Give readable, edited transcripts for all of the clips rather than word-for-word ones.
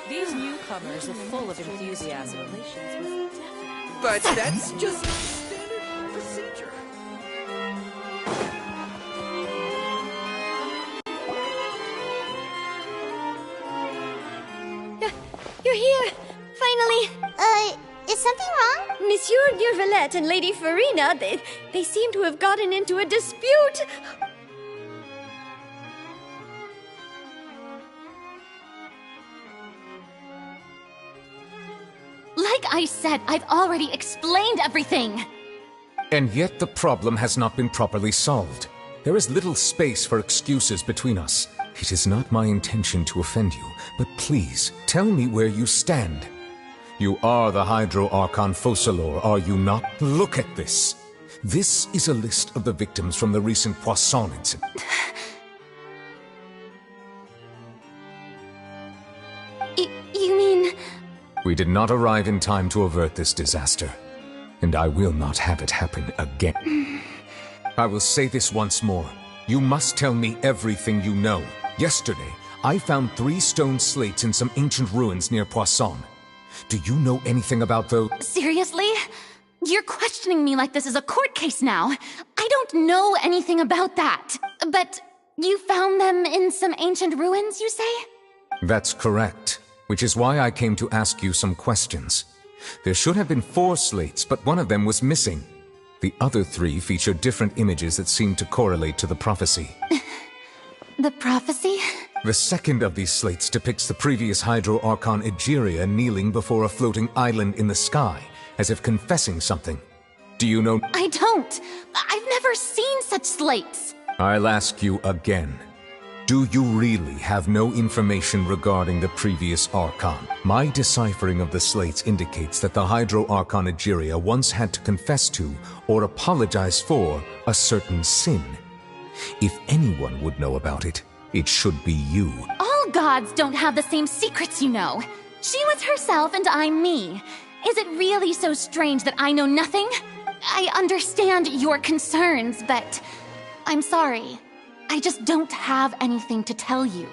These newcomers are full of enthusiasm. But that's just standard procedure. You're here! Finally! Is something wrong? Monsieur Neuvillette and Lady Farina, they seem to have gotten into a dispute! Like I said, I've already explained everything! And yet the problem has not been properly solved. There is little space for excuses between us. It is not my intention to offend you, but please, tell me where you stand. You are the Hydro Archon Focalor, are you not? Look at this. This is a list of the victims from the recent Poisson incident. You mean... We did not arrive in time to avert this disaster, and I will not have it happen again. I will say this once more. You must tell me everything you know. Yesterday, I found 3 stone slates in some ancient ruins near Poisson. Do you know anything about those? Seriously? You're questioning me like this is a court case now. I don't know anything about that. But you found them in some ancient ruins, you say? That's correct, which is why I came to ask you some questions. There should have been 4 slates, but one of them was missing. The other 3 feature different images that seem to correlate to the prophecy. The prophecy? The second of these slates depicts the previous Hydro Archon Egeria kneeling before a floating island in the sky, as if confessing something. Do you know? I don't. I've never seen such slates. I'll ask you again. Do you really have no information regarding the previous Archon? My deciphering of the slates indicates that the Hydro Archon Egeria once had to confess to, or apologize for, a certain sin. If anyone would know about it, it should be you. All gods don't have the same secrets, you know. She was herself and I'm me. Is it really so strange that I know nothing? I understand your concerns, but I'm sorry. I just don't have anything to tell you.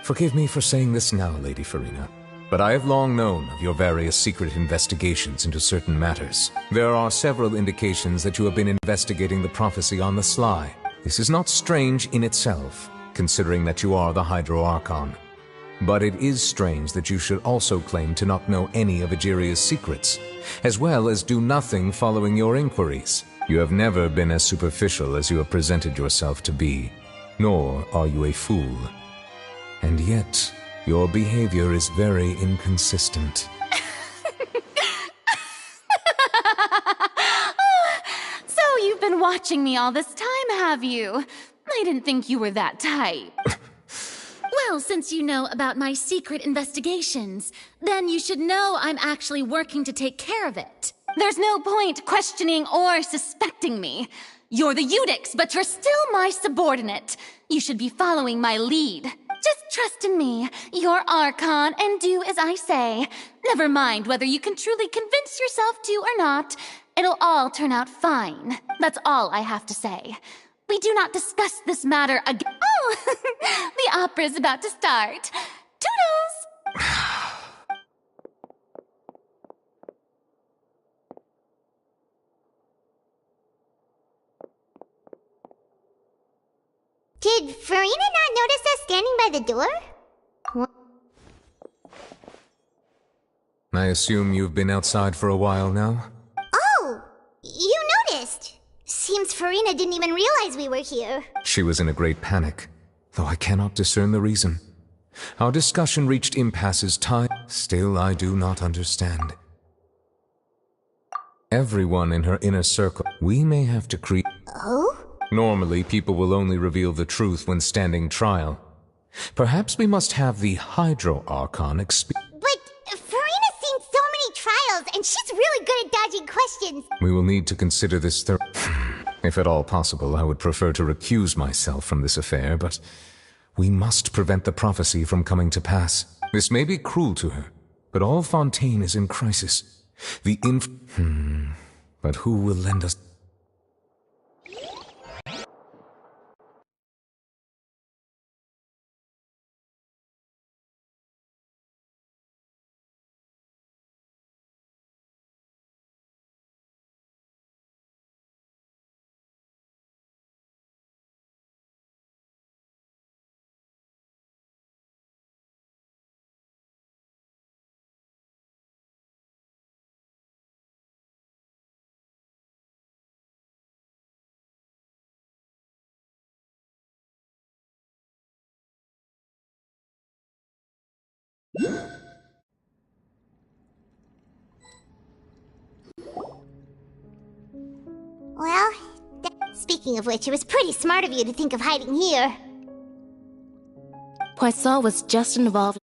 Forgive me for saying this now, Lady Farina, but I have long known of your various secret investigations into certain matters. There are several indications that you have been investigating the prophecy on the sly. This is not strange in itself, considering that you are the Hydro Archon. But it is strange that you should also claim to not know any of Egeria's secrets, as well as do nothing following your inquiries. You have never been as superficial as you have presented yourself to be, nor are you a fool. And yet, your behavior is very inconsistent. So you've been watching me all this time, have you? I didn't think you were that type. Well, since you know about my secret investigations, then you should know I'm actually working to take care of it. There's no point questioning or suspecting me. You're the Eudix, but you're still my subordinate. You should be following my lead. Just trust in me, your Archon, and do as I say. Never mind whether you can truly convince yourself to or not. It'll all turn out fine. That's all I have to say. We do not discuss this matter again. Oh, the opera's about to start. Toodles! Did Farina not notice us standing by the door? What? I assume you've been outside for a while now? Oh! You noticed! Seems Farina didn't even realize we were here. She was in a great panic, though I cannot discern the reason. Our discussion reached impasses time. Still, I do not understand. Everyone in her inner circle, we may have to create... Oh? Normally, people will only reveal the truth when standing trial. Perhaps we must have the Hydro Archon But Farina's seen so many trials, and she's really good at dodging questions. We will need to consider this If at all possible, I would prefer to recuse myself from this affair, but we must prevent the prophecy from coming to pass. This may be cruel to her, but all Fontaine is in crisis. But who will lend us... Well, speaking of which, it was pretty smart of you to think of hiding here. Poisson was just involved.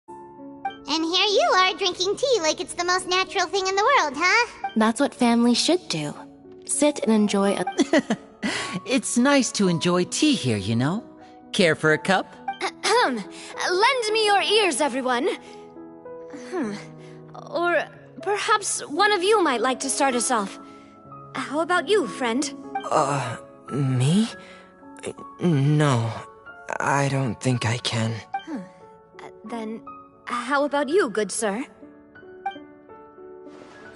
And here you are drinking tea like it's the most natural thing in the world, huh? That's what family should do. Sit and enjoy a... It's nice to enjoy tea here, you know? Care for a cup? Lend me your ears, everyone. Or perhaps one of you might like to start us off. How about you, friend? Me? No, I don't think I can. Then, how about you, good sir?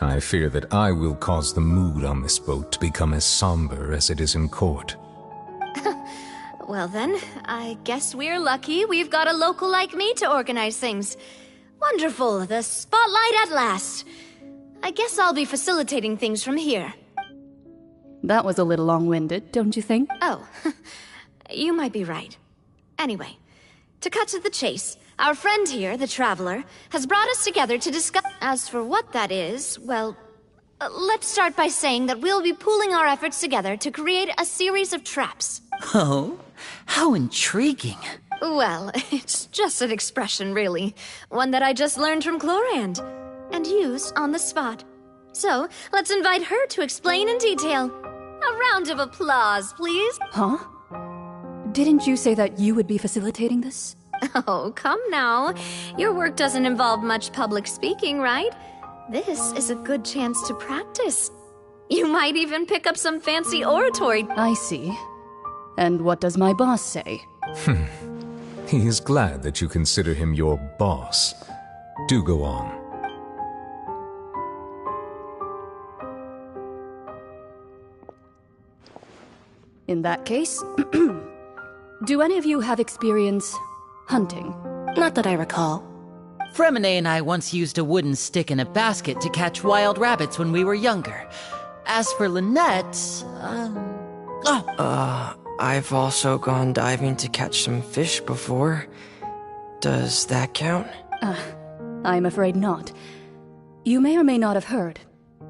I fear that I will cause the mood on this boat to become as somber as it is in court. Well then, I guess we're lucky we've got a local like me to organize things. Wonderful, the spotlight at last. I guess I'll be facilitating things from here. That was a little long-winded, don't you think? Oh, you might be right. Anyway, to cut to the chase, our friend here, the Traveler, has brought us together to discuss... As for what that is, well, let's start by saying that we'll be pooling our efforts together to create a series of traps. Oh, how intriguing. Well, it's just an expression, really. One that I just learned from Chlorand, and used on the spot. So, let's invite her to explain in detail. A round of applause, please. Huh? Didn't you say that you would be facilitating this? Oh, come now. Your work doesn't involve much public speaking, right? This is a good chance to practice. You might even pick up some fancy oratory. I see. And what does my boss say? He is glad that you consider him your boss. Do go on. In that case, do any of you have experience hunting? Not that I recall. Fremine and I once used a wooden stick in a basket to catch wild rabbits when we were younger. As for Lynette, I've also gone diving to catch some fish before. Does that count? I'm afraid not. You may or may not have heard.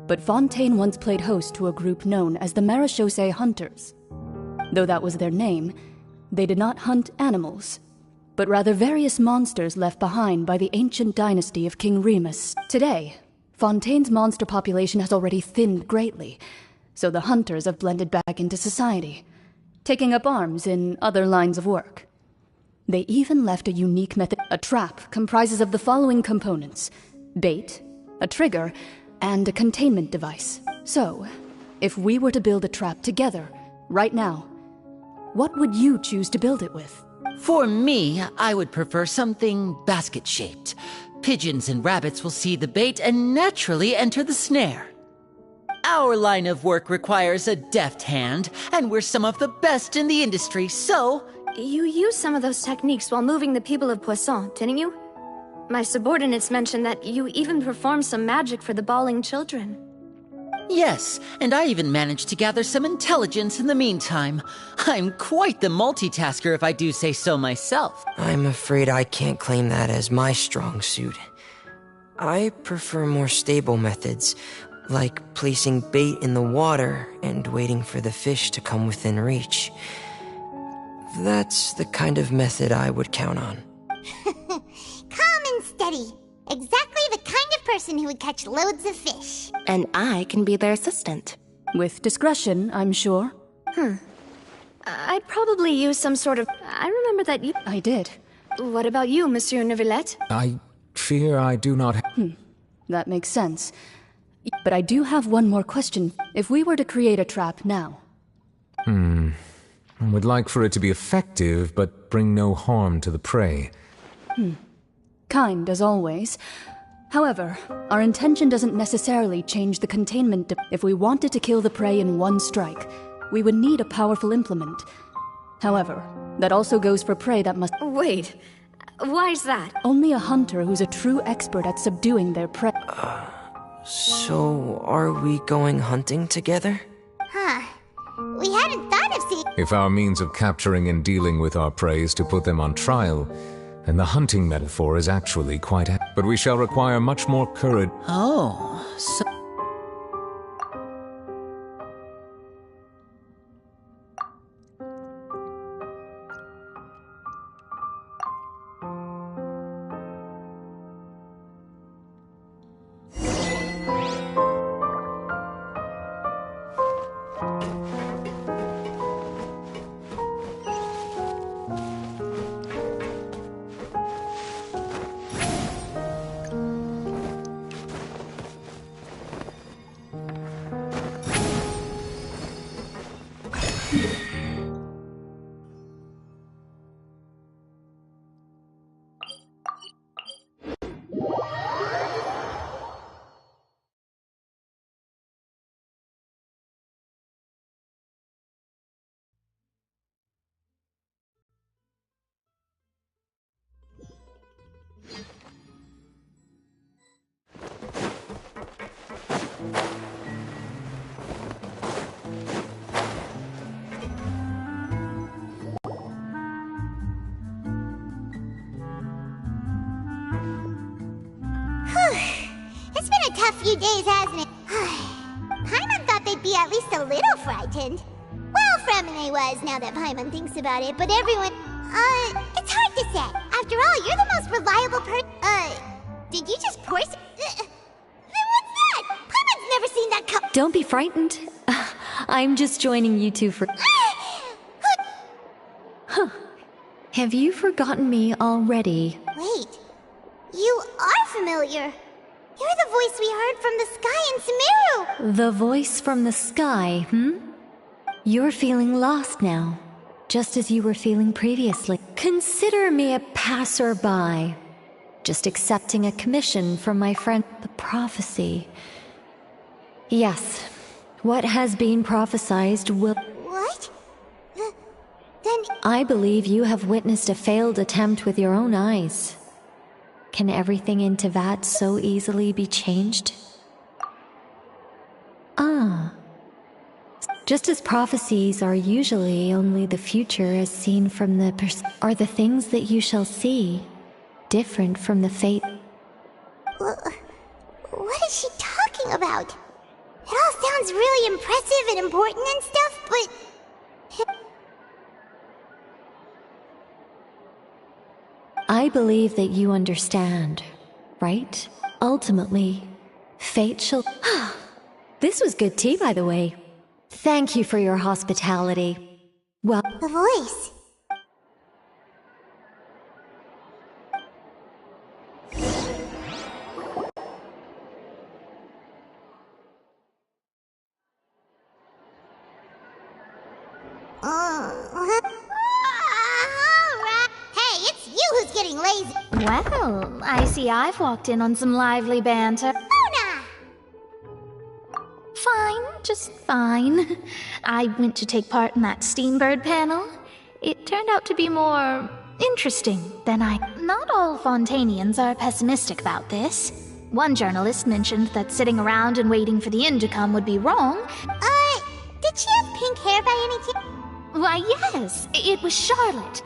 but Fontaine once played host to a group known as the Marechaussee Hunters. Though that was their name, they did not hunt animals, but rather various monsters left behind by the ancient dynasty of King Remus. Today, Fontaine's monster population has already thinned greatly, so the hunters have blended back into society, taking up arms in other lines of work. They even left a unique method. A trap comprises of the following components: bait, a trigger, and a containment device. So, if we were to build a trap together, right now, what would you choose to build it with? For me, I would prefer something basket-shaped. Pigeons and rabbits will see the bait and naturally enter the snare. Our line of work requires a deft hand, and we're some of the best in the industry, so... You used some of those techniques while moving the people of Poisson, didn't you? My subordinates mentioned that you even performed some magic for the bawling children. Yes, and I even managed to gather some intelligence in the meantime. I'm quite the multitasker if I do say so myself. I'm afraid I can't claim that as my strong suit. I prefer more stable methods, like placing bait in the water and waiting for the fish to come within reach. That's the kind of method I would count on. Calm and steady. Exactly the kind of person who would catch loads of fish. And I can be their assistant. With discretion, I'm sure. I'd probably use some sort of... I remember that you... I did. What about you, Monsieur Neuvillette? I fear I do not That makes sense. But I do have one more question. If we were to create a trap now... I would like for it to be effective, but bring no harm to the prey. Kind, as always. However, our intention doesn't necessarily change the containment. If we wanted to kill the prey in one strike, we would need a powerful implement. However, that also goes for prey that must... Wait, why's that? Only a hunter who's a true expert at subduing their prey... So, are we going hunting together? We hadn't thought of seeing... If our means of capturing and dealing with our prey is to put them on trial, then the hunting metaphor is actually quite... But we shall require much more courage. Oh, so... It's been a tough few days, hasn't it? Paimon thought they'd be at least a little frightened. Well, Fremine was, now that Paimon thinks about it, but everyone... it's hard to say. After all, you're the most reliable did you just pour some... Then what's that? Paimon's never seen that cup... Don't be frightened. I'm just joining you two for... Have you forgotten me already? Wait. You are familiar. You're the voice we heard from the sky in Sumeru. The voice from the sky, You're feeling lost now, just as you were feeling previously. Consider me a passerby, just accepting a commission from my friend, the prophecy. Yes, what has been prophesized will... What? Then... I believe you have witnessed a failed attempt with your own eyes. Can everything in Tevat so easily be changed? Just as prophecies are usually only the future as seen from the are the things that you shall see different from the fate? What is she talking about? It all sounds really impressive and important and stuff, but... I believe that you understand, right? Ultimately, fate shall... This was good tea, by the way. Thank you for your hospitality. Well... The voice. Hey, it's you who's getting lazy. Well, I see I've walked in on some lively banter. Luna! Fine, just fine. I went to take part in that Steambird panel. It turned out to be more interesting than I... Not all Fontainians are pessimistic about this. One journalist mentioned that sitting around and waiting for the end to come would be wrong. Did she have pink hair by any chance? Why, yes, it was Charlotte.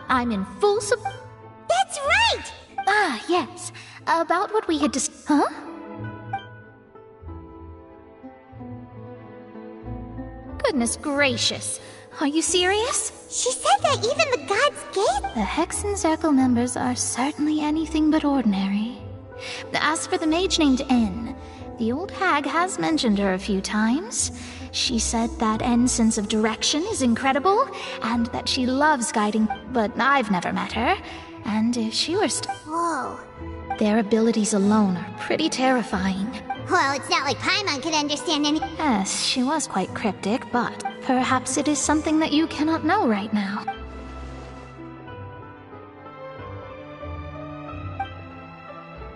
I'm in full support. That's right! Ah, yes. About what we had Huh? Goodness gracious. Are you serious? She said that even the gods gave... The Hexen Circle members are certainly anything but ordinary. As for the mage named N, the old hag has mentioned her a few times. She said that N's sense of direction is incredible, and that she loves guiding, but I've never met her. And if she were Whoa. Their abilities alone are pretty terrifying. Well, it's not like Paimon could understand any... Yes, she was quite cryptic, but perhaps it is something that you cannot know right now.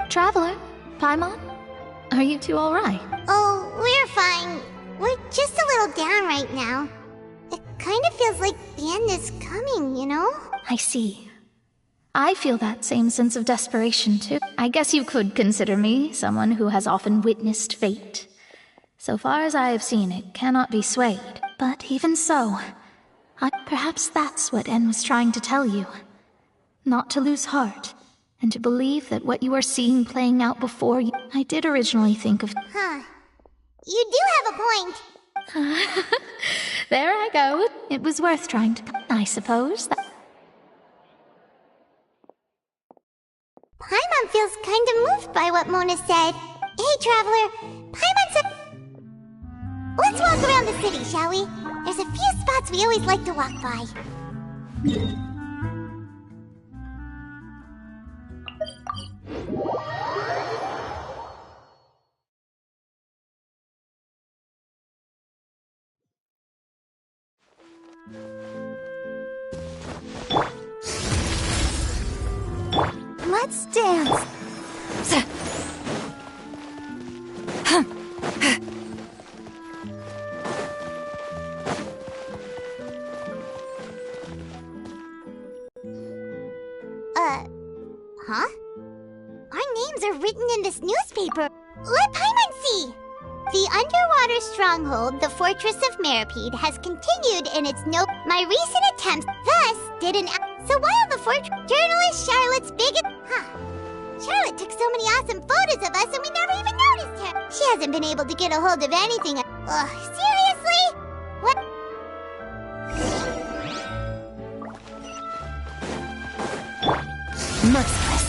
Traveler, Paimon, are you two alright? Oh, we're fine. We're just a little down right now. It kind of feels like the end is coming, you know? I see. I feel that same sense of desperation, too. I guess you could consider me someone who has often witnessed fate. So far as I have seen, it cannot be swayed. But even so, perhaps that's what N was trying to tell you. Not to lose heart, and to believe that what you are seeing playing out before you... I did originally think of... Huh. You do have a point. There I go. It was worth trying to... I suppose that... Paimon feels kind of moved by what Mona said. Hey, Traveler. Paimon said... Let's walk around the city, shall we? There's a few spots we always like to walk by. Let's dance. Huh? Our names are written in this newspaper. Let Paimon see! The underwater stronghold, the Fortress of Meripede, has continued in its My recent attempts thus did an... So while the journalist Charlotte's biggest... Charlotte took so many awesome photos of us and we never even noticed her. She hasn't been able to get a hold of anything. Ugh, seriously? What? Merciless.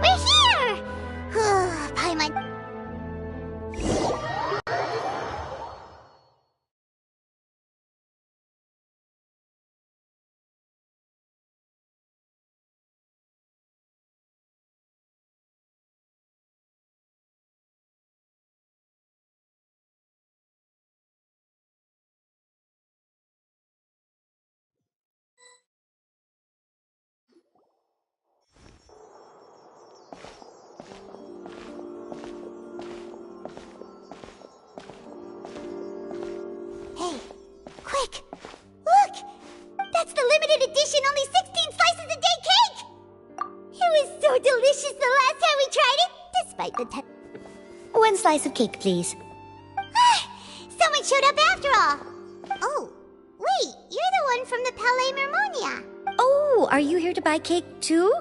We're here! Paimon... Hey, quick! Look! That's the limited edition only 16 slices a day cake! It was so delicious the last time we tried it, despite the 1 slice of cake, please. Someone showed up after all! Oh, wait, you're the one from the Palais Mermonia. Oh, are you here to buy cake too?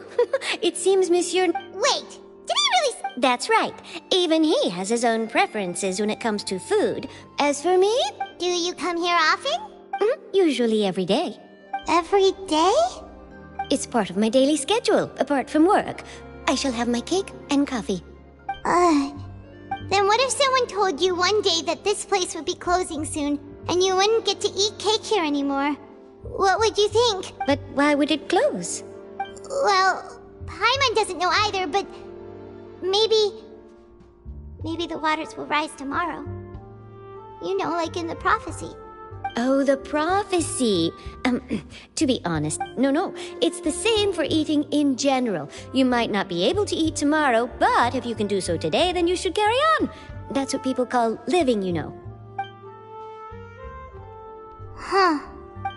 It seems Monsieur... Wait, did he really... That's right. Even he has his own preferences when it comes to food. As for me... Do you come here often? Usually every day. Every day? It's part of my daily schedule, apart from work. I shall have my cake and coffee. Then what if someone told you one day that this place would be closing soon, and you wouldn't get to eat cake here anymore? What would you think? But why would it close? Well, Paimon doesn't know either, but maybe the waters will rise tomorrow. You know, like in the prophecy. Oh, the prophecy. To be honest, no. It's the same for eating in general. You might not be able to eat tomorrow, but if you can do so today, then you should carry on. That's what people call living, you know. Huh.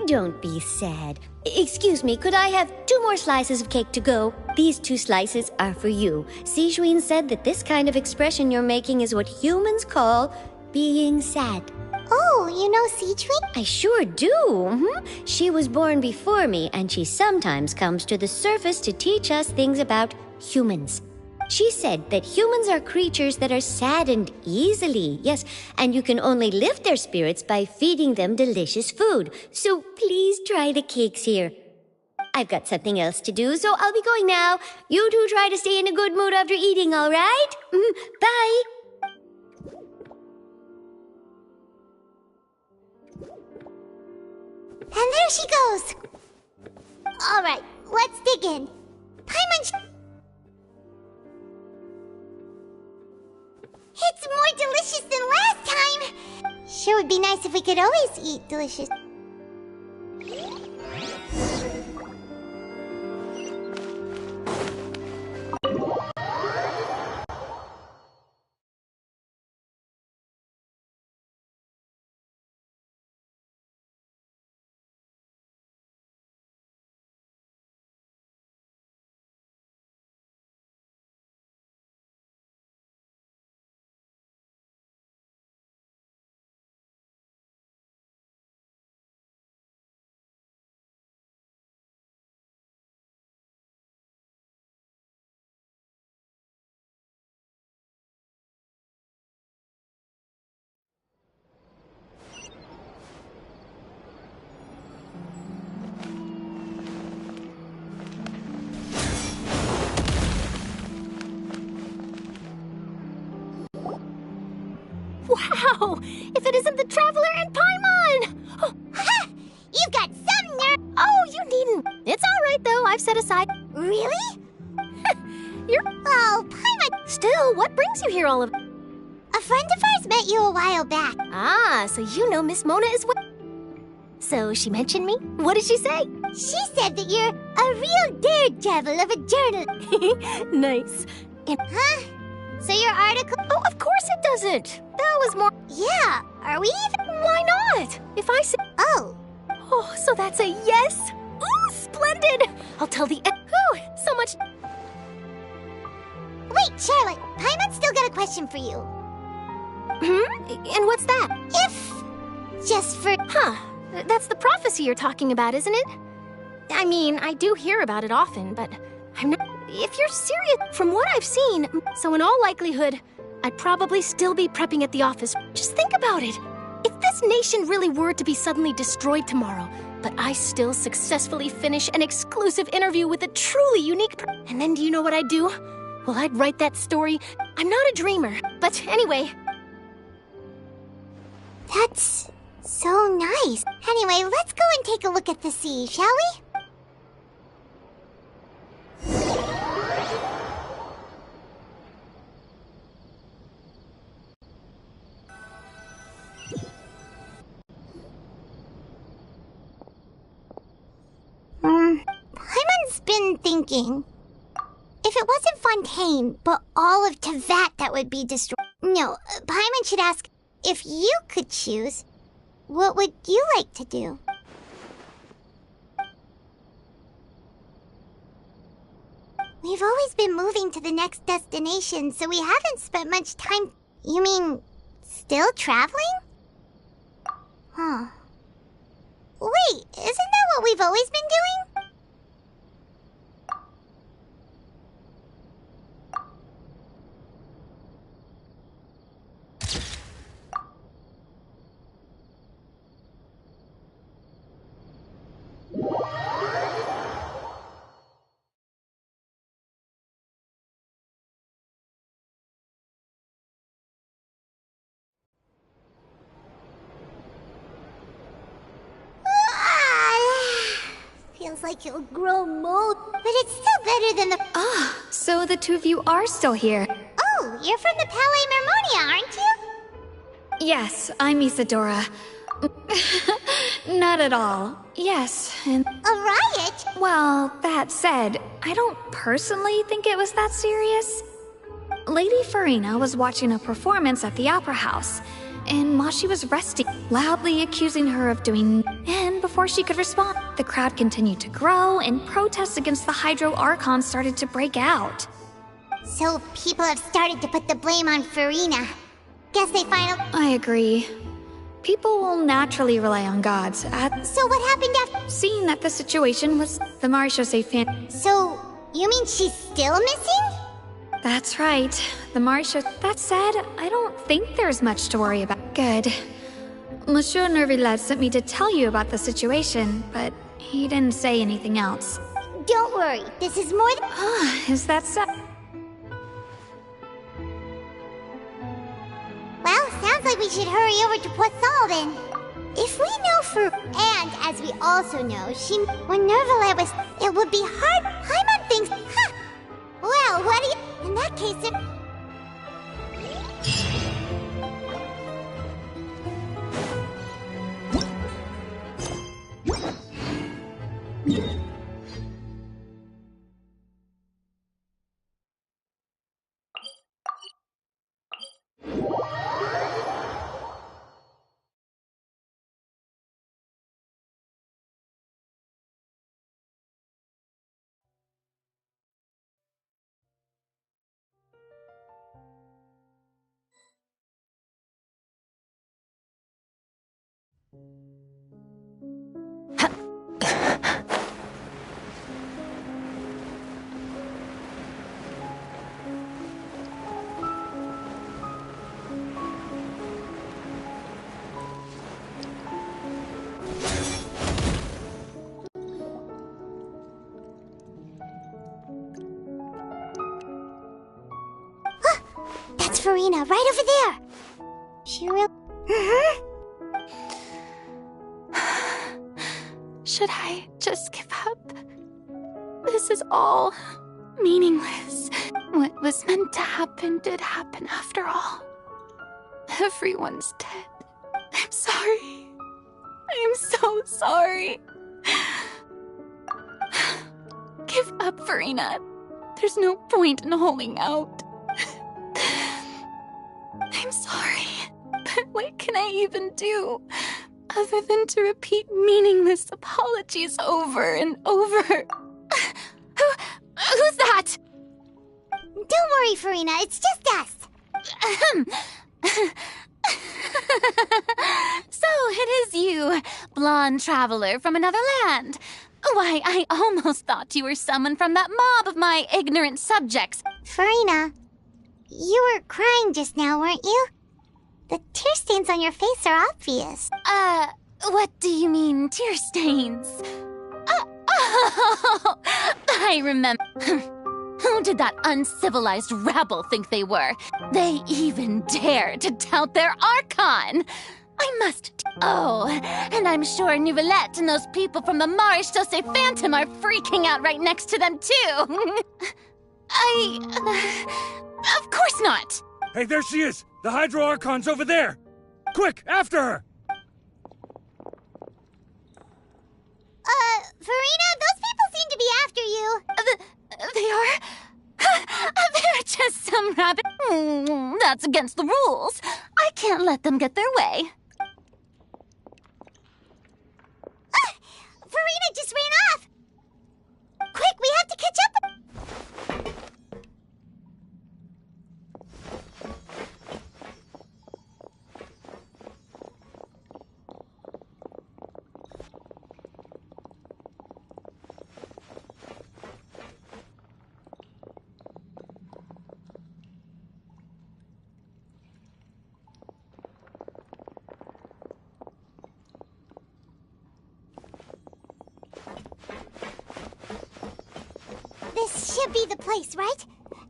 Don't be sad. Excuse me, could I have 2 more slices of cake to go? These 2 slices are for you. Sijuin said that this kind of expression you're making is what humans call being sad. Oh, you know Sijuin? I sure do. She was born before me, and she sometimes comes to the surface to teach us things about humans. She said that humans are creatures that are saddened easily, yes, and you can only lift their spirits by feeding them delicious food. So please try the cakes here. I've got something else to do, so I'll be going now. You two try to stay in a good mood after eating, all right? Bye. And there she goes. All right, let's dig in. Paimon... It's more delicious than last time! Sure would be nice if we could always eat delicious... Wow! If it isn't the Traveler and Paimon! Ha! You've got some nerve! Oh, you needn't. It's all right, though. I've set aside... Really? You're... Oh, Paimon... Still, what brings you here all of... A friend of ours met you a while back. Ah, so you know Miss Mona as well. So she mentioned me? What did she say? She said that you're a real daredevil of a journal. Nice. Huh? So your article... Oh, of course it doesn't. That was more... Yeah, are we even... Why not? If I say... Oh. Oh, so that's a yes? Ooh, splendid! I'll tell the... Ooh, so much... Wait, Charlotte, Paimon's still got a question for you. And what's that? If... just for... Huh. That's the prophecy you're talking about, isn't it? I mean, I do hear about it often, but I'm not... If you're serious, from what I've seen, so in all likelihood, I'd probably still be prepping at the office. Just think about it. If this nation really were to be suddenly destroyed tomorrow, but I still successfully finish an exclusive interview with a truly unique and then do you know what I'd do? Well, I'd write that story. I'm not a dreamer, but anyway. That's so nice. Anyway, let's go and take a look at the sea, shall we? Paimon's been thinking. If it wasn't Fontaine, but all of Tevat that would be destroyed... No, Paimon should ask, if you could choose, what would you like to do? We've always been moving to the next destination, so we haven't spent much time... You mean, still traveling? Huh. Wait, isn't that what we've always been doing? Feels like you'll grow mold, but it's still better than the... So the two of you are still here. Oh, you're from the Palais Mermonia, aren't you? Yes, I'm Isadora. Not at all. Yes, and... A riot? Well, that said, I don't personally think it was that serious. Lady Farina was watching a performance at the Opera House, and while she was resting, loudly accusing her of doing... And before she could respond, the crowd continued to grow, and protests against the Hydro Archon started to break out. So people have started to put the blame on Farina. Guess they finally... I agree. People will naturally rely on gods. So what happened after... Seeing that the situation was the Marechaussee fan... So, you mean she's still missing? That's right. The Marechaussee... That said, I don't think there's much to worry about. Good. Monsieur Nervillet sent me to tell you about the situation, but he didn't say anything else. Don't worry, this is more than... Is that so? Well, sounds like we should hurry over to Poisson then. If we know for... And, as we also know, when Nervillet was... It would be hard... Paimon thinks... Huh! Well, what do you... In that case, it... That's Farina, right over there! She really... Should I just give up? This is all meaningless. What was meant to happen did happen after all. Everyone's dead. I'm sorry. I'm so sorry. Give up, Farina. There's no point in holding out. I'm sorry, but what can I even do other than to repeat meaningless apologies over and over? Who's that? Don't worry, Farina, it's just us. So it is you, blonde traveler from another land. Why, I almost thought you were someone from that mob of my ignorant subjects. Farina, you were crying just now, weren't you? The tear stains on your face are obvious. What do you mean, tear stains? Oh, I remember. Who did that uncivilized rabble think they were? They even dared to tout their Archon! I must... Oh, and I'm sure Nouvellette and those people from the Marechaussee Phantom are freaking out right next to them, too! Of course not! Hey, there she is! The Hydro Archon's over there! Quick, after her! Farina, those people seem to be after you. They are? They're just some rabbit... That's against the rules. I can't let them get their way. Farina just ran off! Quick, we have to catch up! should be the place, right?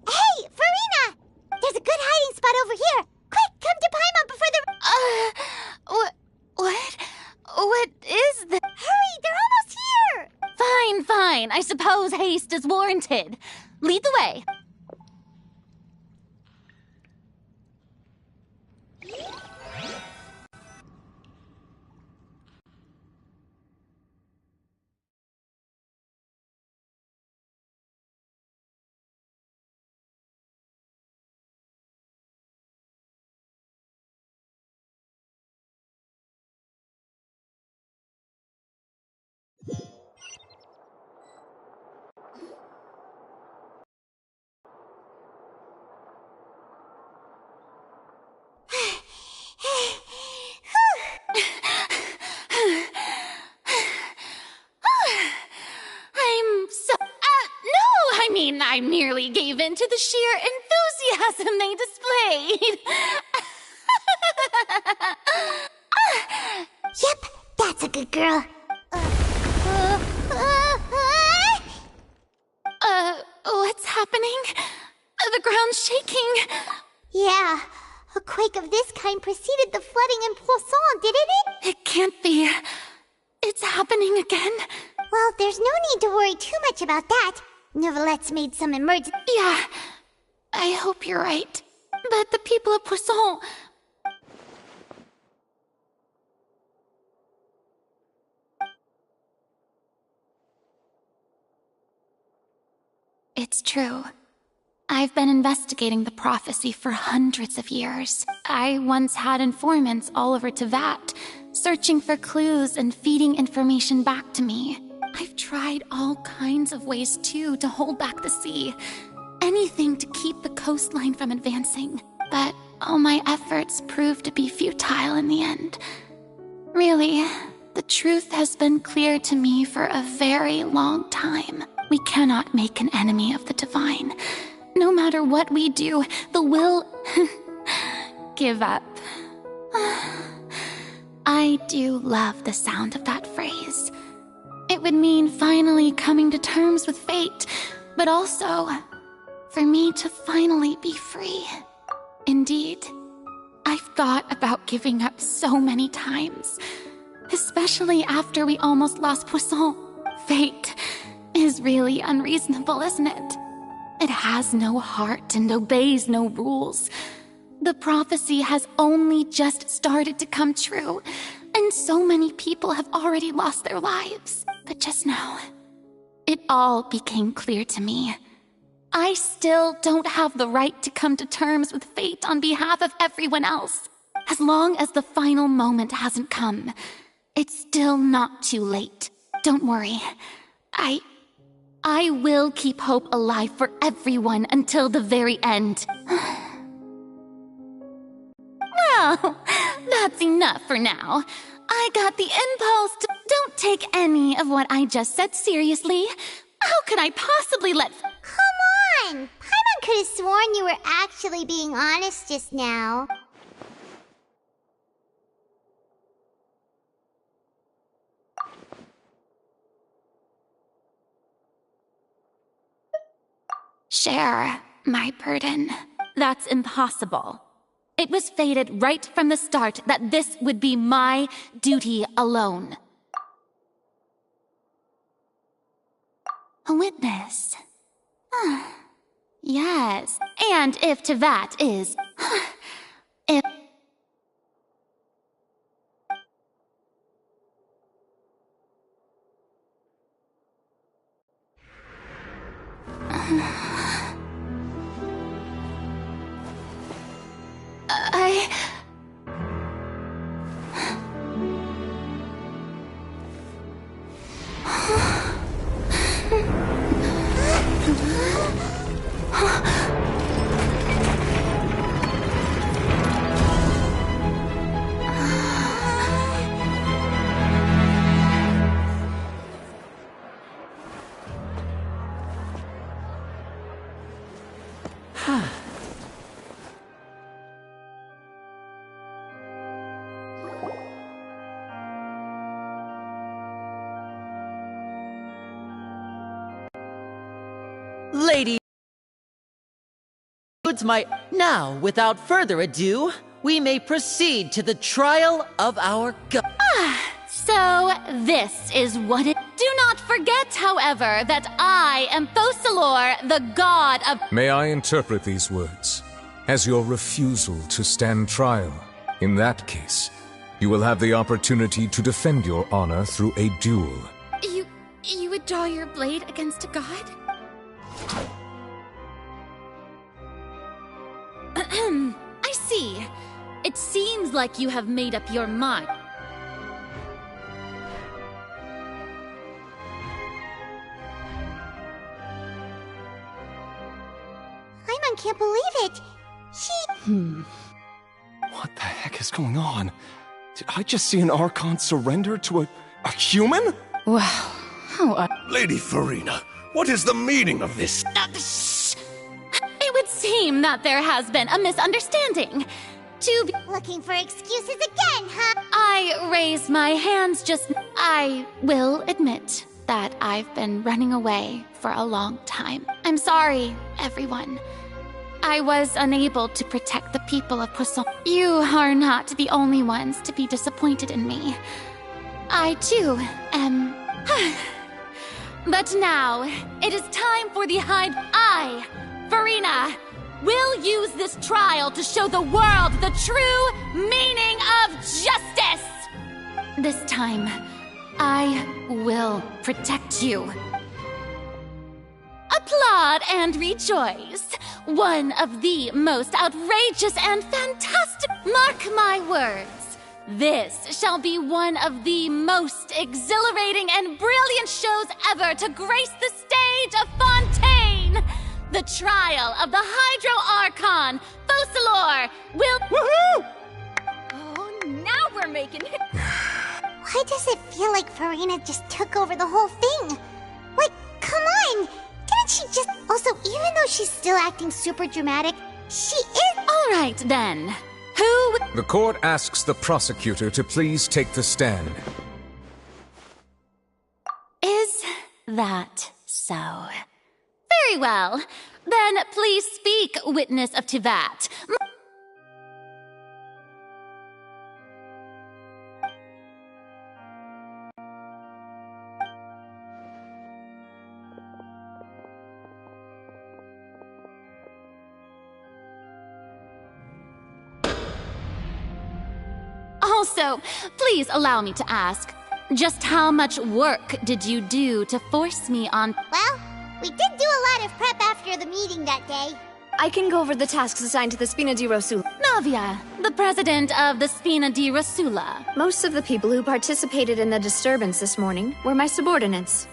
Hey, Farina! There's a good hiding spot over here. Quick, come to Paimon before the... What is this? Hurry, they're almost here! Fine. I suppose haste is warranted. Lead the way. I merely gave in to the sheer enthusiasm they displayed. Yep, that's a good girl. What's happening? The ground's shaking. Yeah, a quake of this kind preceded the flooding in Poisson, didn't it? It can't be. It's happening again. Well, there's no need to worry too much about that. Neuvillette made some emergency... Yeah, I hope you're right. But the people of Poisson... It's true. I've been investigating the prophecy for hundreds of years. I once had informants all over Tevat, searching for clues and feeding information back to me. I've tried all kinds of ways, too, to hold back the sea. Anything to keep the coastline from advancing. But all my efforts proved to be futile in the end. Really, the truth has been clear to me for a very long time. We cannot make an enemy of the divine. No matter what we do, the will... give up. I do love the sound of that phrase. It would mean finally coming to terms with fate, but also for me to finally be free. Indeed, I've thought about giving up so many times, especially after we almost lost Poisson. Fate is really unreasonable, isn't it? It has no heart and obeys no rules. The prophecy has only just started to come true, and so many people have already lost their lives. But just now, it all became clear to me. I still don't have the right to come to terms with fate on behalf of everyone else. As long as the final moment hasn't come, it's still not too late. Don't worry. I will keep hope alive for everyone until the very end. Well, that's enough for now. I got the impulse to... Don't take any of what I just said seriously. How could I possibly let... Come on! Paimon could have sworn you were actually being honest just now. Share my burden. That's impossible. It was fated right from the start that this would be my duty alone. A witness. Yes. And if Tevat is... if... Lady... Now, without further ado, we may proceed to the trial of our god. So, this is what it... Do not forget, however, that I am Focalor, the god of... May I interpret these words as your refusal to stand trial? In that case, you will have the opportunity to defend your honor through a duel. You would draw your blade against a god? I see. It seems like you have made up your mind. Paimon can't believe it. What the heck is going on? Did I just see an Archon surrender to a human? Wow, how Lady Farina, what is the meaning of this? It would seem that there has been a misunderstanding. Looking for excuses again, huh? I raise my hands just... I will admit that I've been running away for a long time. I'm sorry, everyone. I was unable to protect the people of Poisson. You are not the only ones to be disappointed in me. I, too, am... But now, it is time for the I, Farina, will use this trial to show the world the true meaning of justice! This time, I will protect you. Applaud and rejoice. One of the most outrageous and fantastic... Mark my words. This shall be one of the most exhilarating and brilliant shows ever to grace the stage of Fontaine. The trial of the Hydro Archon, Focalor, will... Woohoo! Oh, now we're making it. Why does it feel like Farina just took over the whole thing? Like, come on! Didn't she just... Also, even though she's still acting super dramatic, she is... All right, then. Who... The court asks the prosecutor to please take the stand. Is that so? Very well. Then please speak, witness of Tivat. Also, please allow me to ask, just how much work did you do to force me on... Well, we did do a lot of prep after the meeting that day. I can go over the tasks assigned to the Spina di Rosula. Navia, the president of the Spina di Rosula. Most of the people who participated in the disturbance this morning were my subordinates.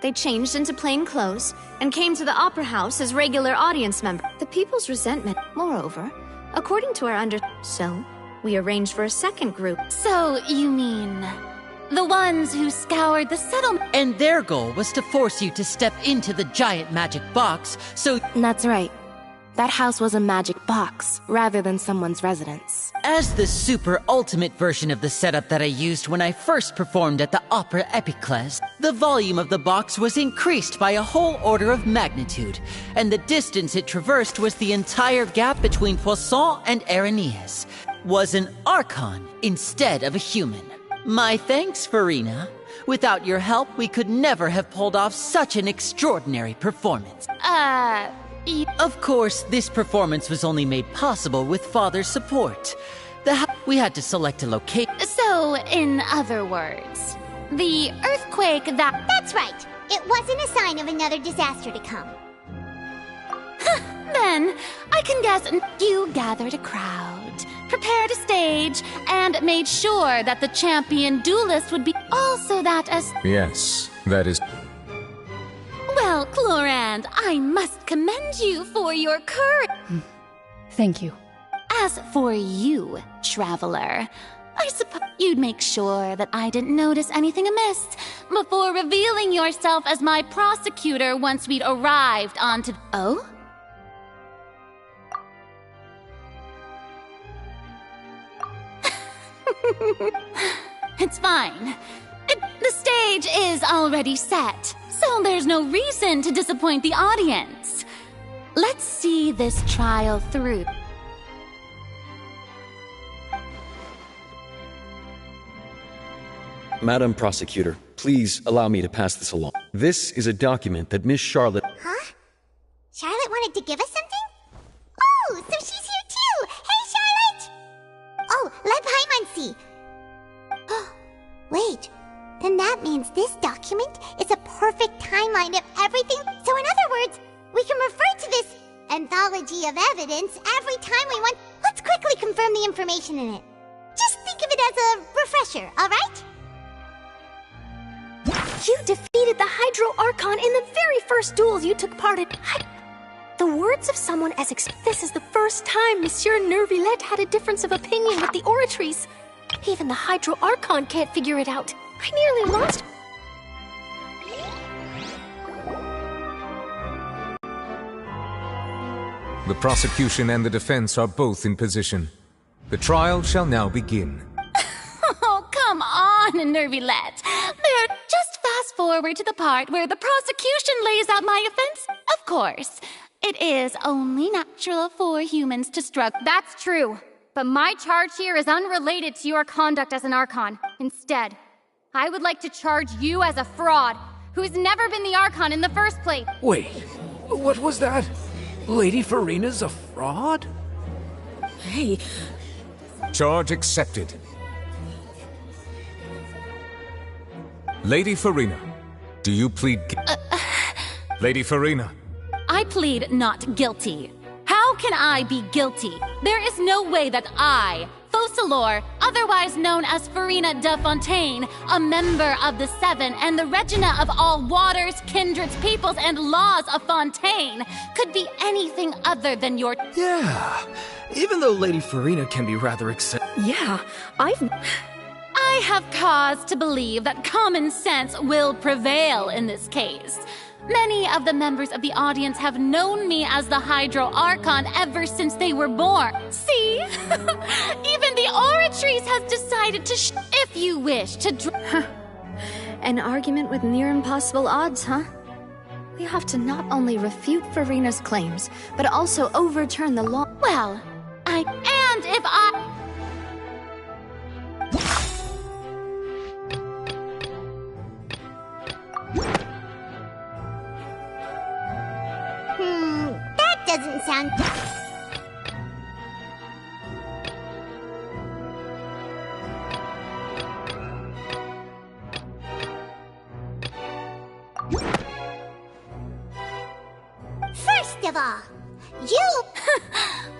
They changed into plain clothes and came to the Opera House as regular audience members. The people's resentment, moreover, according to our So, we arranged for a second group. So, you mean... the ones who scoured the settlement... And their goal was to force you to step into the giant magic box, so... That's right. That house was a magic box, rather than someone's residence. As the super ultimate version of the setup that I used when I first performed at the Opera Epiclese, the volume of the box was increased by a whole order of magnitude, and the distance it traversed was the entire gap between Poisson and Aranias. Was an Archon instead of a human. My thanks, Farina. Without your help, we could never have pulled off such an extraordinary performance. Of course, this performance was only made possible with Father's support. We had to select a location. So, in other words, the earthquake that... That's right. It wasn't a sign of another disaster to come. Then, I can guess you gathered a crowd, prepared a stage, and made sure that the champion duelist would be also that as... Yes, that is... Well, Clorand, I must commend you for your courage. Thank you. As for you, traveler, I suppose you'd make sure that I didn't notice anything amiss before revealing yourself as my prosecutor once we'd arrived onto... Oh? It's fine. The stage is already set, so there's no reason to disappoint the audience. Let's see this trial through. Madam Prosecutor, please allow me to pass this along. This is a document that Miss Charlotte... Huh? Charlotte wanted to give us something? Oh, so she's here too! Hey, Charlotte! Oh, let Paimon see. Wait, then that means this document is a perfect timeline of everything. So in other words, we can refer to this anthology of evidence every time we want. Let's quickly confirm the information in it. Just think of it as a refresher, alright? You defeated the Hydro Archon in the very first duels you took part in. The words of someone as this is the first time Monsieur Nervillette had a difference of opinion with the Oratrice. Even the Hydro Archon can't figure it out. I nearly lost. The prosecution and the defense are both in position. The trial shall now begin. Oh, come on, Nervillette. There, just fast forward to the part where the prosecution lays out my offense. Of course, it is only natural for humans to struggle. That's true. But my charge here is unrelated to your conduct as an Archon. Instead, I would like to charge you as a fraud, who's never been the Archon in the first place. Wait, what was that? Lady Farina's a fraud? Hey. Charge accepted. Lady Farina, do you plead Lady Farina. I plead not guilty. How can I be guilty? There is no way that I, Focalor, otherwise known as Farina de Fontaine, a member of the Seven and the Regina of all waters, kindreds, peoples, and laws of Fontaine, could be anything other than your... Yeah, even though Lady Farina can be rather Yeah, I have cause to believe that common sense will prevail in this case. Many of the members of the audience have known me as the Hydro Archon ever since they were born. See? Even the Oratrice has decided to if you wish to An argument with near impossible odds, huh? We have to not only refute Farina's claims, but also overturn the law. Well, and if I... That doesn't sound... First of all, you...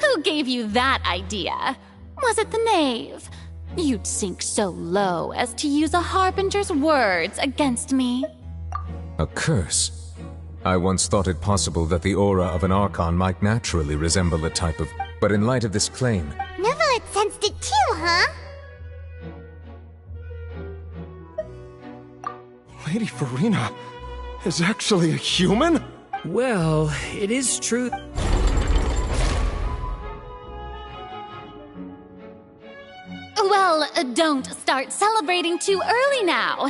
Who gave you that idea? Was it the knave? You'd sink so low as to use a harbinger's words against me. A curse? I once thought it possible that the aura of an Archon might naturally resemble a type of... But in light of this claim... Nervillette sensed it too, huh? Lady Farina is actually a human? Well, it is true. Well, don't start celebrating too early now.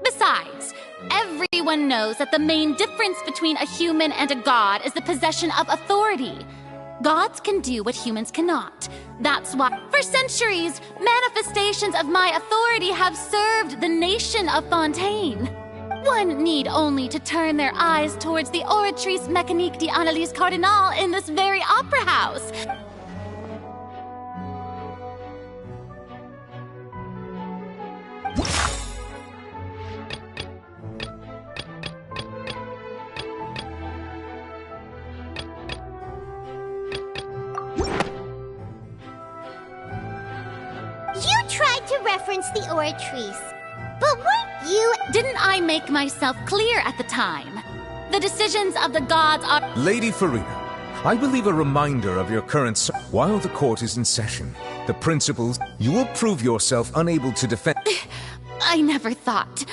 Besides, everyone knows that the main difference between a human and a god is the possession of authority. Gods can do what humans cannot. That's why, for centuries, manifestations of my authority have served the nation of Fontaine. One need only to turn their eyes towards the Oratrice Mécanique d'Analyse Cardinal in this very opera house. You tried to reference the Oratrice, but weren't you... Didn't I make myself clear at the time? The decisions of the gods are... Lady Farina, I believe a reminder of your current... While the court is in session, the principals... You will prove yourself unable to defend... I never thought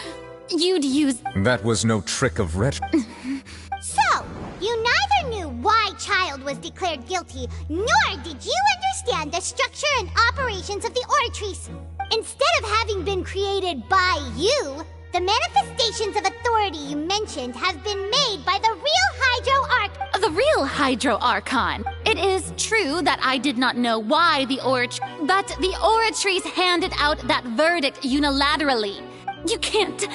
you'd use... That was no trick of So, you neither knew why Child was declared guilty, nor did you understand the structure and operations of the Oratrice. Instead of having been created by you, The manifestations of authority you mentioned have been made by the real Hydro Arc. The real Hydro Archon. It is true that I did not know why but the Oratries handed out that verdict unilaterally. You can't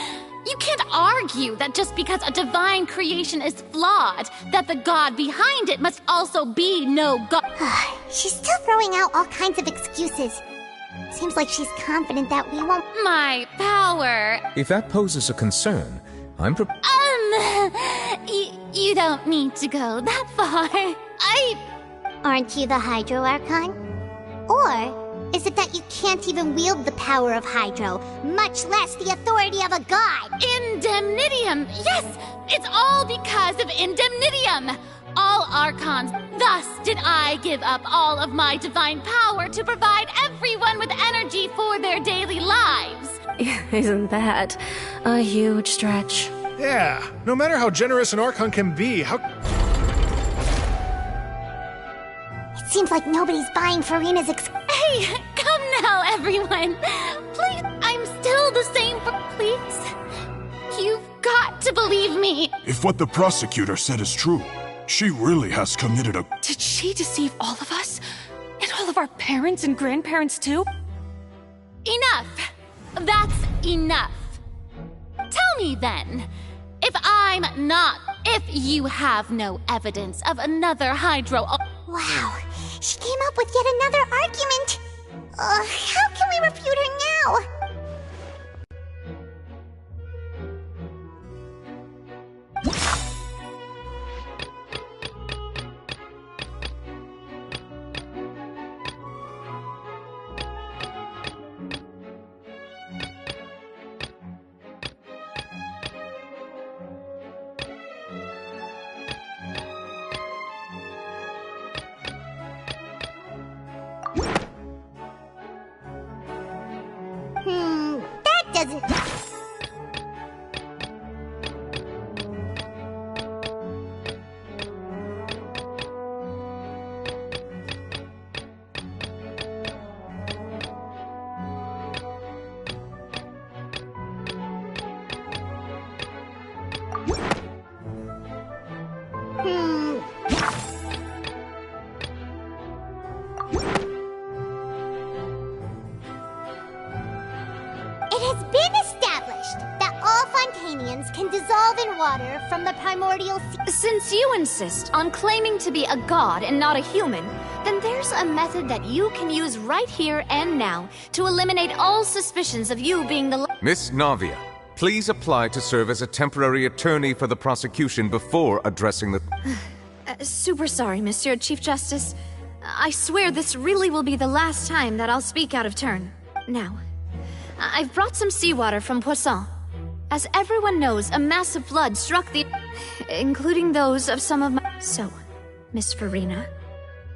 argue that just because a divine creation is flawed, that the god behind it must also be no god. She's still throwing out all kinds of excuses. Seems like she's confident that we won't. My power. If that poses a concern, I'm You don't need to go that far. Aren't you the Hydro Archon? Or is it that you can't even wield the power of Hydro, much less the authority of a god? Indemnitium! Yes! It's all because of Indemnitium! All Archons. Thus did I give up all of my divine power to provide everyone with energy for their daily lives. Isn't that a huge stretch? Yeah, no matter how generous an Archon can be, how... It seems like nobody's buying Furina's Hey, come now, everyone. Please, I'm still the same please. You've got to believe me. If what the prosecutor said is true, she really has committed a... Did she deceive all of us? And all of our parents and grandparents too? Enough. That's enough. Tell me then, if you have no evidence of another Hydro... Wow, she came up with yet another argument. How can we refute her now? That doesn't... It has been established that all Fontainians can dissolve in water from the primordial sea. Since you insist on claiming to be a god and not a human, then there's a method that you can use right here and now to eliminate all suspicions of you being the... Miss Navia, please apply to serve as a temporary attorney for the prosecution before addressing the... Super sorry, Monsieur Chief Justice. I swear this really will be the last time that I'll speak out of turn. Now, I've brought some seawater from Poisson. As everyone knows, a massive flood struck the... including those of some of my... So, Miss Furina,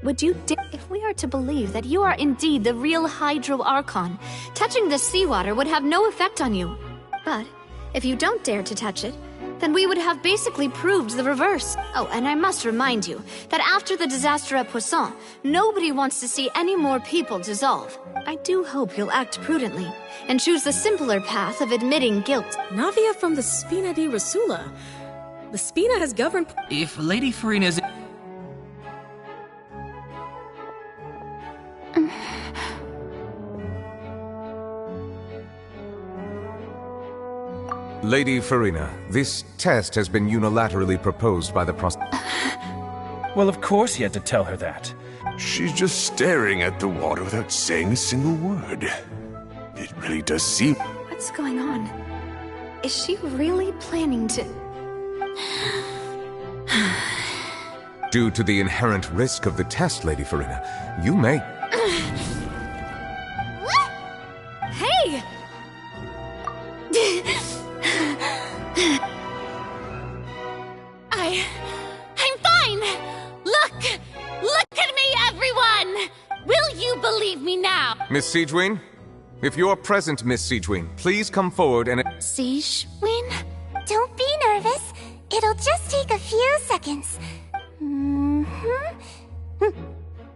would you if we are to believe that you are indeed the real Hydro Archon, touching this seawater would have no effect on you. But, if you don't dare to touch it, then we would have basically proved the reverse. Oh, and I must remind you that after the disaster at Poisson, nobody wants to see any more people dissolve. I do hope you'll act prudently and choose the simpler path of admitting guilt. Navia from the Spina di Rasula. The Spina has governed... If Lady Furina's... Lady Furina, this test has been unilaterally proposed by the Well, of course he had to tell her that. She's just staring at the water without saying a single word. It really does seem... What's going on? Is she really planning to... Due to the inherent risk of the test, Lady Furina, you may... Hey! I'm fine! Look at me, everyone! Will you believe me now? Miss Siegewien? If you're present, Miss Siegewien, please come forward and... Siegewien? Don't be nervous. It'll just take a few seconds.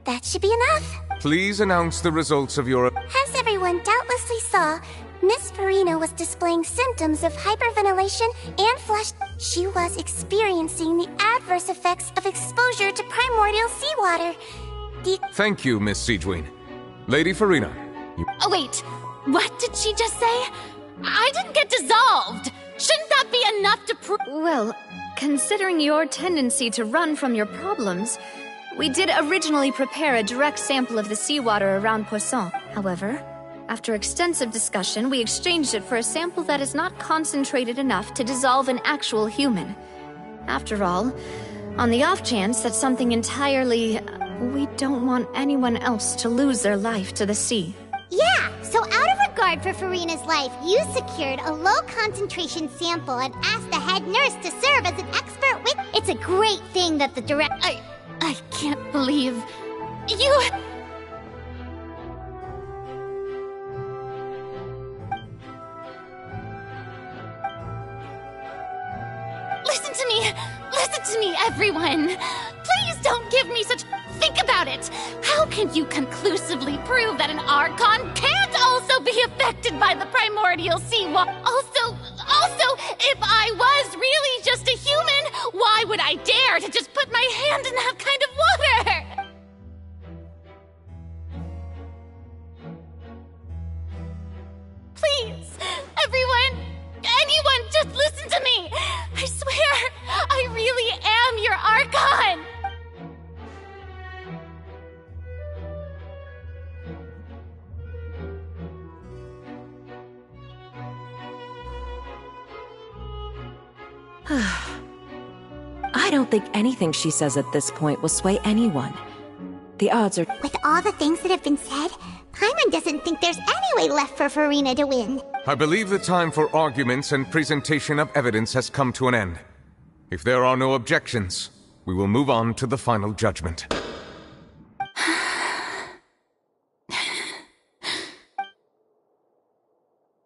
That should be enough. Please announce the results of your... Has everyone everyone doubtlessly saw, Miss Farina was displaying symptoms of hyperventilation and flush. She was experiencing the adverse effects of exposure to primordial seawater. Thank you, Miss Siegeween. Lady Farina. Oh, wait. What did she just say? I didn't get dissolved. Shouldn't that be enough to prove? Well, considering your tendency to run from your problems, we did originally prepare a direct sample of the seawater around Poisson. However, after extensive discussion, we exchanged it for a sample that is not concentrated enough to dissolve an actual human. After all, on the off chance that something entirely... we don't want anyone else to lose their life to the sea. Yeah, so out of regard for Farina's life, you secured a low-concentration sample and asked the head nurse to serve as an expert witness. It's a great thing that the I can't believe... you... Listen to me, everyone! Please don't give me such... Think about it! How can you conclusively prove that an Archon can't also be affected by the primordial seawater? Also, if I was really just a human, why would I dare to just put my hand in that kind of water? Please, everyone, anyone, just listen to me! I swear, I really am your Archon! I don't think anything she says at this point will sway anyone. The odds are... With all the things that have been said, Paimon doesn't think there's any way left for Farina to win. I believe the time for arguments and presentation of evidence has come to an end. If there are no objections, we will move on to the final judgment.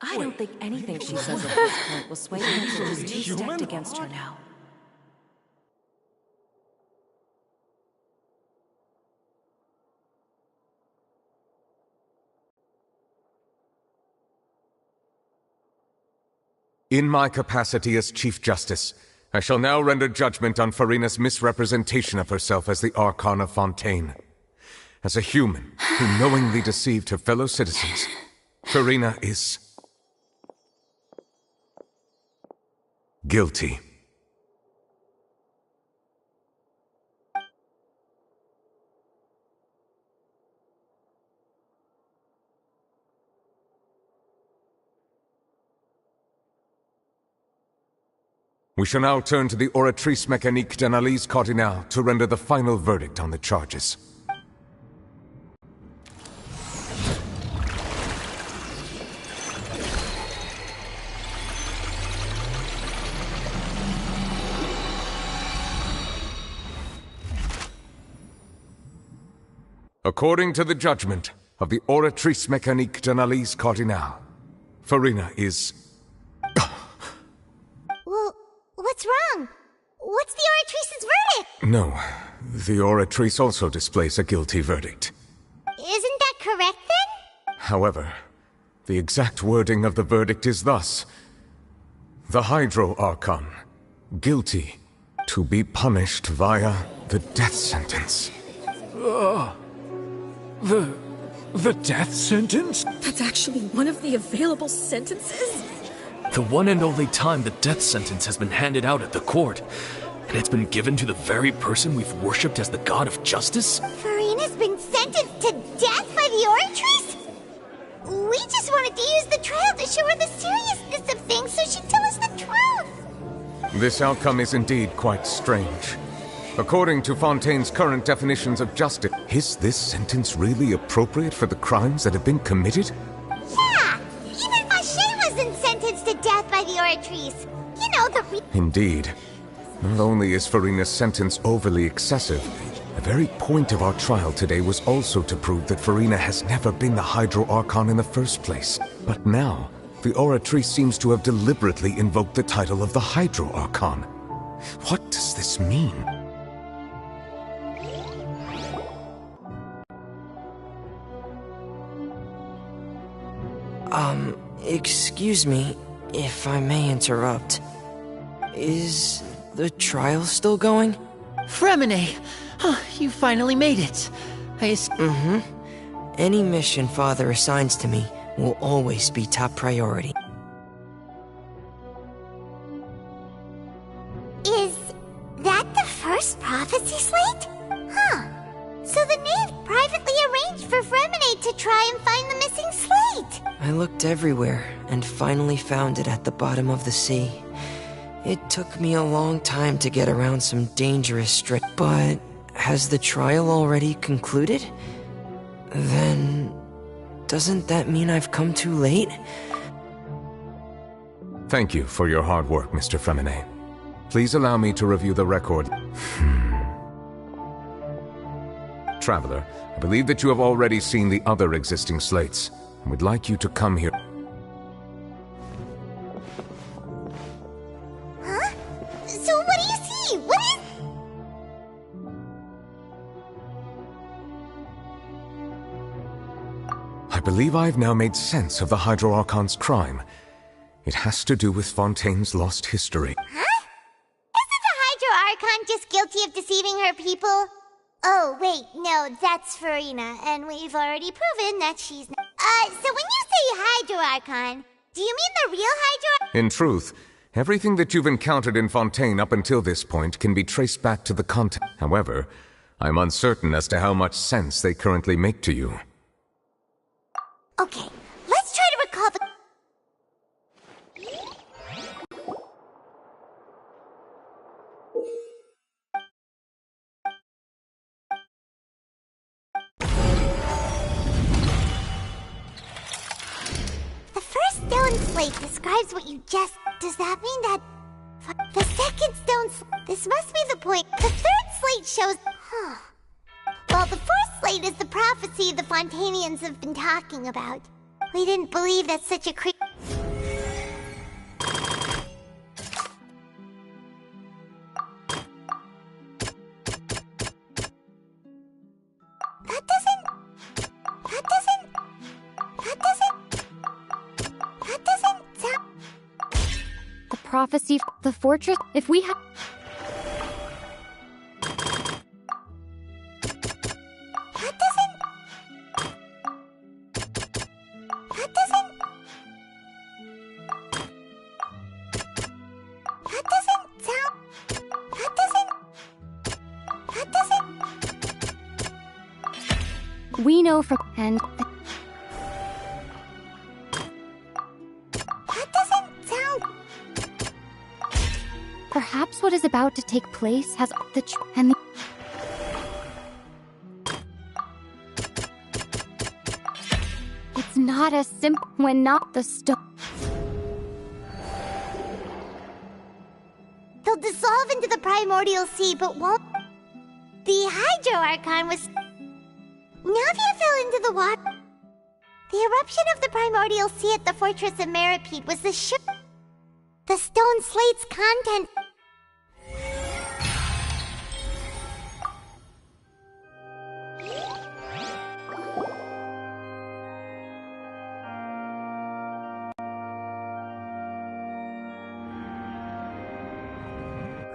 I don't think anything she says at this point will sway anyone. She's too stacked against her now. In my capacity as Chief Justice, I shall now render judgment on Farina's misrepresentation of herself as the Archon of Fontaine. As a human who knowingly deceived her fellow citizens, Farina is... guilty. We shall now turn to the Oratrice Mécanique d'Analyse Cardinale to render the final verdict on the charges. According to the judgment of the Oratrice Mécanique d'Analyse Cardinale, Farina is... Well, what's wrong? What's the Oratrice's verdict? No, the Oratrice also displays a guilty verdict. Isn't that correct then? However, the exact wording of the verdict is thus: the Hydro Archon, guilty, to be punished via the death sentence. The death sentence? That's actually one of the available sentences? The one and only time the death sentence has been handed out at the court. And it's been given to the very person we've worshipped as the god of justice? Farina's been sentenced to death by the Oratrice? We just wanted to use the trial to show her the seriousness of things so she'd tell us the truth. This outcome is indeed quite strange. According to Fontaine's current definitions of justice, is this sentence really appropriate for the crimes that have been committed? Yeah! Even Vacher wasn't sentenced to death by the Oratrice. You know, Indeed. Not only is Farina's sentence overly excessive, the very point of our trial today was also to prove that Farina has never been the Hydro Archon in the first place. But now, the Oratrice seems to have deliberately invoked the title of the Hydro Archon. What does this mean? Excuse me, if I may interrupt. Is the trial still going? Fremine! You finally made it. Any mission Father assigns to me will always be top priority. Is that the first prophecy slate? Huh. So the knave privately arranged for Fremine to try and find the missing slate. I looked everywhere and finally found it at the bottom of the sea. It took me a long time to get around some dangerous strait, but has the trial already concluded? Then, doesn't that mean I've come too late? Thank you for your hard work, Mr. Fremine. Please allow me to review the record. Traveler, I believe that you have already seen the other existing slates, and would like you to come here. Huh? So what do you see? What is... I believe I've now made sense of the Hydro Archon's crime. It has to do with Fontaine's lost history. Huh? Isn't the Hydro Archon just guilty of deceiving her people? Oh, wait, no, that's Farina, and we've already proven that she's not. So when you say Hydro Archon, do you mean the real Hydro? In truth, everything that you've encountered in Fontaine up until this point can be traced back to the content. However, I'm uncertain as to how much sense they currently make to you. Okay, let's try to recall the... The first stone slate describes what you just... Does that mean that... The second stone slate... This must be the point. The third slate shows... Huh. Well, the fourth slate is the prophecy the Fontainians have been talking about. We didn't believe that such a creature... That doesn't sound... The prophecy, the fortress, if we had... We know from... and... That doesn't sound... Perhaps what is about to take place has the and the... It's not as simple when not the They'll dissolve into the primordial sea, but won't... The Hydro Archon was... Navia fell into the water. The eruption of the primordial sea at the fortress of Meripede was the ship... The stone slate's content...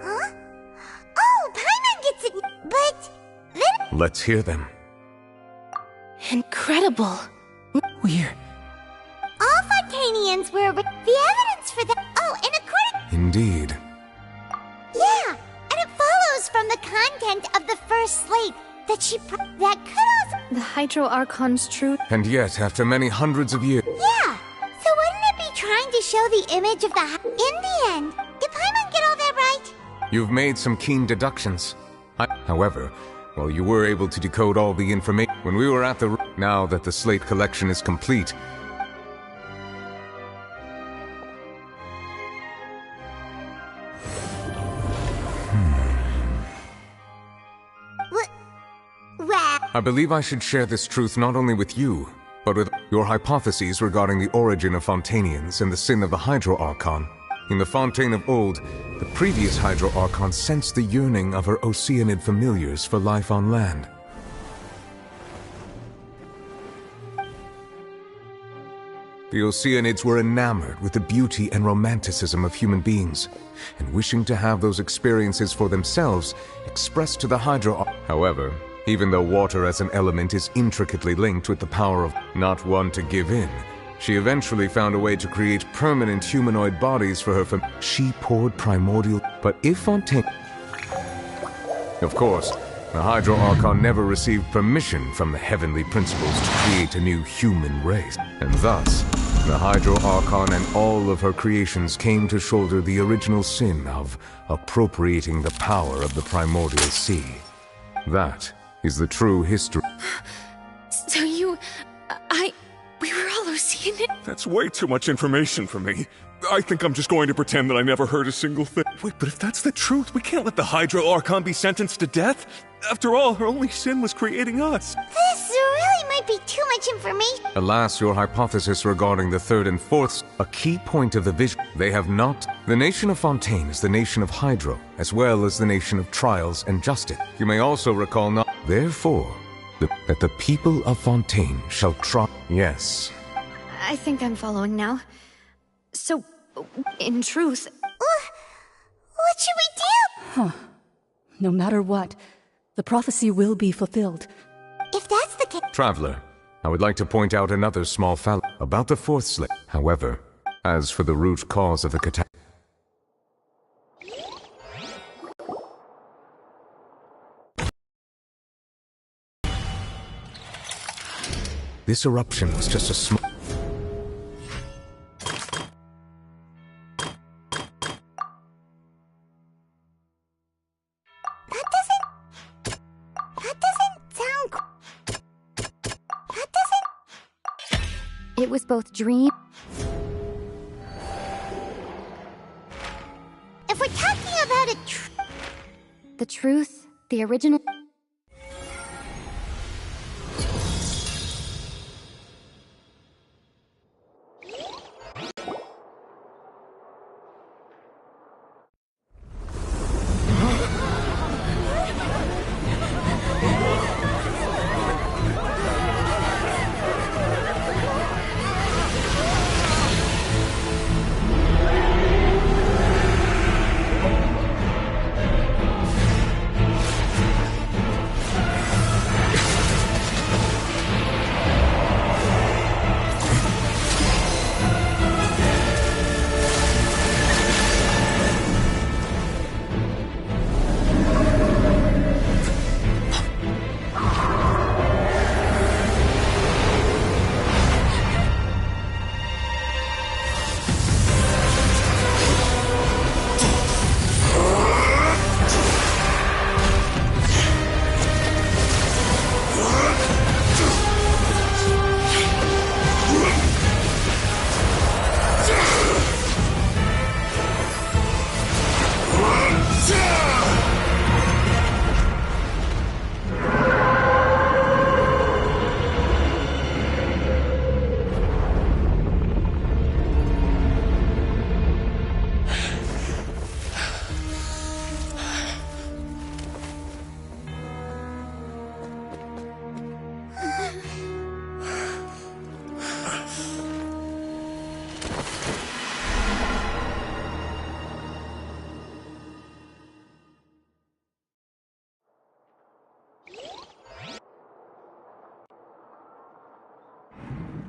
Huh? Oh, Paimon gets it, but... Then... Let's hear them. Incredible. We're... All Fontainians were... The evidence for that... Oh, and according... Indeed. Yeah, and it follows from the content of the first slate that she... That could also... The Hydro Archon's truth. And yet, after many hundreds of years... Yeah, so wouldn't it be trying to show the image of the... In the end, did Paimon get all that right? You've made some keen deductions. However, while you were able to decode all the information when we were at the... Now that the slate collection is complete... I believe I should share this truth not only with you, but with your hypotheses regarding the origin of Fontainians and the sin of the Hydro Archon. In the Fontaine of old, the previous Hydro Archon sensed the yearning of her Oceanid familiars for life on land. The Oceanids were enamored with the beauty and romanticism of human beings, and wishing to have those experiences for themselves, expressed to the Hydro. However, even though water as an element is intricately linked with the power of not one to give in, she eventually found a way to create permanent humanoid bodies for her She poured primordial. But if Fontaine... Of course, the Hydro Archon never received permission from the heavenly principles to create a new human race, and thus, the Hydro Archon and all of her creations came to shoulder the original sin of appropriating the power of the primordial sea. That is the true history. So we were all Oceanic? That's way too much information for me. I think I'm just going to pretend that I never heard a single thing. Wait, but if that's the truth, we can't let the Hydro Archon be sentenced to death. After all, her only sin was creating us. This really might be too much information. Alas, your hypothesis regarding the third and fourth, a key point of the vision. They have not. The nation of Fontaine is the nation of Hydro, as well as the nation of trials and justice. You may also recall not. Therefore, that the people of Fontaine shall try. Yes. I think I'm following now. So, in truth... What should we do? Huh. No matter what, the prophecy will be fulfilled. If that's the case... Traveler, I would like to point out another small fallacy about the fourth slave. However, as for the root cause of the catastrophe... This eruption was just a small... It was both dream... If we're talking about the truth, the original...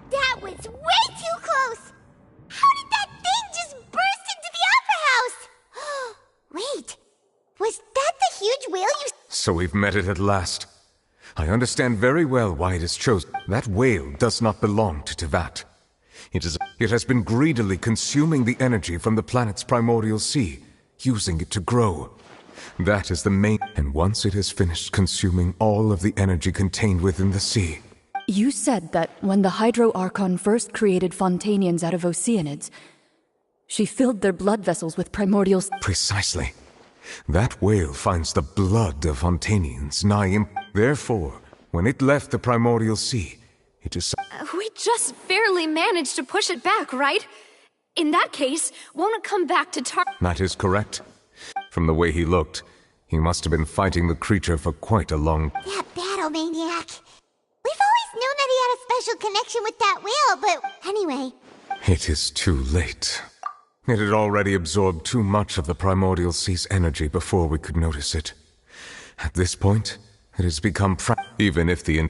That was way too close! How did that thing just burst into the Opera House? Wait, was that the huge whale you... So we've met it at last. I understand very well why it is chosen. That whale does not belong to Tevat. It has been greedily consuming the energy from the planet's primordial sea, using it to grow. That is the main... And once it has finished consuming all of the energy contained within the sea... You said that when the Hydro Archon first created Fontainians out of Oceanids, she filled their blood vessels with primordial... Precisely. That whale finds the blood of Fontainians nigh Therefore, when it left the primordial sea, it is... We just barely managed to push it back, right? In that case, won't it come back to That is correct. From the way he looked, he must have been fighting the creature for quite a long... That battle maniac. We've always known that he had a special connection with that whale, but anyway, It is too late. It had already absorbed too much of the primordial sea's energy before we could notice it. At this point, it has become even if the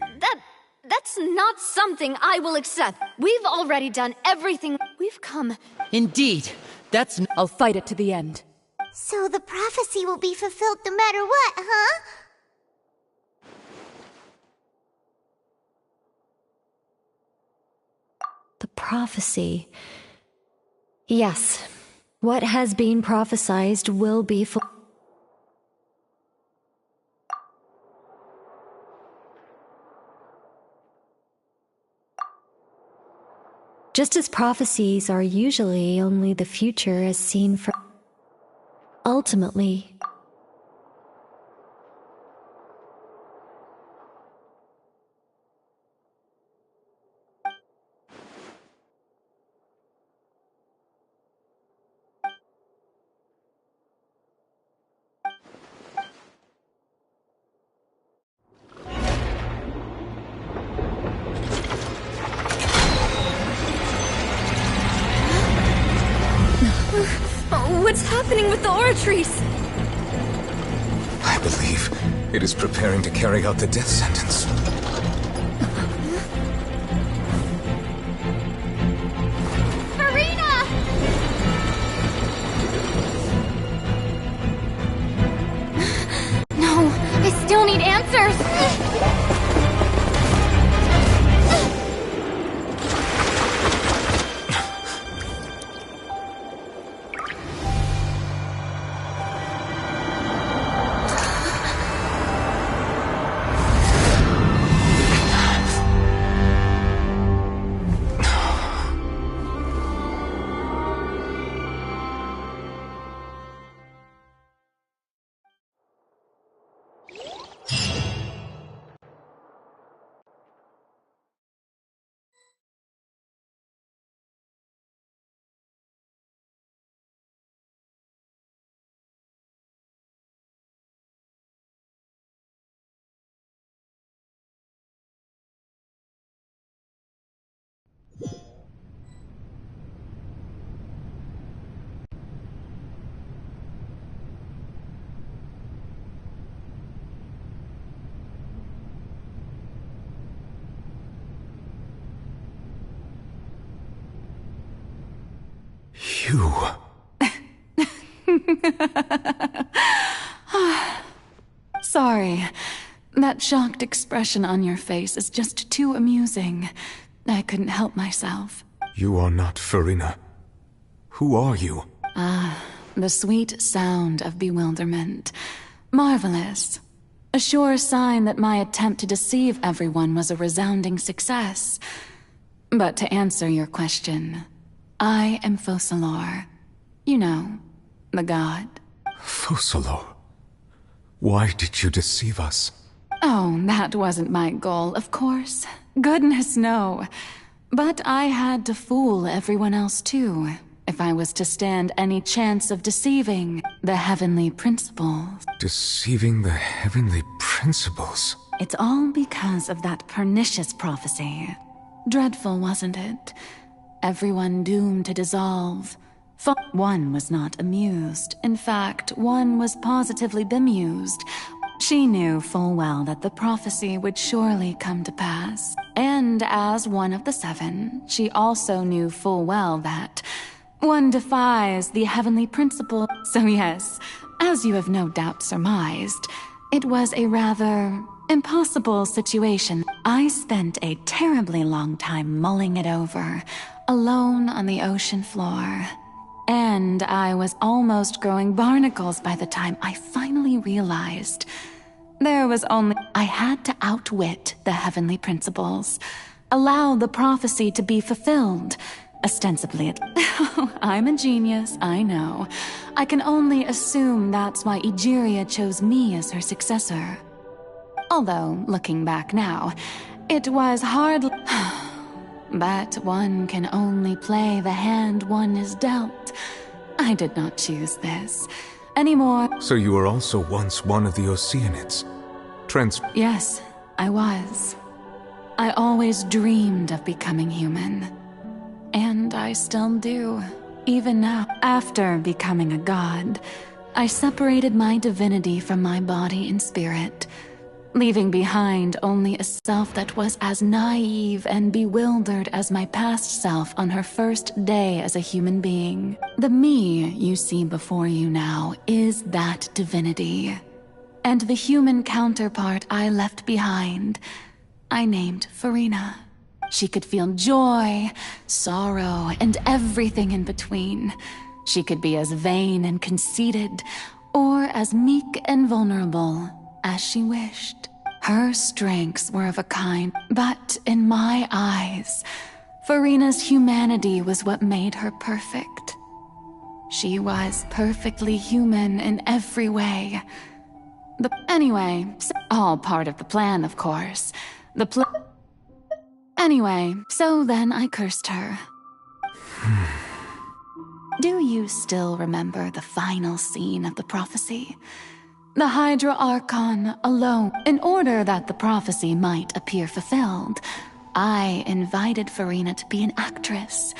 That's not something I will accept. We've already done everything. We've come. Indeed, that's... I'll fight it to the end. So the prophecy will be fulfilled no matter what, huh? The prophecy. Yes. What has been prophesied will be fulfilled. Just as prophecies are usually only the future as seen from... Ultimately... What's happening with the oratories? I believe it is preparing to carry out the death sentence. Farina! No, I still need answers! You... Sorry. That shocked expression on your face is just too amusing. I couldn't help myself. You are not Farina. Who are you? The sweet sound of bewilderment. Marvelous. A sure sign that my attempt to deceive everyone was a resounding success. But to answer your question, I am Focalor. You know, the god. Focalor? Why did you deceive us? Oh, that wasn't my goal, of course. Goodness, no. But I had to fool everyone else too, if I was to stand any chance of deceiving the heavenly principles. Deceiving the heavenly principles? It's all because of that pernicious prophecy. Dreadful, wasn't it? Everyone doomed to dissolve. One was not amused. In fact, one was positively bemused. She knew full well that the prophecy would surely come to pass. And as one of the seven, she also knew full well that one defies the heavenly principle. So yes, as you have no doubt surmised, it was a rather impossible situation. I spent a terribly long time mulling it over, alone on the ocean floor. And I was almost growing barnacles by the time I finally realized there was only... I had to outwit the heavenly principles, allow the prophecy to be fulfilled. Ostensibly, I'm a genius, I know. I can only assume that's why Egeria chose me as her successor. Although, looking back now, it was hardly... But one can only play the hand one is dealt. I did not choose this. Anymore. So you were also once one of the Oceanids? Yes, I was. I always dreamed of becoming human. And I still do, even now. After becoming a god, I separated my divinity from my body and spirit, leaving behind only a self that was as naive and bewildered as my past self on her first day as a human being. The me you see before you now is that divinity. And the human counterpart I left behind, I named Farina. She could feel joy, sorrow, and everything in between. She could be as vain and conceited, or as meek and vulnerable as she wished. Her strengths were of a kind, but in my eyes, Farina's humanity was what made her perfect. She was perfectly human in every way. Anyway, all part of the plan, of course. Anyway, so then I cursed her. Do you still remember the final scene of the prophecy? The Hydra Archon alone. In order that the prophecy might appear fulfilled, I invited Farina to be an actress,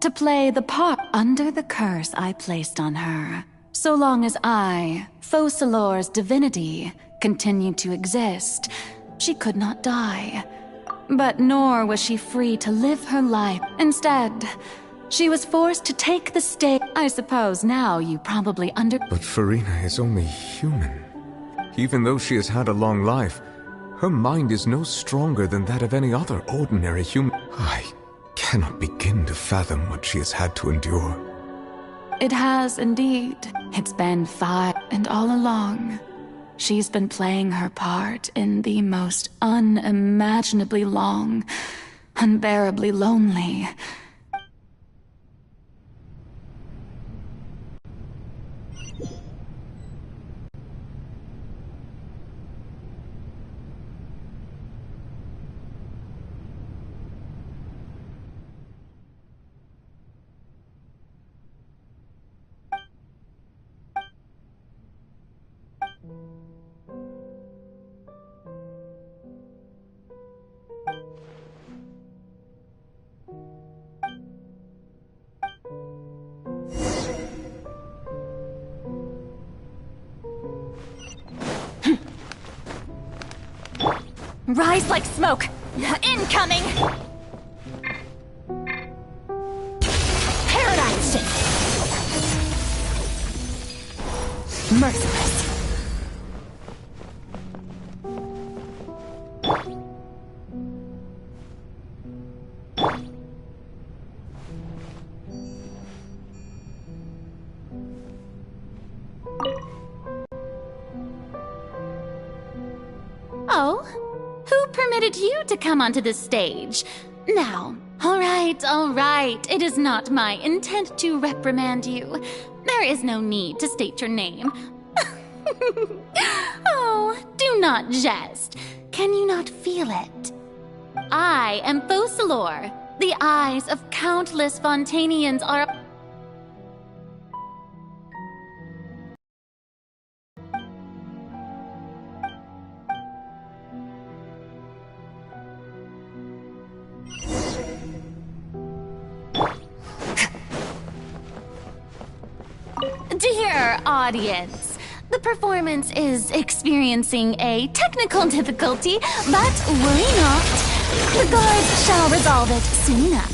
to play the part under the curse I placed on her. So long as I, Focalor's divinity, continued to exist, she could not die. But nor was she free to live her life. Instead, she was forced to take the stage. I suppose now you probably But Farina is only human. Even though she has had a long life, her mind is no stronger than that of any other ordinary human. I cannot begin to fathom what she has had to endure. It has indeed. It's been 5, and all along, she's been playing her part in the most unimaginably long, unbearably lonely. Rise like smoke! Incoming! Paradise shift! Merciless! Oh? Who permitted you to come onto this stage? Now, all right. It is not my intent to reprimand you. There is no need to state your name. Oh, do not jest. Can you not feel it? I am Focalor. The eyes of countless Fontainians are... Dear audience, the performance is experiencing a technical difficulty, but worry not. The guards shall resolve it soon enough.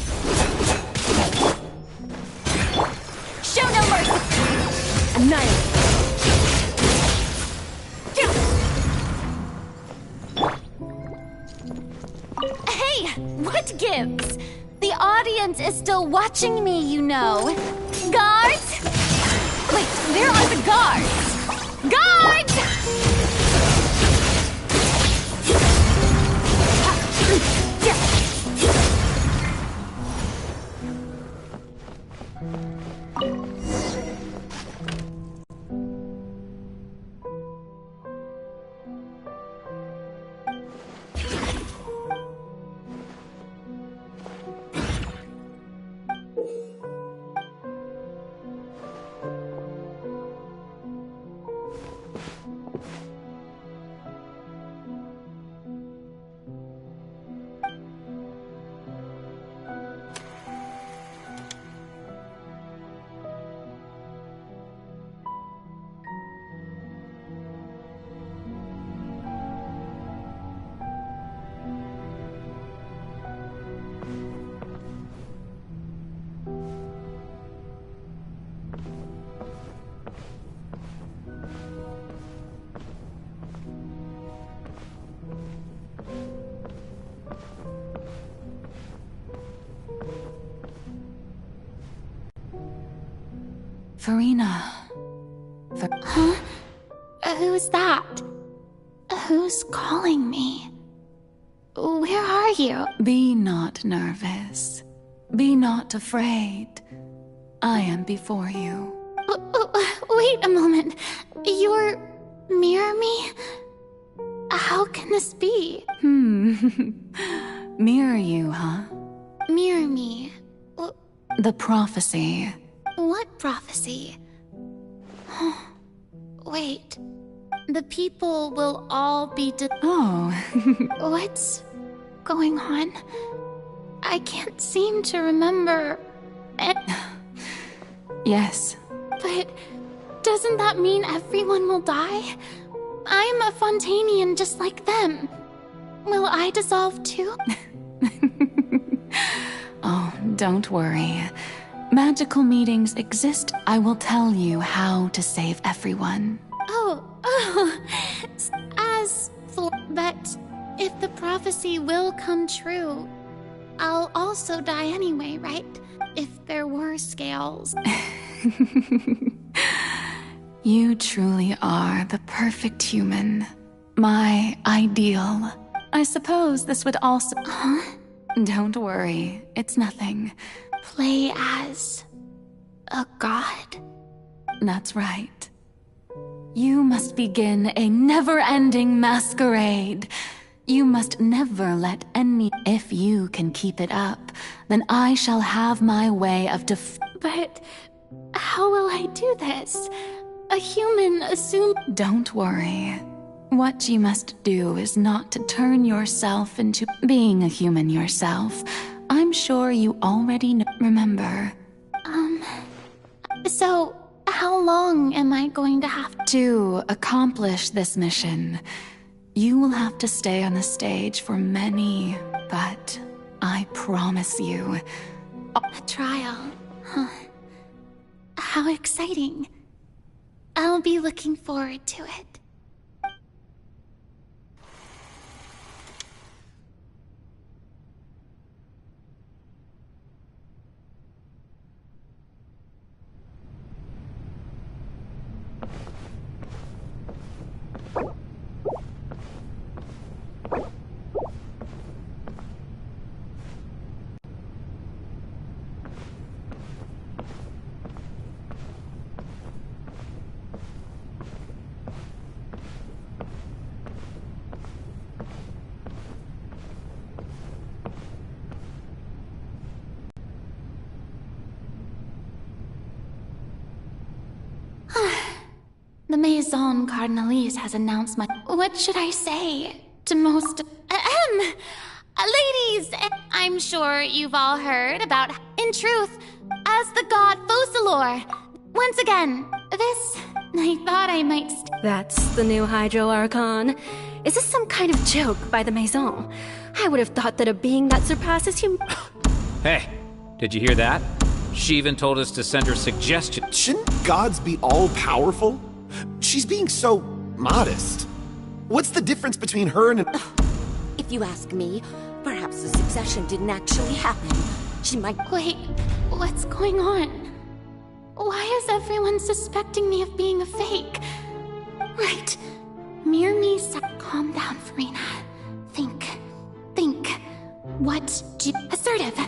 Show no mercy! Annihilate! Hey, what gives? The audience is still watching me, you know. Guards! Wait, where are the guards? Guards! Farina. Huh? Who's that? Who's calling me? Where are you? Be not nervous. Be not afraid. I am before you. Wait a moment. You're mirror me? How can this be? Mirror you, huh? Mirror me? The prophecy. What prophecy? Wait. The people will all be Oh. What's going on? I can't seem to remember. Yes. But doesn't that mean everyone will die? I'm a Fontainian just like them. Will I dissolve too? Oh, don't worry. Magical meetings exist. I will tell you how to save everyone. But if the prophecy will come true, I'll also die anyway, right? If there were scales. You truly are the perfect human. My ideal. I suppose this would also... Huh? Don't worry, it's nothing. Play as... a god? That's right. You must begin a never-ending masquerade. You must never let any... If you can keep it up, then I shall have my way of But how will I do this? A human assume... Don't worry. What you must do is not to turn yourself into being a human yourself. I'm sure you already know. Remember. So, how long am I going to have to accomplish this mission? You will have to stay on the stage for many, but I promise you... A trial, huh? How exciting. I'll be looking forward to it. The Maison Cardinalise has announced my... What should I say to most... Ladies, I'm sure you've all heard about... In truth, as the god Focalor. Once again, this... I thought I might... That's the new Hydro Archon. Is this some kind of joke by the Maison? I would have thought that a being that surpasses Hey, did you hear that? She even told us to send her suggestions. Shouldn't gods be all-powerful? She's being so modest. What's the difference between her and If you ask me, perhaps the succession didn't actually happen. She might... Wait, what's going on? Why is everyone suspecting me of being a fake? Right. Mirror me... Calm down, Farina. Think. What do... Assertive.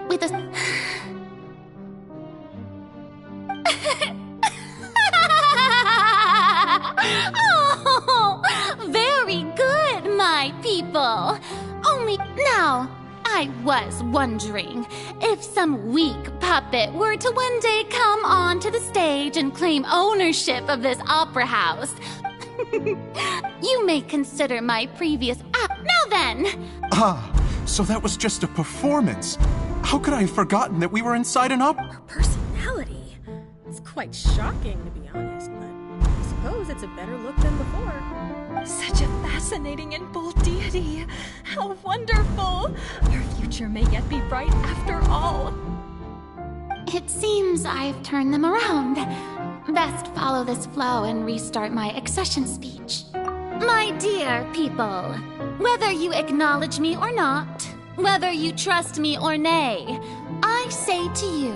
With a... Oh, very good, my people. Only now, I was wondering if some weak puppet were to one day come onto the stage and claim ownership of this opera house. You may consider my previous... now then! So that was just a performance. How could I have forgotten that we were inside an opera? Her personality. It's quite shocking, to be honest, but I suppose it's a better look than before. Such a fascinating and bold deity. How wonderful! Our future may yet be bright after all. It seems I've turned them around. Best follow this flow and restart my accession speech. My dear people, whether you acknowledge me or not, whether you trust me or nay, I say to you,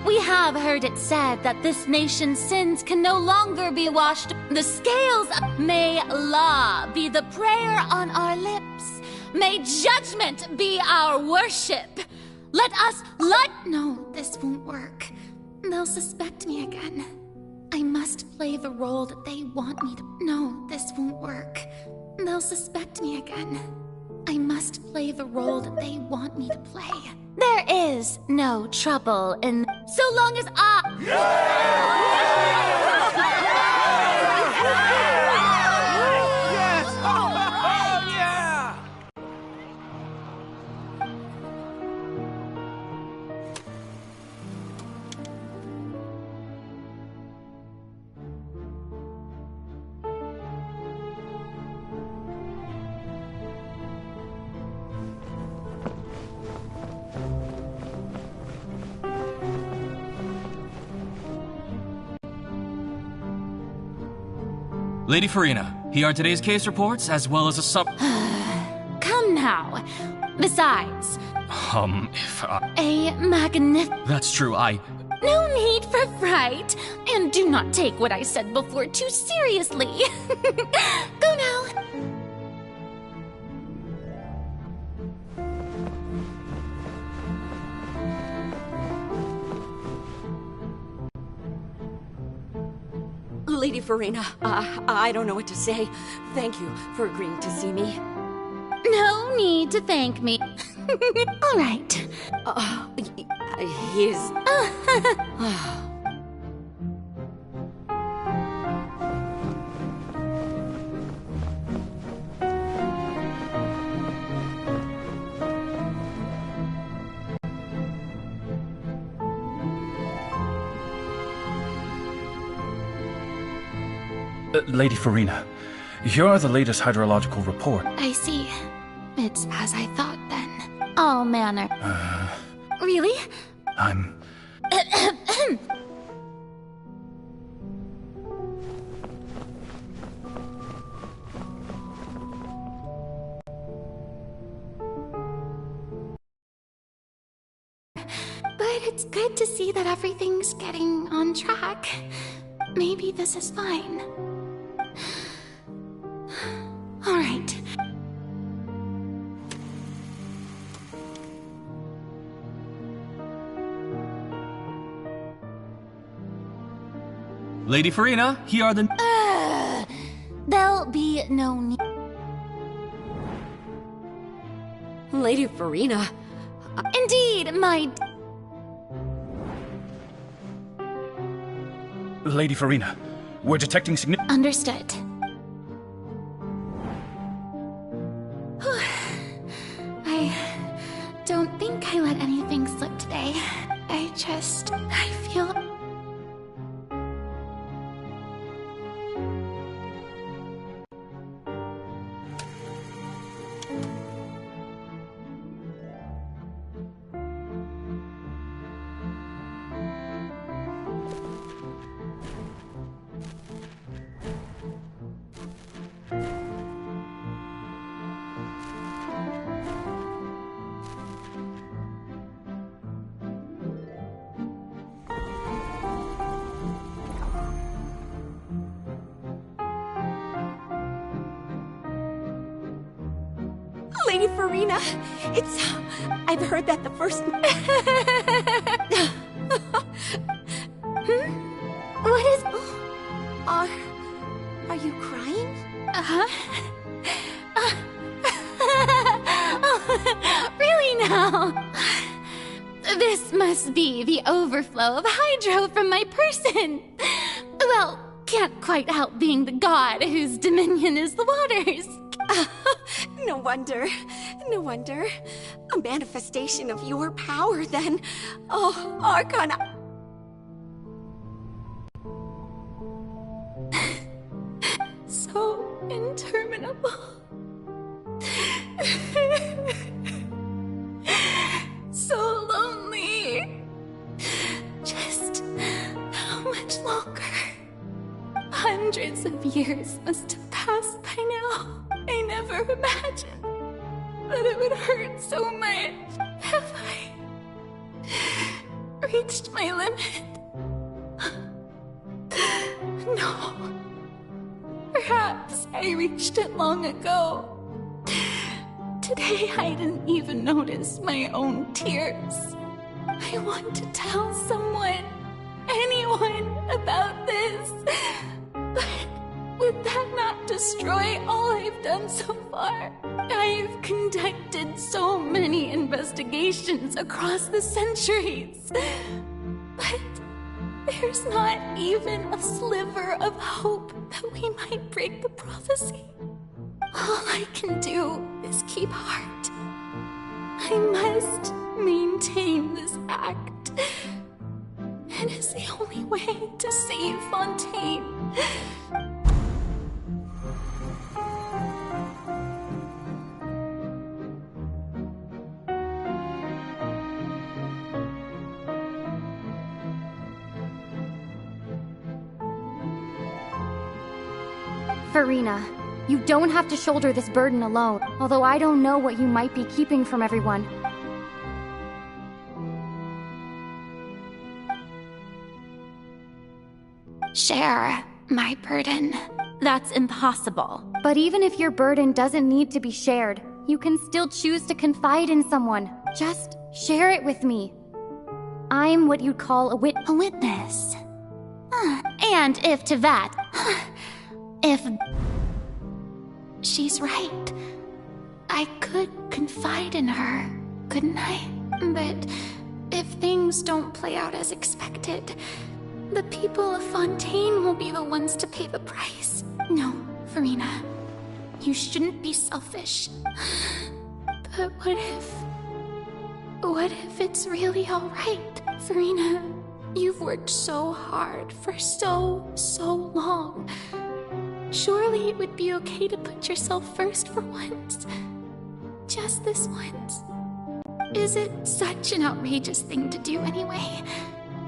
we have have heard it said that this nation's sins can no longer be washed. The scales. May law be the prayer on our lips. May judgment be our worship. Let us No, this won't work. They'll suspect me again. I must play the role that they want me to. No, this won't work. They'll suspect me again. I must play the role that they want me to play. There is no trouble in so long as I. Yes! Oh, yeah! Lady Farina, here are today's case reports, as well as a Come now. Besides, if I... That's true, No need for fright. And do not take what I said before too seriously. Go now. Lady Farina, I don't know what to say. Thank you for agreeing to see me. No need to thank me. All right. His... Lady Farina, here are the latest hydrological report. I see. It's as I thought then. All manner. Really? I'm... But it's good to see that everything's getting on track. Maybe this is fine. All right. Lady Farina, here are the... There'll be no need. Lady Farina... Indeed, my... Lady Farina, we're detecting significant... Understood. I don't think I let anything slip today. I feel... Lady Farina, I've heard that the first... What is... Are you crying? Really now? This must be the overflow of hydro from my person. Well, can't quite help being the god whose dominion is the waters. No wonder. No wonder. A manifestation of your power, then. Oh, Archon... So interminable. So lonely. Just how much longer? Hundreds of years must have passed by now. I never imagined that it would hurt so much. Have I reached my limit? No. Perhaps I reached it long ago. Today I didn't even notice my own tears. I want to tell someone, anyone, about this. But would that not destroy all I've done so far? I've conducted so many investigations across the centuries. But there's not even a sliver of hope that we might break the prophecy. All I can do is keep heart. I must maintain this act. It is the only way to save Fontaine. Farina, you don't have to shoulder this burden alone, although I don't know what you might be keeping from everyone. Share my burden. That's impossible. But even if your burden doesn't need to be shared, you can still choose to confide in someone. Just share it with me. I'm what you'd call a witness. And if to that... if... she's right. I could confide in her, couldn't I? But if things don't play out as expected, the people of Fontaine will be the ones to pay the price. No, Farina, you shouldn't be selfish. But what if it's really alright? Farina, you've worked so hard for so long. Surely it would be okay to put yourself first for once. Just this once. Is it such an outrageous thing to do anyway?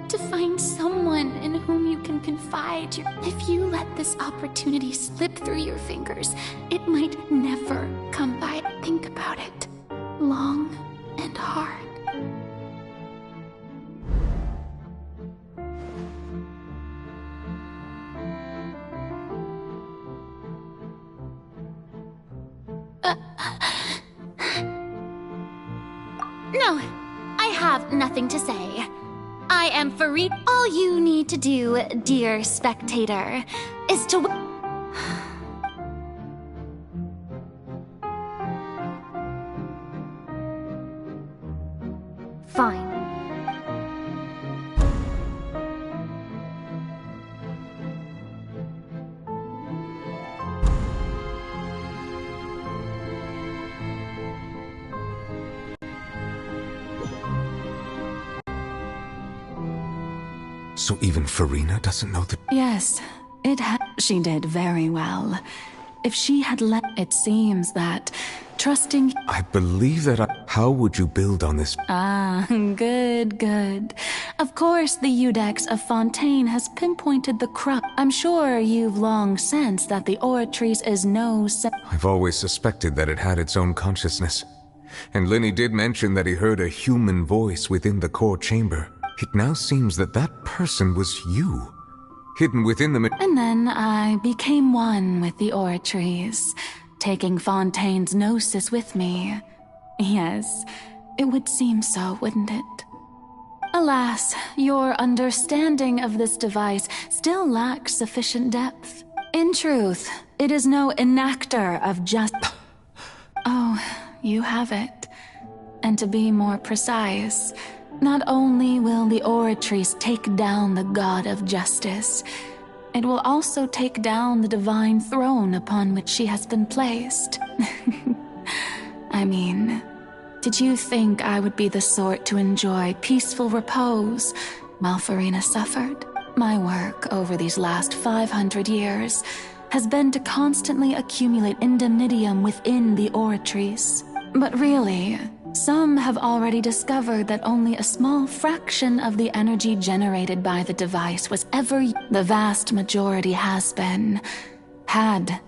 To find someone in whom you can confide. If you let this opportunity slip through your fingers, it might never come by. Think about it. Long and hard. No, I have nothing to say. I am Farid. All you need to do, dear spectator, is to... Fine. So even Farina doesn't know that... Yes, she did very well. If she had it seems that trusting... I believe that How would you build on this? Ah, good. Of course, the Iudex of Fontaine has pinpointed the crux. I'm sure you've long sensed that the Oratrice is no... I've always suspected that it had its own consciousness. And Lenny did mention that he heard a human voice within the core chamber. It now seems that that person was you, hidden within the... And then I became one with the Oratrice, taking Fontaine's gnosis with me. Yes, it would seem so, wouldn't it? Alas, your understanding of this device still lacks sufficient depth. In truth, it is no enactor of just... Oh, you have it. And to be more precise... Not only will the Oratrice take down the god of justice, it will also take down the divine throne upon which she has been placed. I mean, did you think I would be the sort to enjoy peaceful repose while Farina suffered? My work over these last 500 years has been to constantly accumulate indemnitium within the Oratrice. But really... Some have already discovered that only a small fraction of the energy generated by the device was ever... The vast majority had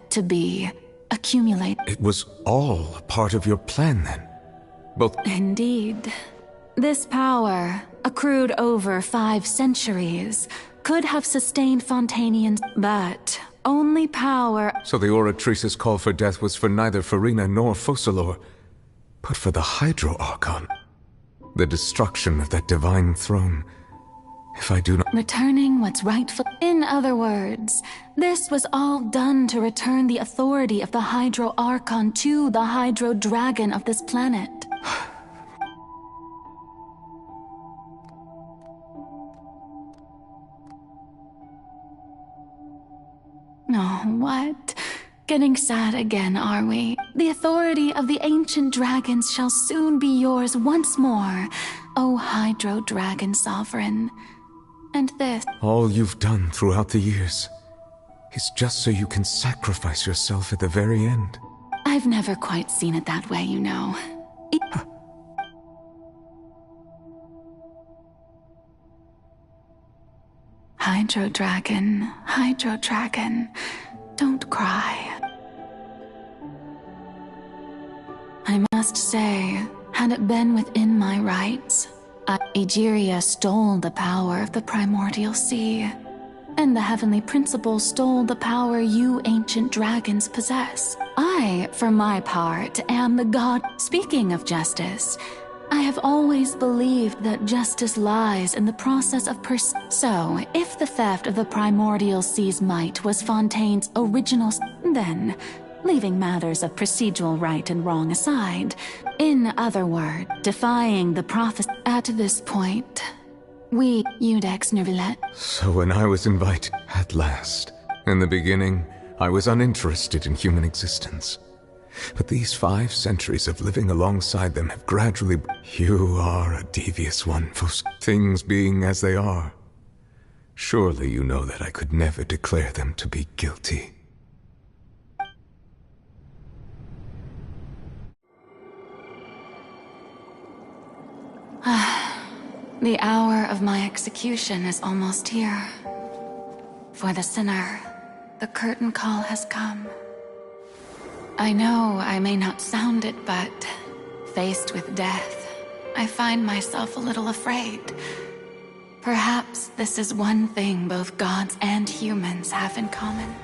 to be, accumulated. It was all a part of your plan then? Both... Indeed. This power, accrued over 5 centuries, could have sustained Fontainians, but only power. So the Oratrice's call for death was for neither Farina nor Focalor, but for the Hydro Archon. The destruction of that divine throne. If I do not... Returning what's rightful. In other words, this was all done to return the authority of the Hydro Archon to the Hydro Dragon of this planet. Oh, what? Getting sad again, are we? The authority of the ancient dragons shall soon be yours once more, O Hydro Dragon Sovereign. And this... All you've done throughout the years is just so you can sacrifice yourself at the very end. I've never quite seen it that way, you know. Hydro Dragon, don't cry. I must say, had it been within my rights, Egeria stole the power of the primordial sea, and the heavenly principle stole the power you ancient dragons possess. I, for my part, am the god. Speaking of justice, I have always believed that justice lies in the process of So, if the theft of the primordial sea's might was Fontaine's original, then, leaving matters of procedural right and wrong aside, in other words, defying the prophecy at this point, we, Iudex Nervillet. So when I was invited, at last, in the beginning, I was uninterested in human existence. But these 5 centuries of living alongside them have gradually... You are a devious one, for things being as they are. Surely you know that I could never declare them to be guilty. The hour of my execution is almost here. For the sinner, the curtain call has come. I know I may not sound it, but faced with death, I find myself a little afraid. Perhaps this is one thing both gods and humans have in common.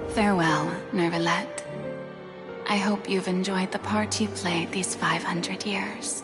Farewell, Nervillet. I hope you've enjoyed the part you played these 500 years.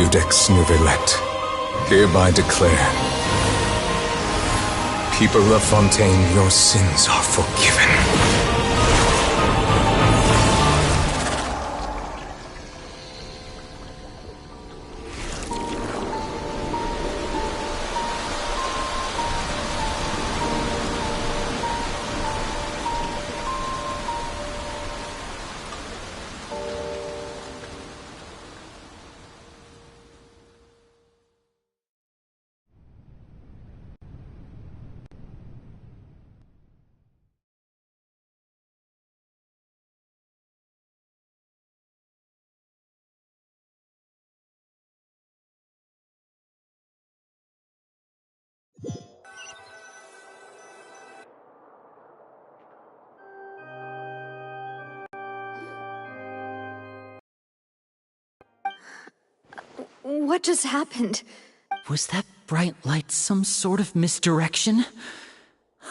Iudex Nervillet, hereby declare, people of Fontaine, your sins are forgiven. What just happened? Was that bright light some sort of misdirection?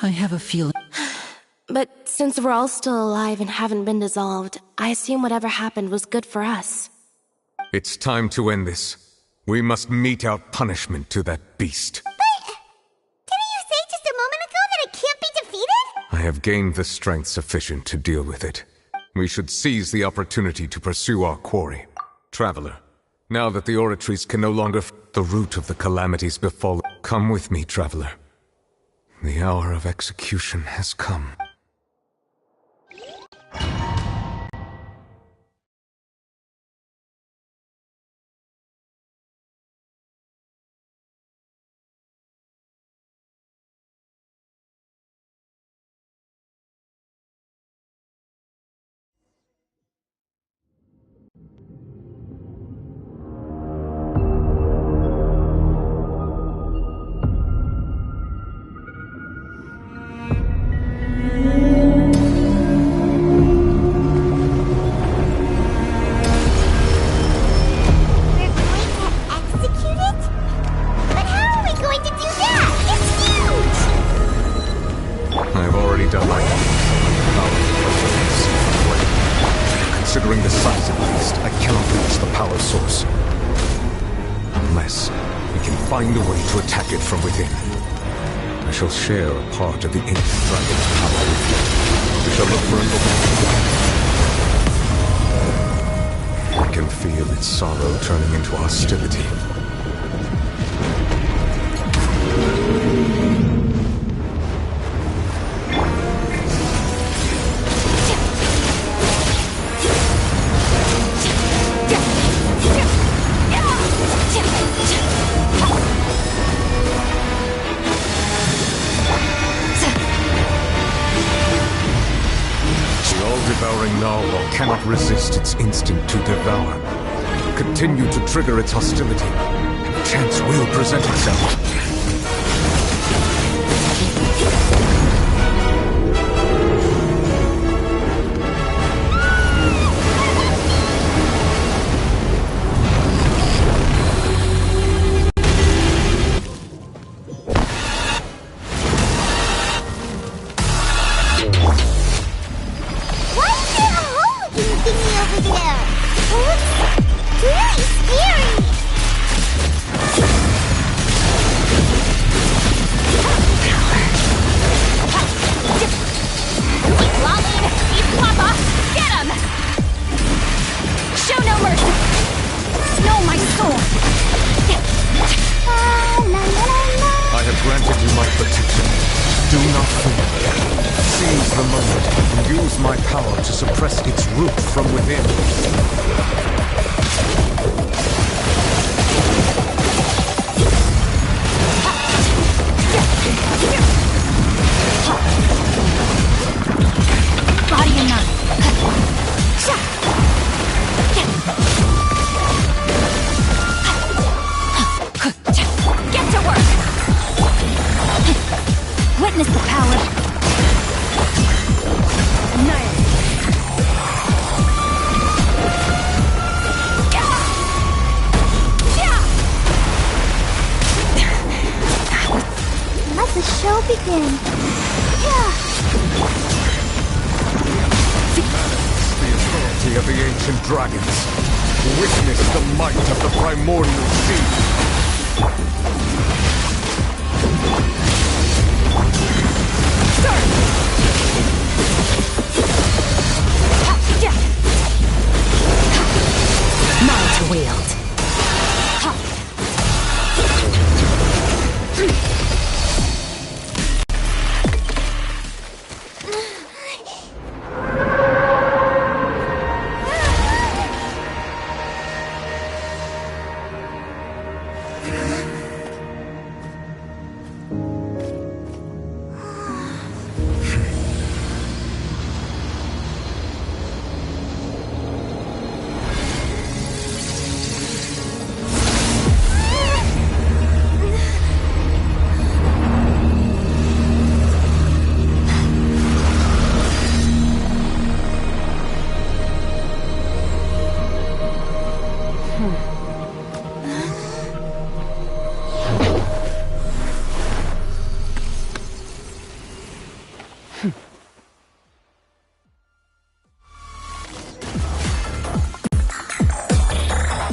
I have a feeling... But since we're all still alive and haven't been dissolved, I assume whatever happened was good for us. It's time to end this. We must mete out punishment to that beast. Didn't you say just a moment ago that it can't be defeated? I have gained the strength sufficient to deal with it. We should seize the opportunity to pursue our quarry. Traveler, now that the oratories can no longer the root of the calamities befall, come with me, Traveler. The hour of execution has come. Considering the size of the beast, I cannot reach the power source. Unless we can find a way to attack it from within. I shall share a part of the ancient dragon's power with you. We shall look for an opening. I can feel its sorrow turning into hostility. Devouring narwhal cannot resist its instinct to devour. Continue to trigger its hostility, and a chance will present itself.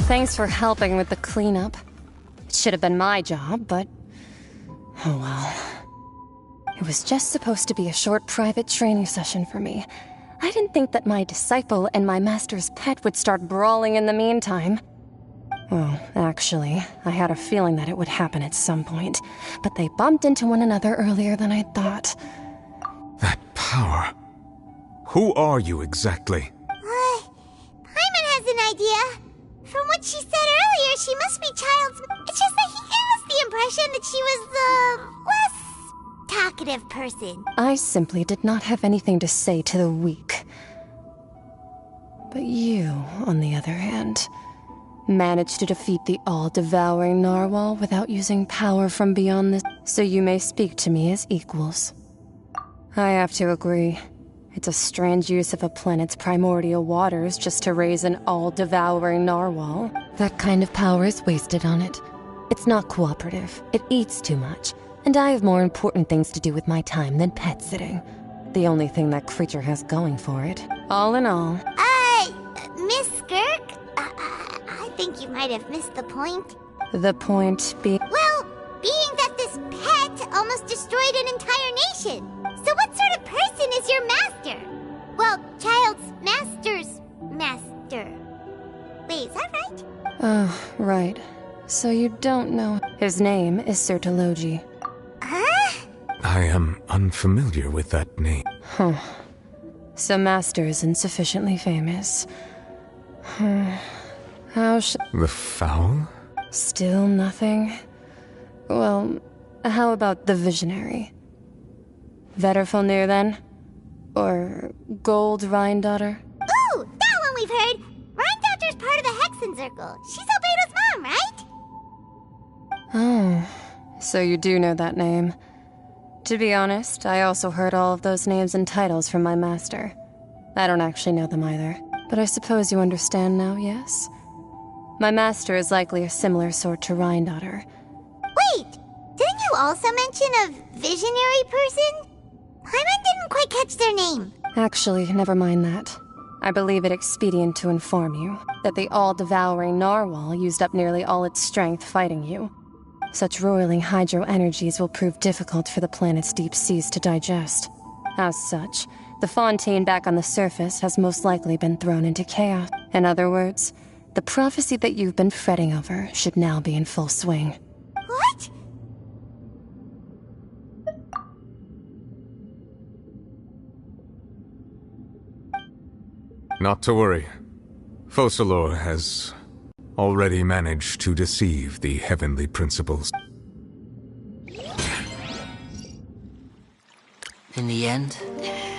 Thanks for helping with the cleanup. It should have been my job, but... oh well. It was just supposed to be a short private training session for me. I didn't think that my disciple and my master's pet would start brawling in the meantime. Well, actually, I had a feeling that it would happen at some point, but they bumped into one another earlier than I thought. That power. Who are you exactly? Paimon has an idea. From what she said earlier, she must be Child's... It's just that he gave us the impression that she was the... less... talkative person. I simply did not have anything to say to the weak. But you, on the other hand, managed to defeat the all-devouring narwhal without using power from beyond this, so you may speak to me as equals. I have to agree. It's a strange use of a planet's primordial waters just to raise an all-devouring narwhal. That kind of power is wasted on it. It's not cooperative. It eats too much. And I have more important things to do with my time than pet sitting. The only thing that creature has going for it. All in all... Miss Skirk? I think you might have missed the point. The point being... Well, being that this pet almost destroyed an entire nation. So what sort of person is your master? Well, Child's master's master. Wait, is that right? Oh, right. So you don't know... His name is Sertologi. Huh? I am unfamiliar with that name. Huh. So Master isn't sufficiently famous. How The fowl? Still nothing? Well, how about the Visionary? Vetterfulnir, then? Or Gold Rhindaughter? Ooh, that one we've heard! Rhindaughter's part of the Hexen Circle. She's Albedo's mom, right? Oh, so you do know that name. To be honest, I also heard all of those names and titles from my master. I don't actually know them either, but I suppose you understand now, yes? My master is likely a similar sort to Rhindaughter. Wait! Didn't you also mention a visionary person? Paimon didn't quite catch their name. Actually, never mind that. I believe it expedient to inform you that the all-devouring narwhal used up nearly all its strength fighting you. Such roiling hydro energies will prove difficult for the planet's deep seas to digest. As such, the Fontaine back on the surface has most likely been thrown into chaos. In other words, the prophecy that you've been fretting over should now be in full swing. What? Not to worry. Focalor has already managed to deceive the heavenly principles. In the end,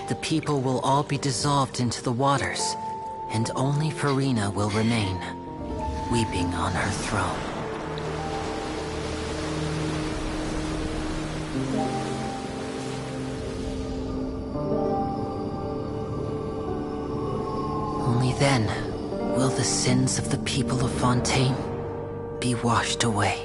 the people will all be dissolved into the waters, and only Farina will remain, weeping on her throne. Only then will the sins of the people of Fontaine be washed away.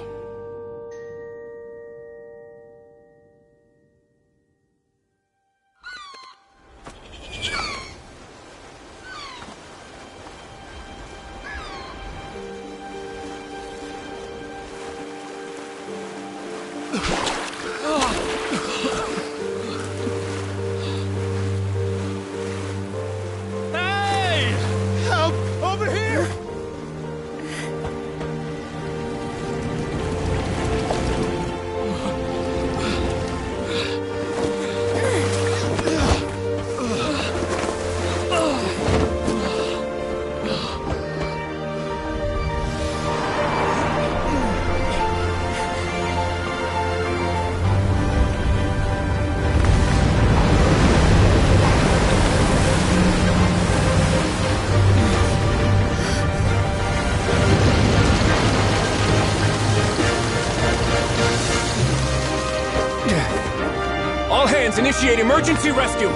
All hands, initiate emergency rescue!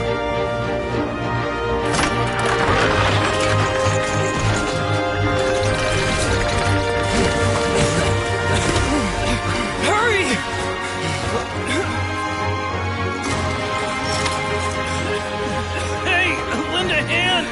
Hurry! Hey, lend a hand!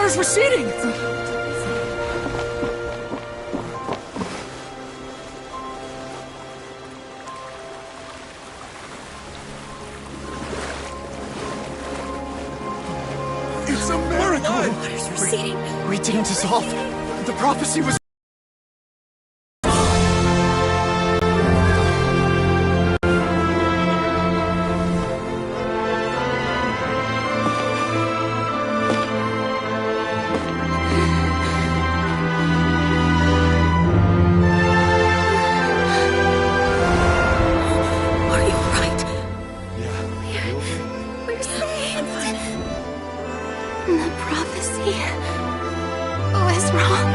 water's receding! It's a miracle! Water's receding. We didn't dissolve. The prophecy was... We're saved. The prophecy was wrong.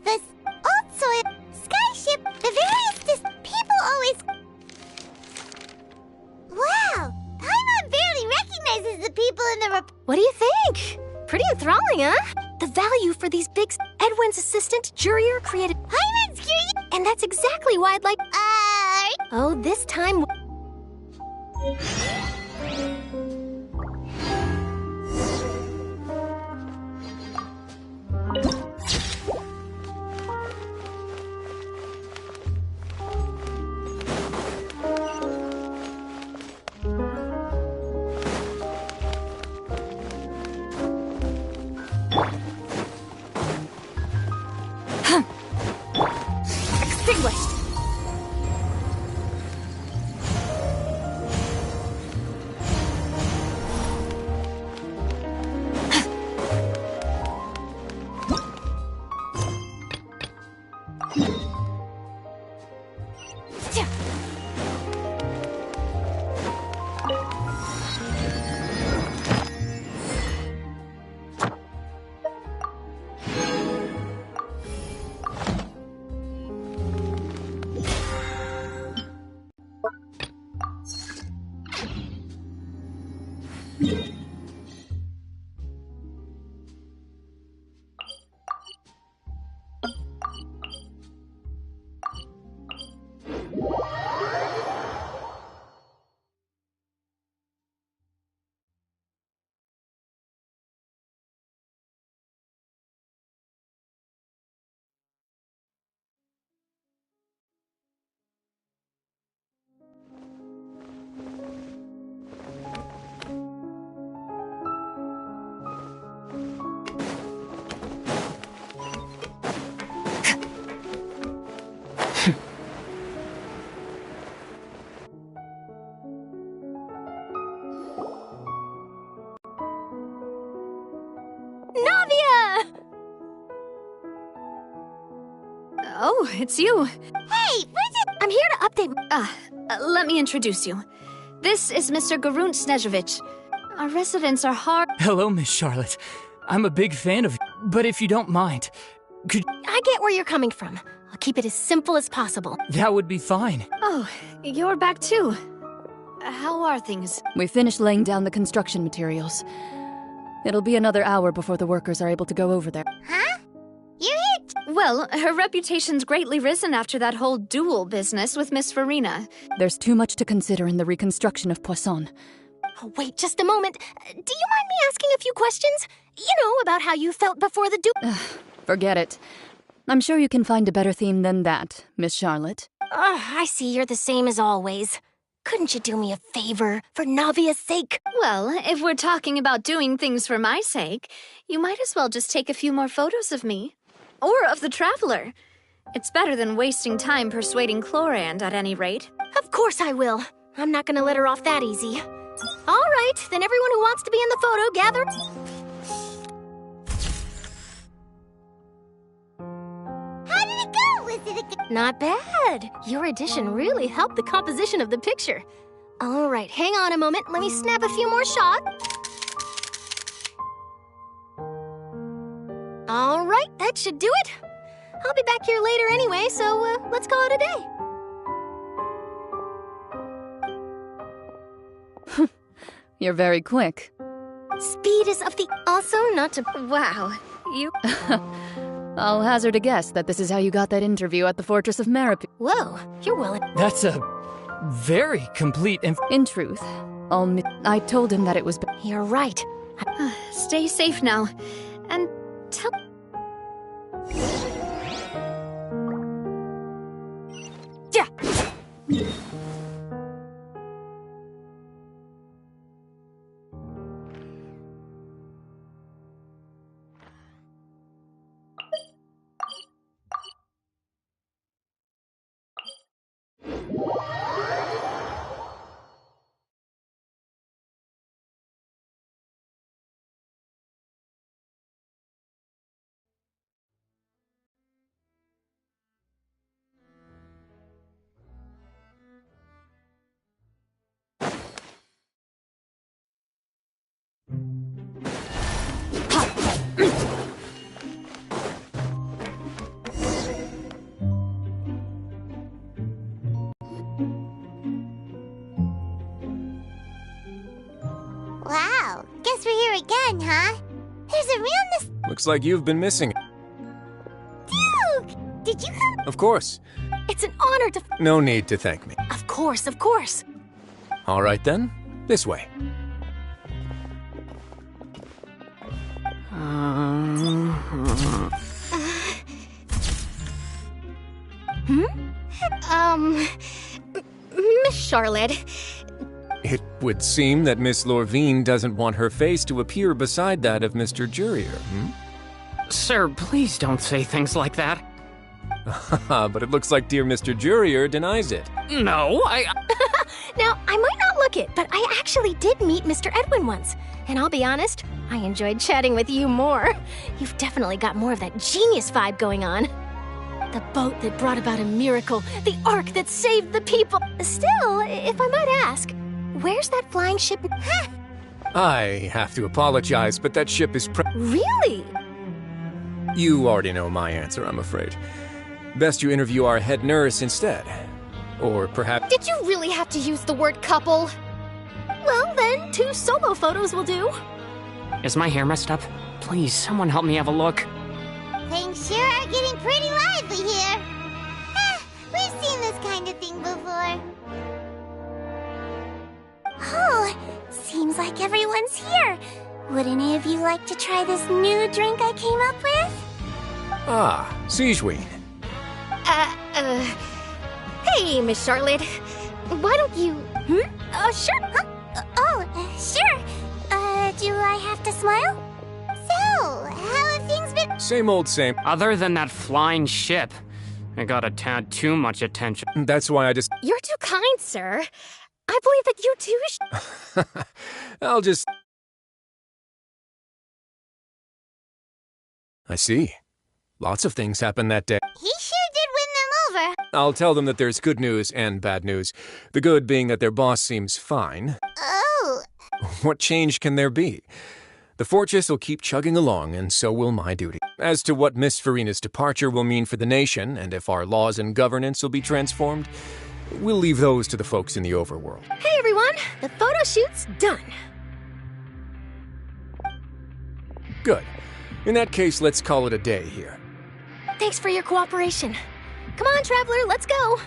This old soil skyship, the various people always... Wow! Paimon barely recognizes the people in the What do you think? Pretty enthralling, huh? The value for these big... Edwin's assistant, Jurier, created... Paimon's curious... And that's exactly why I'd like... Oh, this time... Extinguished. Oh, it's you. Hey, I'm here to update... let me introduce you. This is Mr. Garun Snezhevich. Our residents are hard... Hello, Miss Charlotte. I'm a big fan of... But if you don't mind, could... I get where you're coming from. I'll keep it as simple as possible. That would be fine. Oh, you're back too. How are things? We finished laying down the construction materials. It'll be another hour before the workers are able to go over there. Huh? You're here Well, her reputation's greatly risen after that whole duel business with Miss Farina. There's too much to consider in the reconstruction of Poisson. Oh, wait just a moment. Do you mind me asking a few questions? You know, about how you felt before the duel. Forget it. I'm sure you can find a better theme than that, Miss Charlotte. I see you're the same as always. Couldn't you do me a favor, for Navia's sake? Well, if we're talking about doing things for my sake, you might as well just take a few more photos of me. Or of the Traveler. It's better than wasting time persuading Chlorand, at any rate. Of course I will. I'm not gonna let her off that easy. All right, then everyone who wants to be in the photo, gather. How did it go? Was it a good... Not bad. Your addition really helped the composition of the picture. All right, hang on a moment. Let me snap a few more shots. All right, that should do it. I'll be back here later anyway, so let's call it a day. You're very quick. Speed is of the... Also not to... Wow, you... I'll hazard a guess that this is how you got that interview at the Fortress of Merip. Whoa, you're well... That's a very complete In truth, I told him that it was... You're right. Stay safe now, and tell... Yeah. Wow, guess we're here again, huh? There's a real Looks like you've been missing. Duke! Did you come? Of course. It's an honor to... No need to thank me. Of course, of course. All right then, this way. Miss Charlotte. It would seem that Miss Lorvine doesn't want her face to appear beside that of Mr. Jurier, Sir, please don't say things like that. But it looks like dear Mr. Jurier denies it. No, Now, I might not look it, but I actually did meet Mr. Edwin once. And I'll be honest, I enjoyed chatting with you more. You've definitely got more of that genius vibe going on. The boat that brought about a miracle, the ark that saved the people. Still, if I might ask, where's that flying ship? I have to apologize, but that ship is Really? You already know my answer, I'm afraid. Best you interview our head nurse instead. Or perhaps... Did you really have to use the word couple? Well, then, 2 solo photos will do. Is my hair messed up? Please, someone help me have a look. Things sure are getting pretty lively here. We've seen this kind of thing before. Oh, seems like everyone's here. Would any of you like to try this new drink I came up with? Ah, Siegeween. Hey, Miss Charlotte. Why don't you... Sure. Huh? Sure. Do I have to smile? So, how have things been? Same old same. Other than that flying ship, I got a tad too much attention. That's why I just... You're too kind, sir. I believe that you too I'll just... I see. Lots of things happened that day. He sure did win them over. I'll tell them that there's good news and bad news. The good being that their boss seems fine. Oh. What change can there be? The fortress will keep chugging along, and so will my duty. As to what Miss Farina's departure will mean for the nation, and if our laws and governance will be transformed, we'll leave those to the folks in the overworld. Hey, everyone. The photo shoot's done. Good. In that case, let's call it a day here. Thanks for your cooperation. Come on, Traveler, let's go.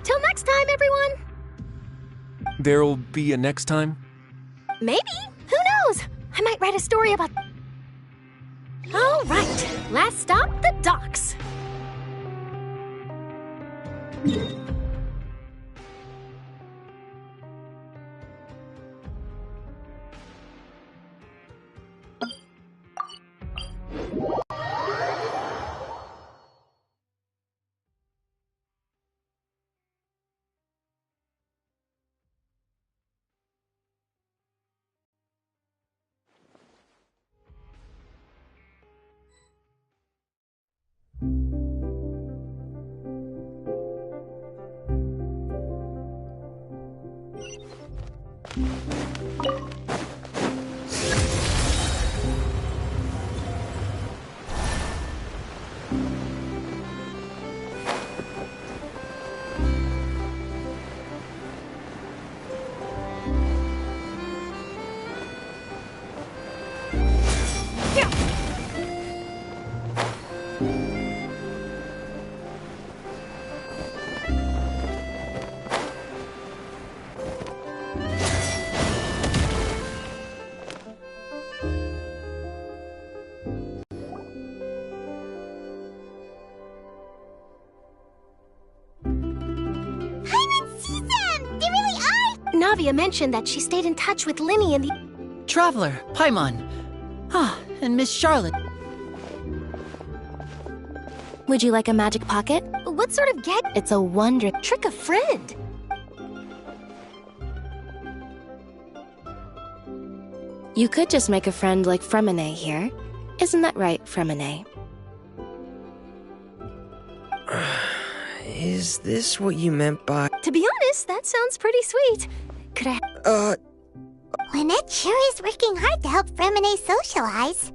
Till next time, everyone. There'll be a next time? Maybe. Who knows? I might write a story about... All right. Last stop, the docks. Navia mentioned that she stayed in touch with Linny and the... Traveler, Paimon. Ah, and Miss Charlotte. Would you like a magic pocket? What sort of gag? It's a wonder. Trick a friend. You could just make a friend like Fremine here. Isn't that right, Fremine? Is this what you meant by... To be honest, that sounds pretty sweet. Could I... Lynette sure is working hard to help Fremine socialize.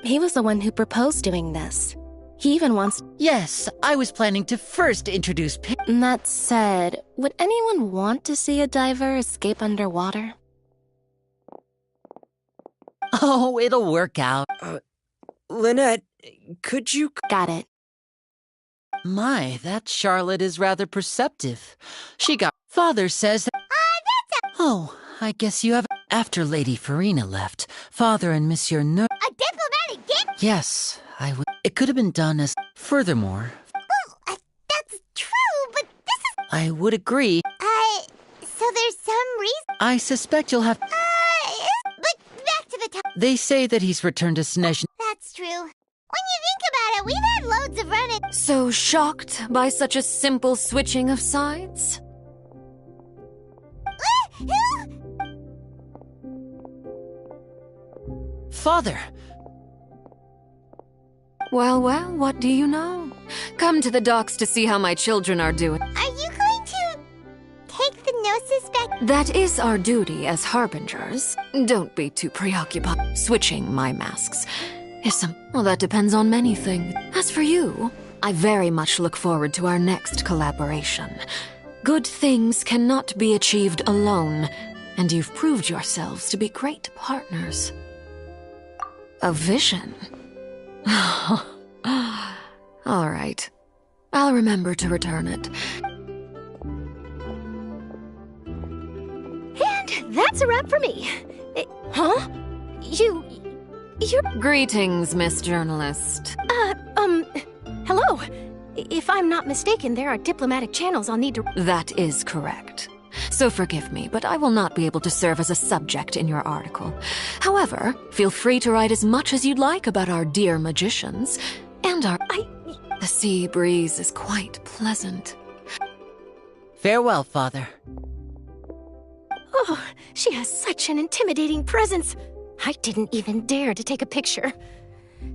He was the one who proposed doing this. He even wants... Yes, I was planning to first introduce... That said, would anyone want to see a diver escape underwater? Oh, it'll work out. Lynette, could you... Got it. My, that Charlotte is rather perceptive. She got... Father says... Oh, I guess you have... After Lady Farina left, Father and Monsieur A diplomatic gift? Yes, I would... It could have been done as... Furthermore... Well, that's true, but this is... I would agree. So there's some reason... I suspect you'll have... But back to the top... They say that he's returned to Snesh... That's true. When you think about it, we've had loads of run-ins... So shocked by such a simple switching of sides? Father! Well, what do you know? Come to the docks to see how my children are doing. Are you going to take the Gnosis back? That is our duty as harbingers. Don't be too preoccupied. Switching my masks is well, that depends on many things. As for you, I very much look forward to our next collaboration. Good things cannot be achieved alone, and you've proved yourselves to be great partners. A vision? All right. I'll remember to return it. And that's a wrap for me. Huh? You're... Greetings, Miss Journalist. Hello. If I'm not mistaken, there are diplomatic channels I'll need to... That is correct. So forgive me, but I will not be able to serve as a subject in your article. However, feel free to write as much as you'd like about our dear magicians, and our... The sea breeze is quite pleasant. Farewell, Father. Oh, she has such an intimidating presence. I didn't even dare to take a picture.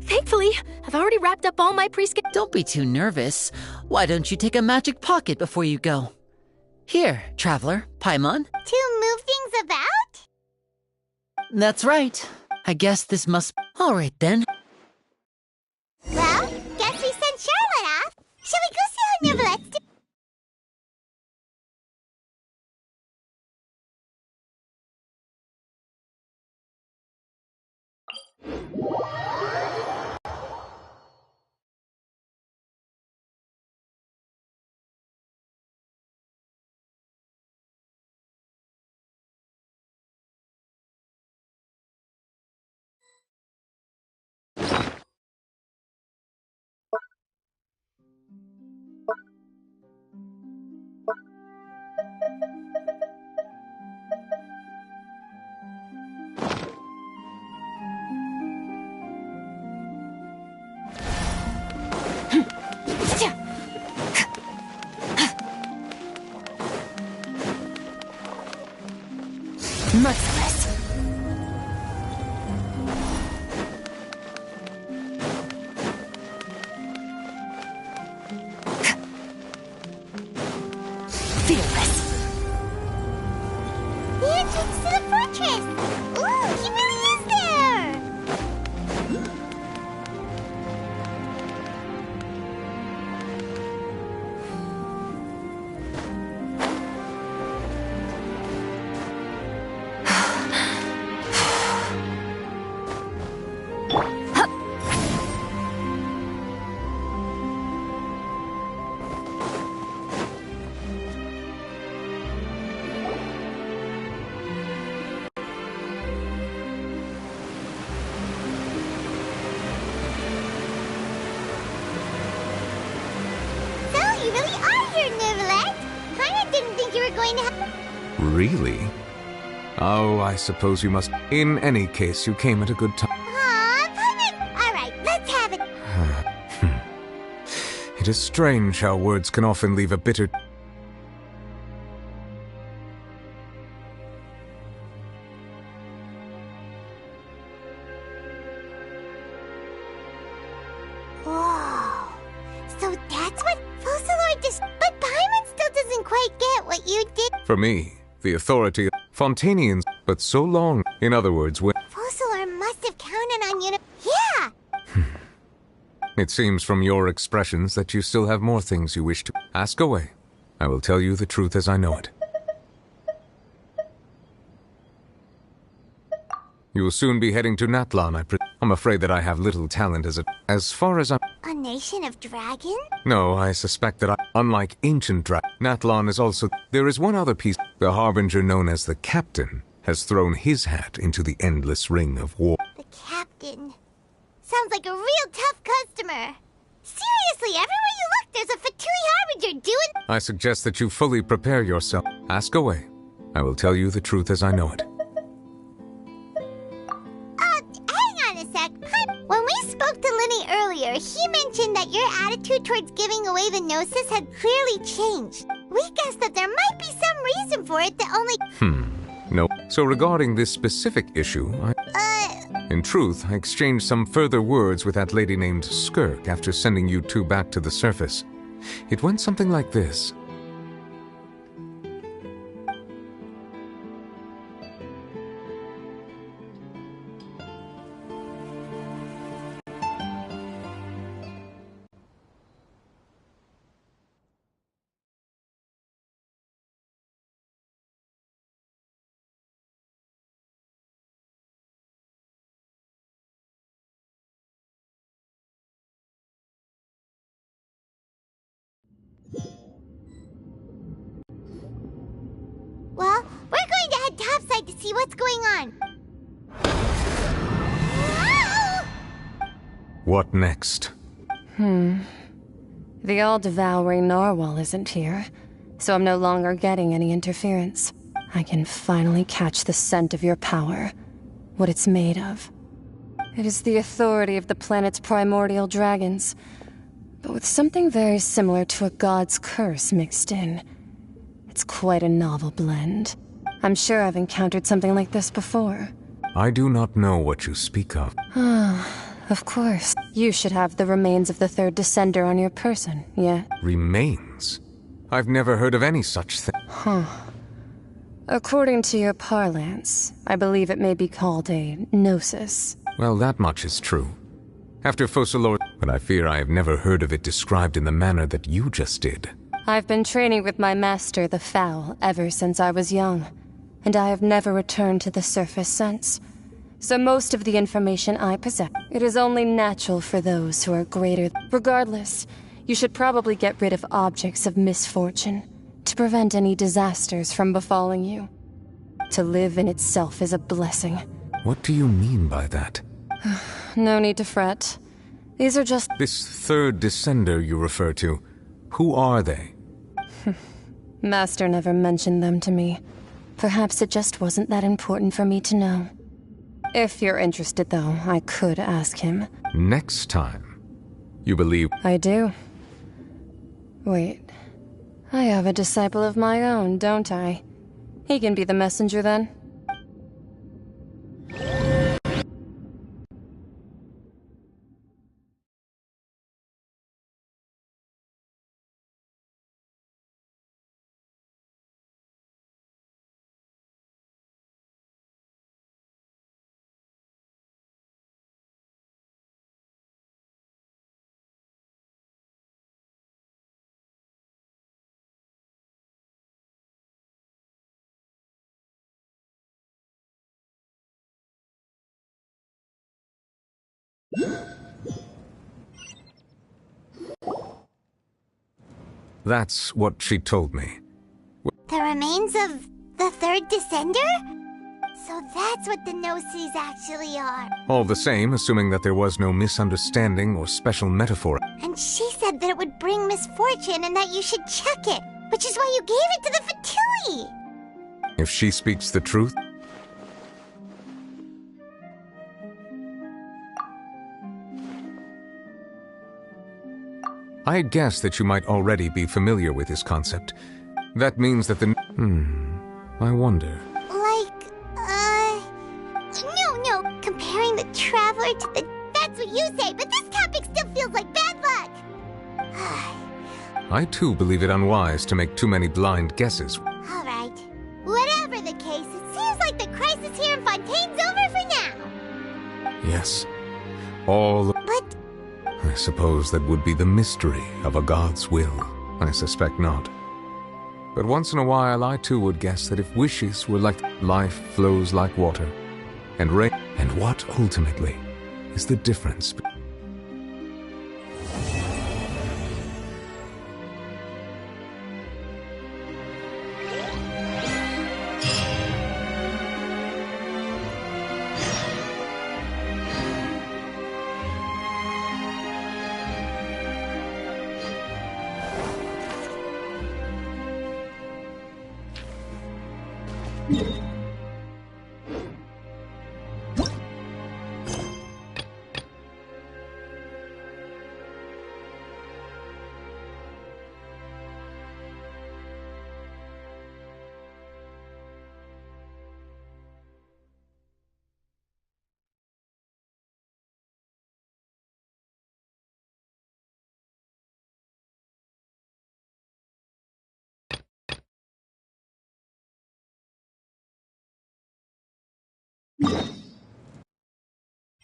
Thankfully, I've already wrapped up all my pre-scheduled... Don't be too nervous. Why don't you take a magic pocket before you go? Here, Traveler, Paimon. To move things about? That's right. I guess this must... All right, then. Well, guess we sent Charlotte off. Shall we go see how Nivelette's doing? Merciless. Fearless. The entrance to the fortress! Ooh, he really is there! going to happen. Really? Oh, I suppose you must. In any case, you came at a good time. Aw, Paimon! Alright, let's have it. It is strange how words can often leave a bitter... Whoa. So that's what Focalord just... But Paimon still doesn't quite get what you did. For me, the authority of Fontainians, but so long. In other words, when... Focalord must have counted on you to... Yeah! It seems from your expressions that you still have more things you wish to... Ask away. I will tell you the truth as I know it. You will soon be heading to Natlan, I'm afraid that I have little talent as far as I'm... A nation of dragons? No, I suspect that unlike ancient Natlan is also... There is one other piece. The harbinger known as the Captain has thrown his hat into the endless ring of war. The Captain. Sounds like a real tough customer. Seriously, everywhere you look, there's a Fatui harbinger doing... I suggest that you fully prepare yourself. Ask away. I will tell you the truth as I know it. Hang on a sec. When we spoke to Linny earlier, he mentioned that your attitude towards giving away the Gnosis had clearly changed. We guessed that there might be some reason for it that only... No. So regarding this specific issue, in truth, I exchanged some further words with that lady named Skirk after sending you two back to the surface. It went something like this. Well, we're going to head topside to see what's going on. What next? The all-devouring narwhal isn't here, so I'm no longer getting any interference. I can finally catch the scent of your power, what it's made of. It is the authority of the planet's primordial dragons, but with something very similar to a god's curse mixed in. It's quite a novel blend. I'm sure I've encountered something like this before. I do not know what you speak of. Of course. You should have the remains of the third descender on your person, yeah? Remains? I've never heard of any such thing. According to your parlance, I believe it may be called a gnosis. Well, that much is true. After Focalord, but I fear I have never heard of it described in the manner that you just did. I've been training with my master, the Fowl, ever since I was young, and I have never returned to the surface since. So most of the information I possess, it is only natural for those who are greater. Regardless, you should probably get rid of objects of misfortune to prevent any disasters from befalling you. To live in itself is a blessing. What do you mean by that? No need to fret. These are just... This third descender you refer to, who are they? Master never mentioned them to me. Perhaps it just wasn't that important for me to know. If you're interested, though, I could ask him. Next time. You believe... I do. Wait. I have a disciple of my own, don't I? He can be the messenger, then. That's what she told me. The remains of the third descender? So that's what the Gnosis actually are. All the same, assuming that there was no misunderstanding or special metaphor. And she said that it would bring misfortune and that you should check it. which is why you gave it to the Fatui. If she speaks the truth, I had guessed that you might already be familiar with this concept. That means that the... I wonder. No, comparing the Traveler to the... That's what you say, but this topic still feels like bad luck. I too believe it unwise to make too many blind guesses. Alright. Whatever the case, it seems like the crisis here in Fontaine's over for now. Yes. All... But... I suppose that would be the mystery of a god's will. I suspect not. But once in a while, I too would guess that if wishes were like life flows like water, and rain, and what ultimately is the difference?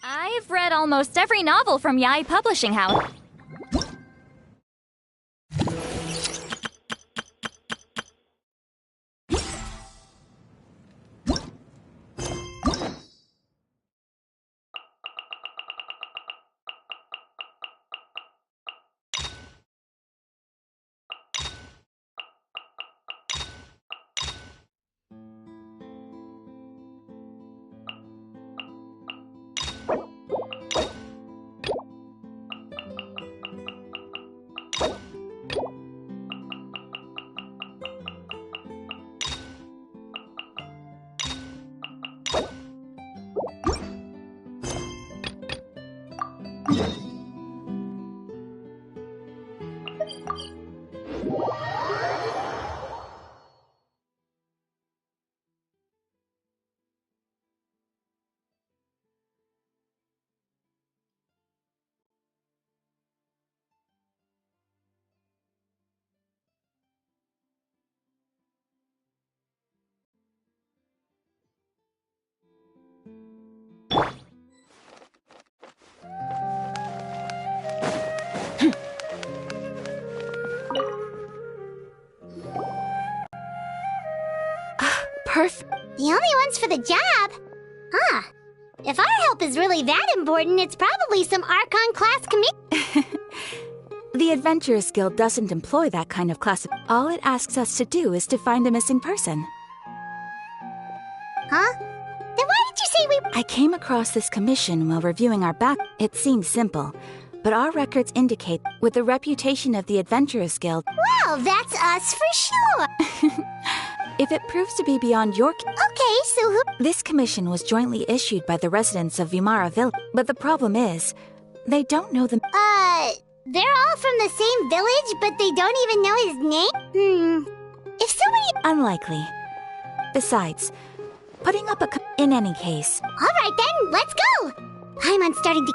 I've read almost every novel from Yai Publishing House. Perfect. The only ones for the job? Huh. If our help is really that important, it's probably some Archon class commit. The Adventurers Guild doesn't employ that kind of class. All it asks us to do is to find a missing person. Huh? Then why did you say we... I came across this commission while reviewing our back. It seems simple, but our records indicate, with the reputation of the Adventurers Guild... Well, that's us for sure. If it proves to be beyond your... Okay, so who... This commission was jointly issued by the residents of Vimara Village. But the problem is, they don't know the... They're all from the same village, but they don't even know his name? If somebody... Unlikely. Besides, putting up a... In any case... Alright then, let's go! Paimon's starting to...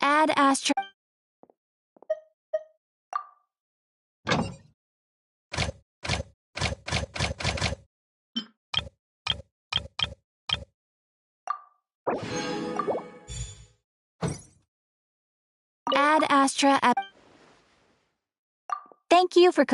Ad Astra... Ad Astra... Thank you for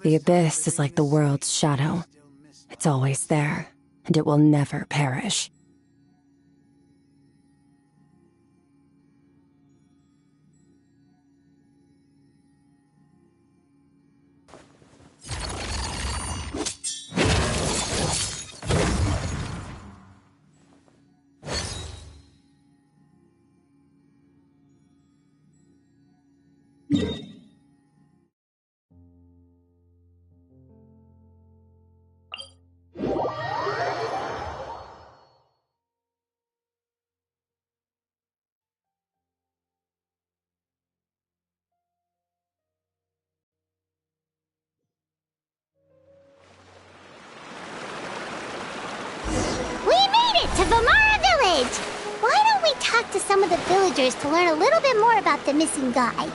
The abyss is like the world's shadow. It's always there, and it will never perish. To Vamara Village! Why don't we talk to some of the villagers to learn a little bit more about the missing guy?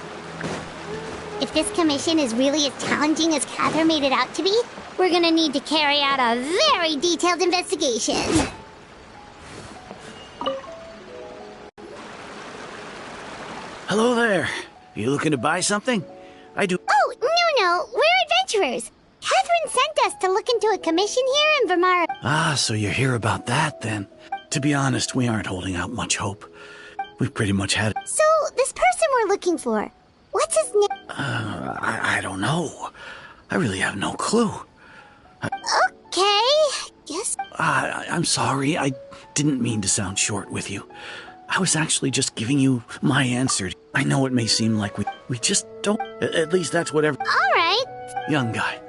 If this commission is really as challenging as Cather made it out to be, we're gonna need to carry out a very detailed investigation. Hello there. You looking to buy something? I do. Oh, no, we're adventurers. Catherine sent us to look into a commission here in Vamara. Ah, so you're here about that, then. To be honest, we aren't holding out much hope. We've pretty much had... So, this person we're looking for, what's his name? I don't know. I really have no clue. Okay, guess... I'm sorry, I didn't mean to sound short with you. I was actually just giving you my answer. I know it may seem like we just don't... At least that's whatever... Alright. Young guy.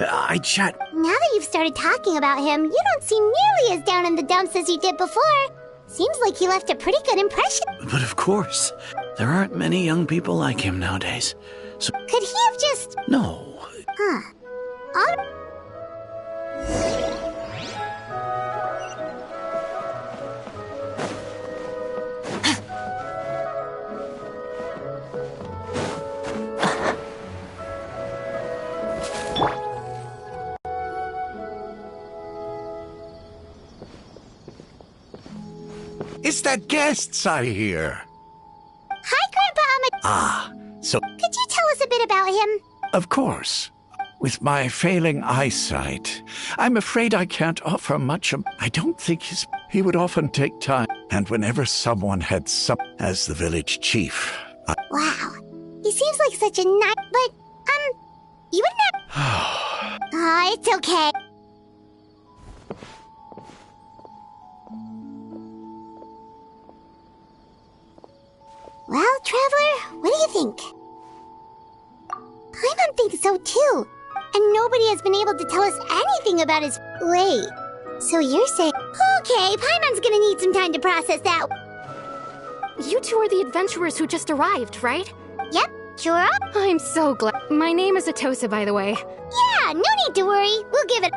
I chat... Now that you've started talking about him, you don't seem nearly as down in the dumps as you did before. Seems like he left a pretty good impression. But of course, there aren't many young people like him nowadays. So... Could he have just... No. Huh. It's the guests I hear. Hi, Grandpa Ah, so... Could you tell us a bit about him? Of course. With my failing eyesight, I'm afraid I can't offer much. I don't think he would often take time. And whenever someone had as the village chief... Wow. He seems like such a nice... But, you wouldn't have... it's okay. Well, Traveler, what do you think? Paimon thinks so too. And nobody has been able to tell us anything about his... Wait. So you're saying... Okay, Paimon's gonna need some time to process that. You two are the adventurers who just arrived, right? Yep, sure are. I'm so glad. My name is Atosa, by the way. Yeah, no need to worry. We'll give it...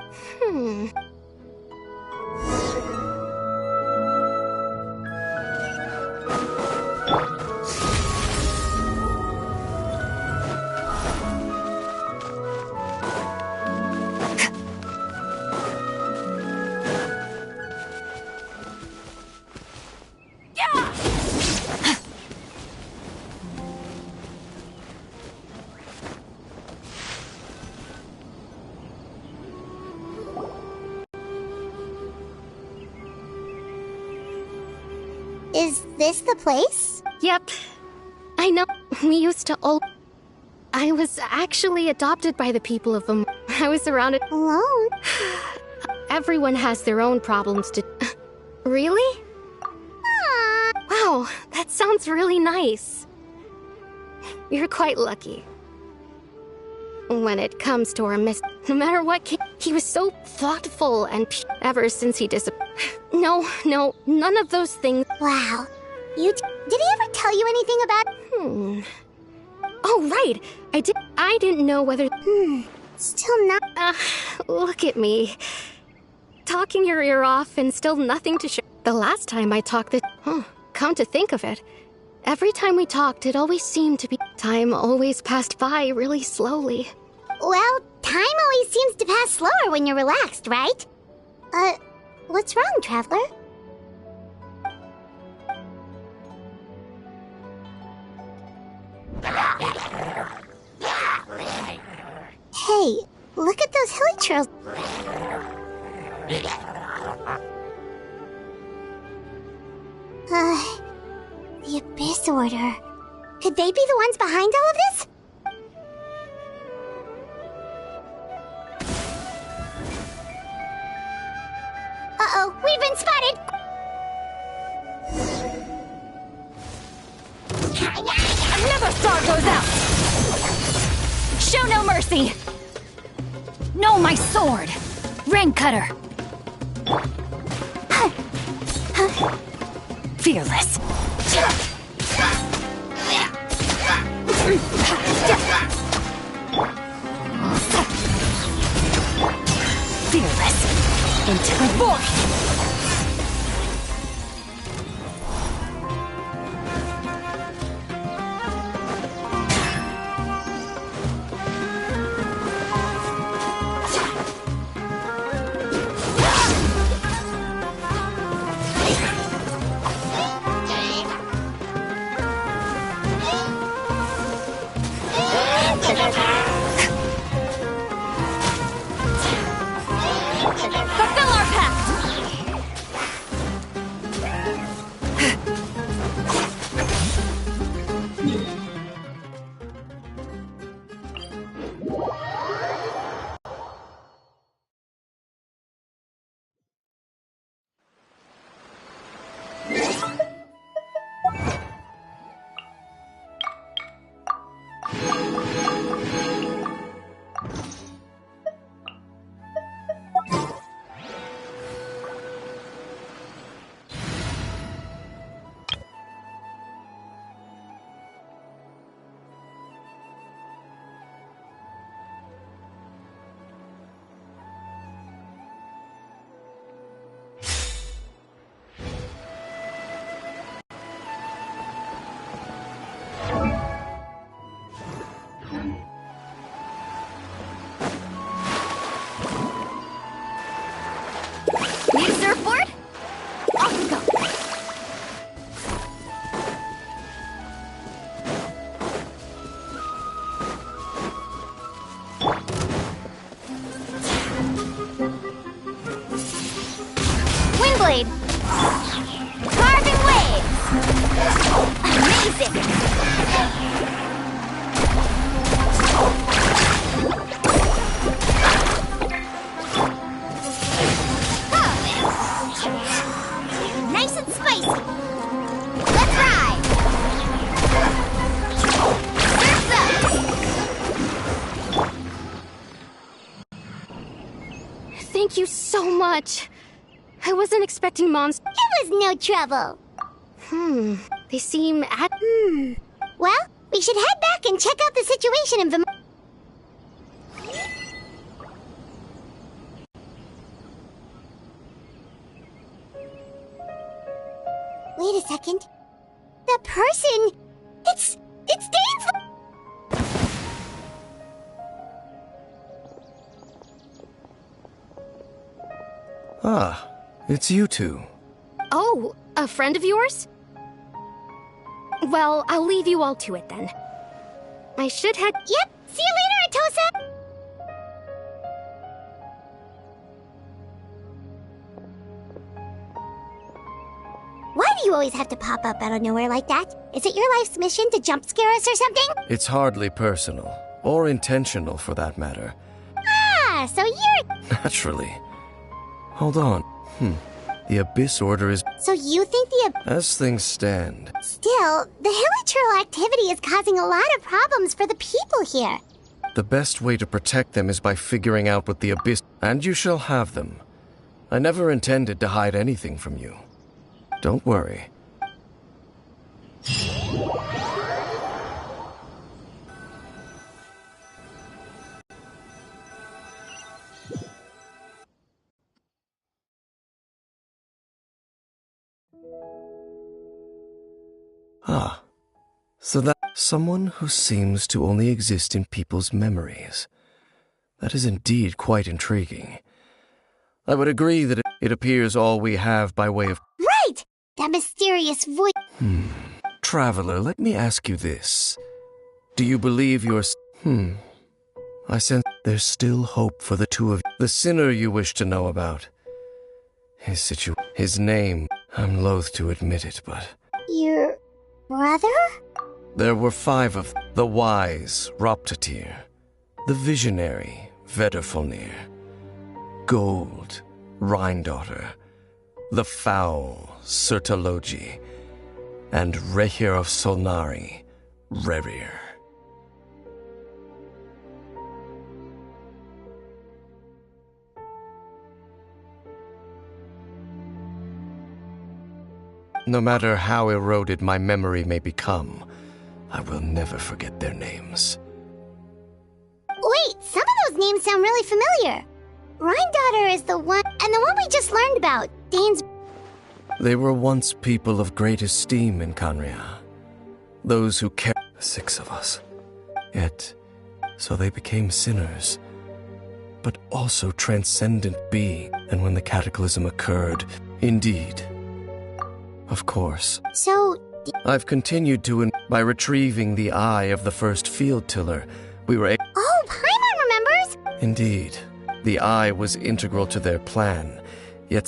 Is this the place? Yep. I know. We used to all... I was actually adopted by the people of them. I was surrounded... Alone? Everyone has their own problems to... Really? Wow, that sounds really nice. You're quite lucky. When it comes to our no matter what, he was so thoughtful and ever since he disappeared. No, none of those things. Wow. Did he ever tell you anything about... Oh, right. I didn't know whether... Still not... Look at me. Talking your ear off and still nothing to show. The last time I talked come to think of it, every time we talked, it always seemed to be... Time always passed by really slowly. Well, time always seems to pass slower when you're relaxed, right? What's wrong, Traveler? Hey, look at those hilly trails. The Abyss Order. Could they be the ones behind all of this? Uh-oh, we've been spotted! Another star goes out! Show no mercy! No, my sword! Ring cutter! Fearless! Fearless! Into the void! Fulfill our pact! Need a surfboard? Off we go! Windblade! Carving waves! Amazing! Nice and spicy! Let's ride! Surf's up! Thank you so much. I wasn't expecting monsters. It was no trouble. They seem Well, we should head back and check out the situation of the... Wait a second. The person... It's Dane's... Ah, it's you two. Oh, a friend of yours? Well, I'll leave you all to it then. I should head... Yep, see you later, Atosa! Why do you you always have to pop up out of nowhere like that? Is it your life's mission to jump scare us or something? It's hardly personal, or intentional for that matter. Ah, so you're... Naturally. Hold on. The Abyss Order is... So you think the... As things stand... Still, the Hilichurl activity is causing a lot of problems for the people here. The best way to protect them is by figuring out what the Abyss... And you shall have them. I never intended to hide anything from you. Don't worry. Ah, so that someone who seems to only exist in people's memories. That is indeed quite intriguing. I would agree that it appears all we have by way of... Right! That mysterious voice... Traveler, let me ask you this. Do you believe you're... I sense there's still hope for the two of you. The sinner you wish to know about. His name, I'm loath to admit it, but... Your... brother? There were 5 of them. The wise, Roptatir. The visionary, Vedderfolnir. Gold, Rhine-daughter. The foul, Sertalogi. And Rehir of Solnari, Rerir. No matter how eroded my memory may become, I will never forget their names. Wait, some of those names sound really familiar. Rhine-daughter is the one, and the one we just learned about, Dane's... They were once people of great esteem in Canria. Those who cared... 6 of us. Yet, so they became sinners. But also transcendent being. And when the cataclysm occurred, indeed... Of course. So... I've continued to... By retrieving the eye of the first field tiller, we were... Oh, Paimon remembers! Indeed. The eye was integral to their plan. Yet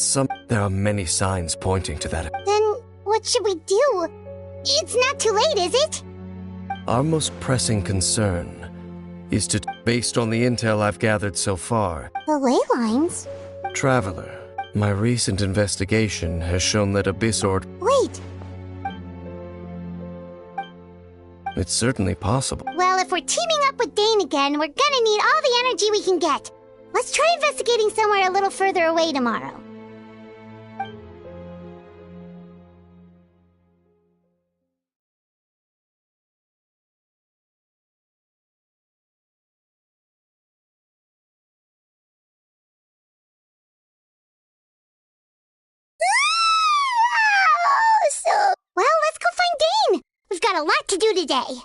there are many signs pointing to that. Then, what should we do? It's not too late, is it? Our most pressing concern is to... Based on the intel I've gathered so far... The ley lines? Traveler, my recent investigation has shown that Abyss Order... Wait! It's certainly possible. Well, if we're teaming up with Dane again, we're gonna need all the energy we can get. Let's try investigating somewhere a little further away tomorrow. Well, let's go find Dane! We've got a lot to do today.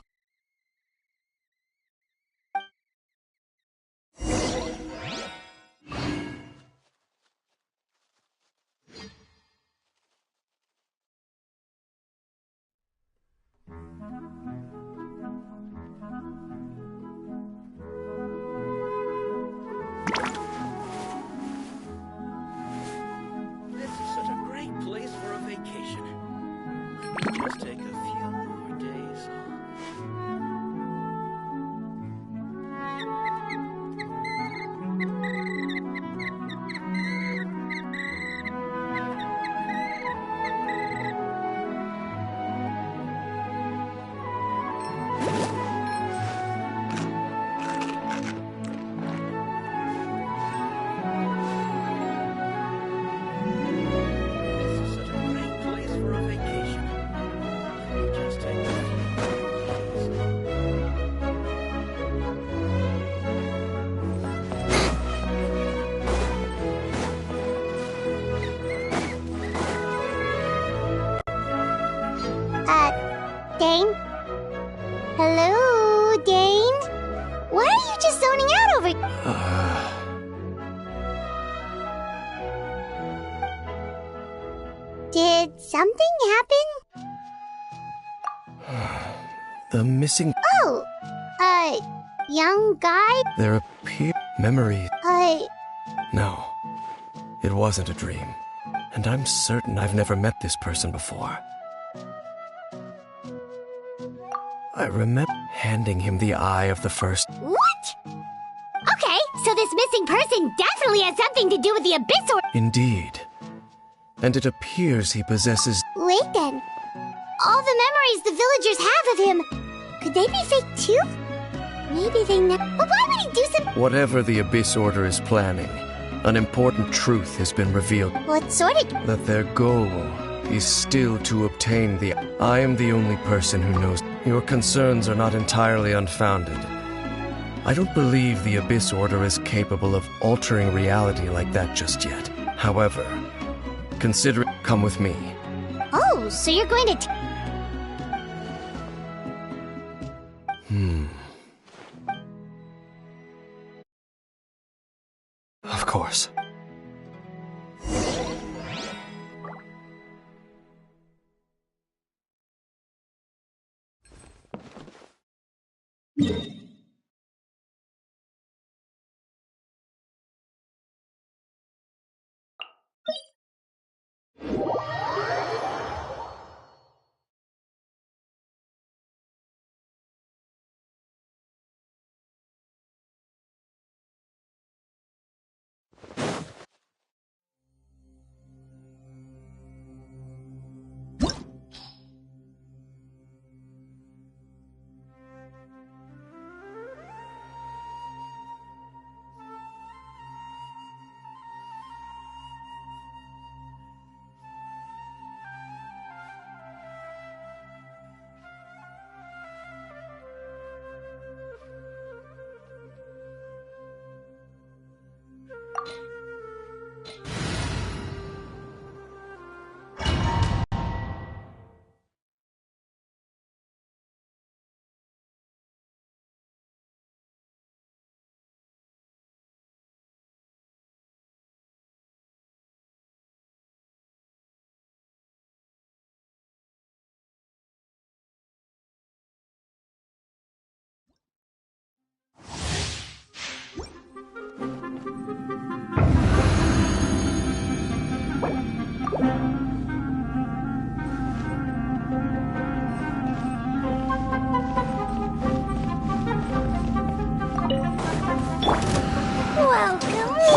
This is such a great place for a vacation. Just take a few more days off. Dane? Hello, Dane? Why are you just zoning out over... Did something happen? The missing... Oh! Young guy? There appear... Memory... I... No. It wasn't a dream. and I'm certain I've never met this person before. I remember handing him the eye of the first. What? Okay, so this missing person definitely has something to do with the Abyss Order. Indeed. And it appears he possesses. Wait then. All the memories the villagers have of him, could they be fake too? Maybe they never. But why would he do something? Whatever the Abyss Order is planning, an important truth has been revealed. What sort of? That their goal is still to obtain the. I am the only person who knows. Your concerns are not entirely unfounded. I don't believe the Abyss Order is capable of altering reality like that just yet. However, consider it. Come with me. Oh, so you're going to. Of course.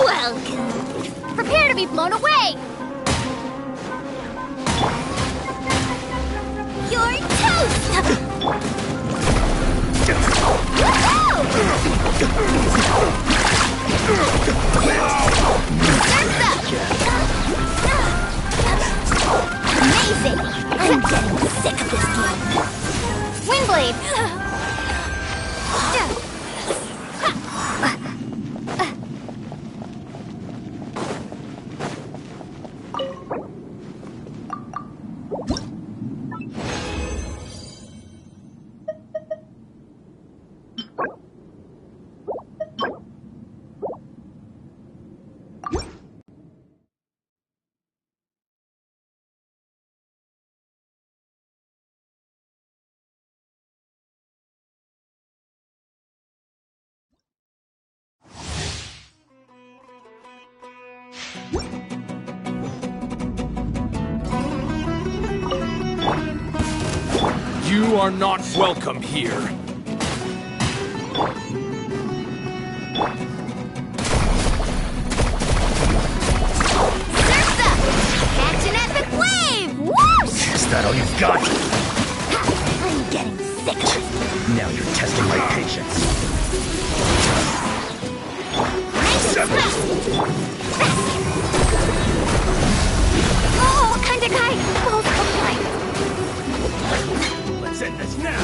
Welcome. Prepare to be blown away. You're toast. Amazing. I'm getting sick of this game. Windblade. You are not welcome here. Catch an epic wave! Whoosh! Is that all you've got? I'm getting sick of this. Now you're testing my patience. Oh, what kind of guy? Both complaints. Let's end this now!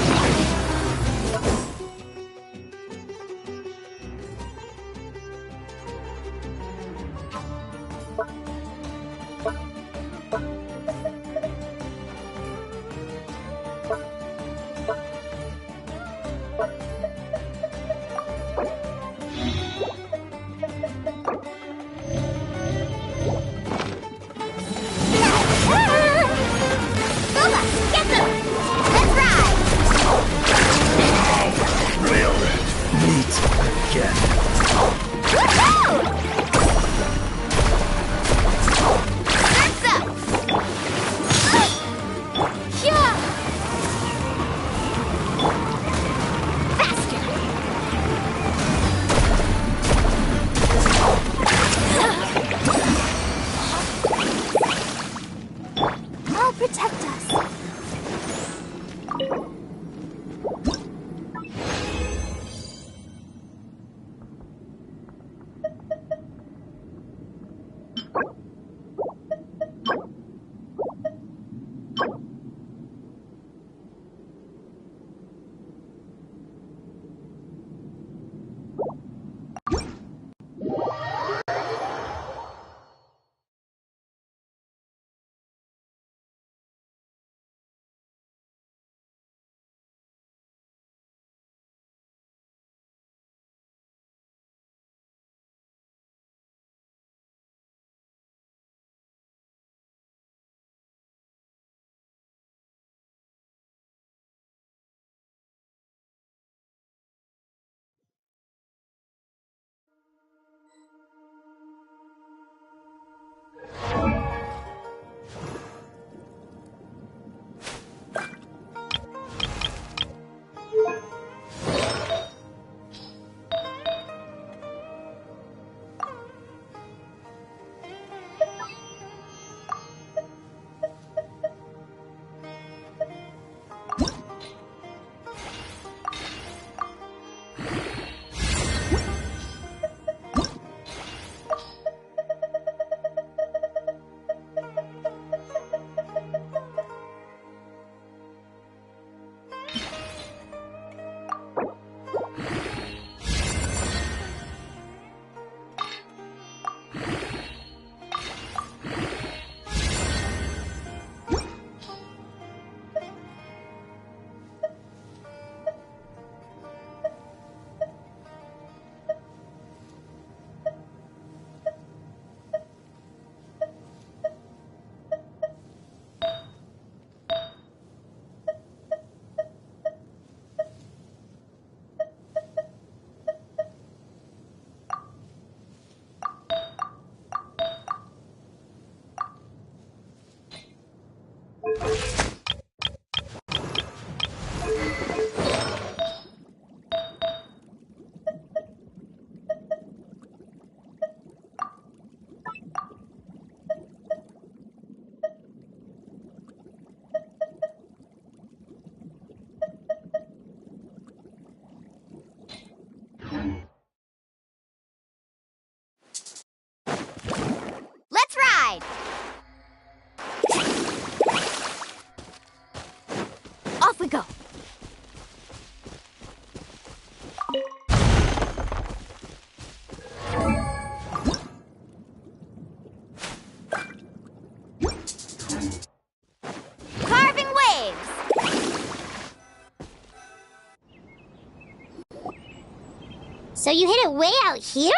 So you hid it way out here?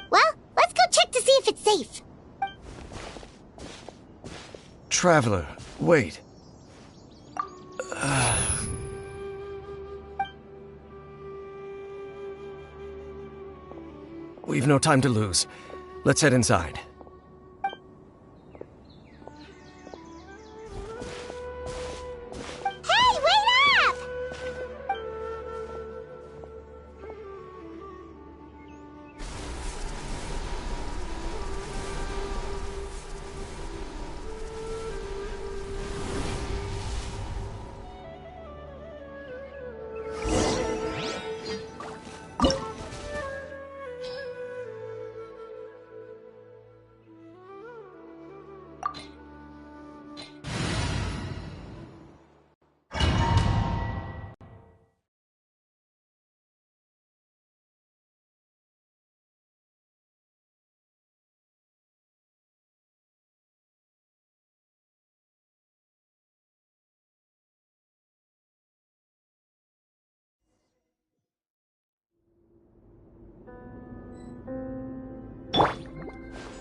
Well, let's go check to see if it's safe. Traveler, wait. We've no time to lose. Let's head inside. Hey, wait up!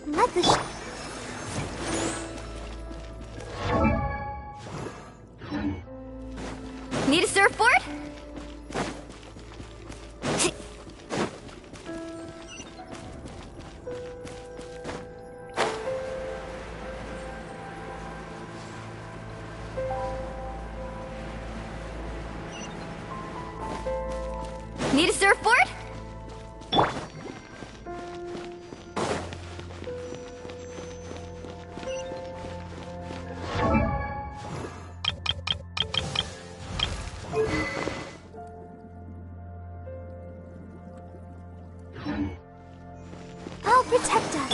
Let the Need a surfboard? Need a surfboard? I'll protect us.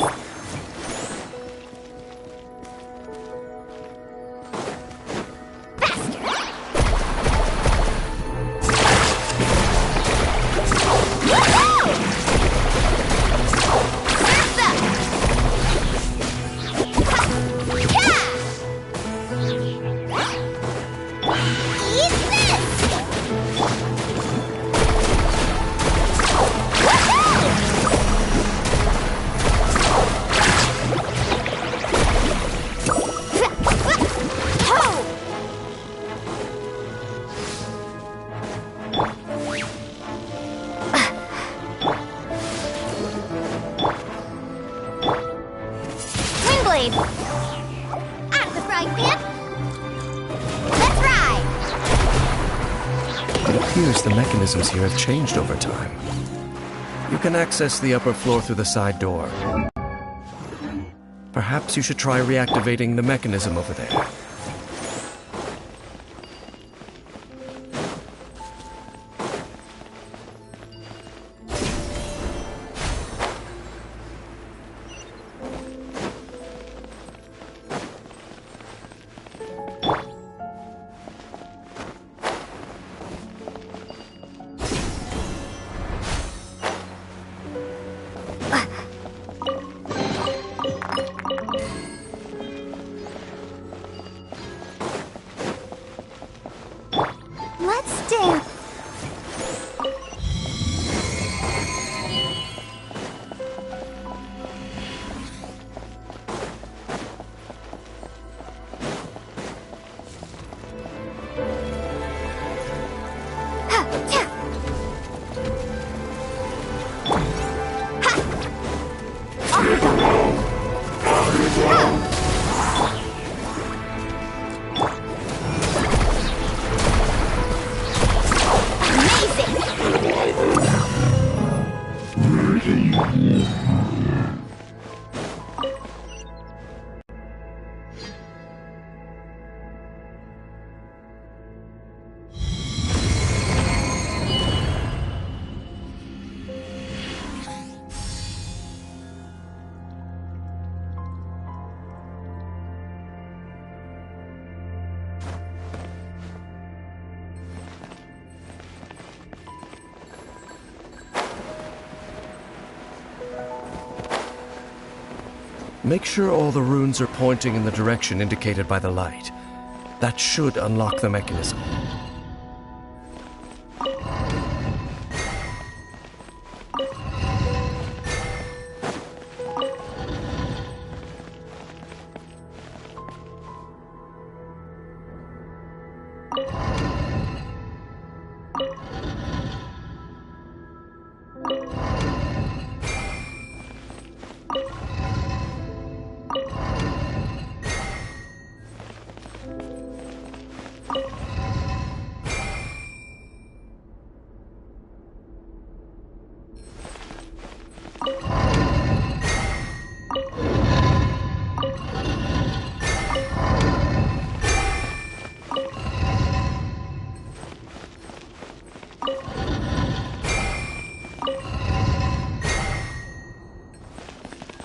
Out of the frying pan. Let's ride. It appears the mechanisms here have changed over time. You can access the upper floor through the side door. Perhaps you should try reactivating the mechanism over there. Let's dance. Make sure all the runes are pointing in the direction indicated by the light. That should unlock the mechanism.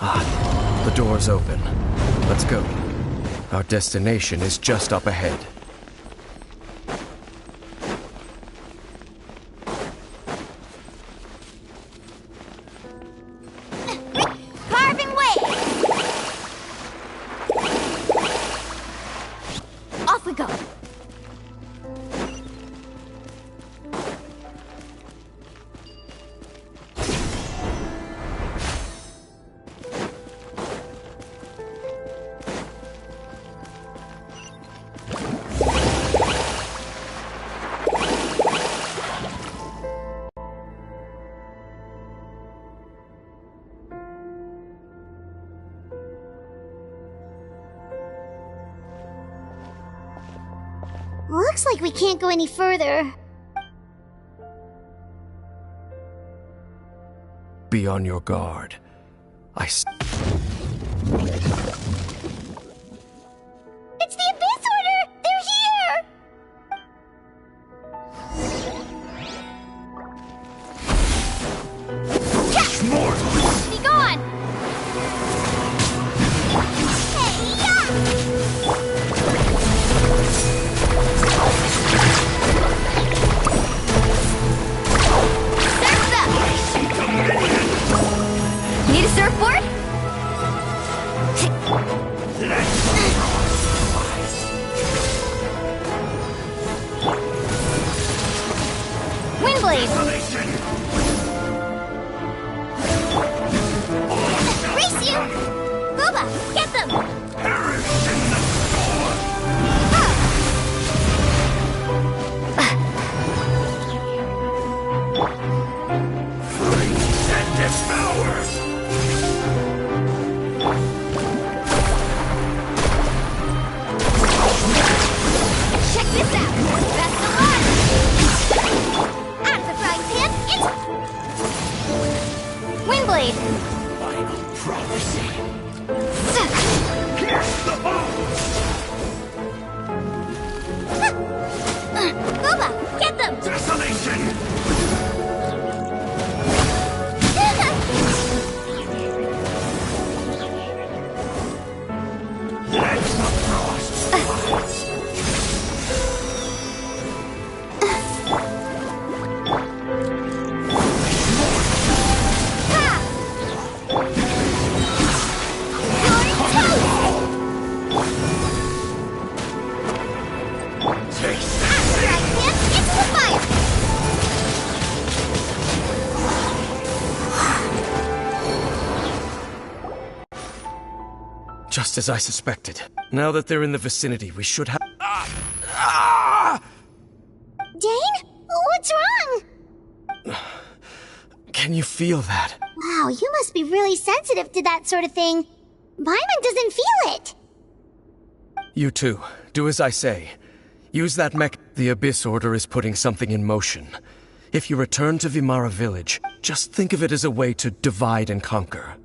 The door's open. Let's go. Our destination is just up ahead. Carving way! Off we go. Looks like we can't go any further. Be on your guard. It's the Abyss Order! They're here! Be gone! Need a surfboard? Windblade! Race you! Booba, get them! Check this out! Best of luck! Out of the frying pan, it's... Windblade! Final prophecy. Booba, get them! Desolation! Just as I suspected. Now that they're in the vicinity, we should have... Dane? What's wrong? Can you feel that? Wow, you must be really sensitive to that sort of thing. Paimon doesn't feel it. You too. Do as I say. Use that mech... The Abyss Order is putting something in motion. If you return to Vimara Village, just think of it as a way to divide and conquer.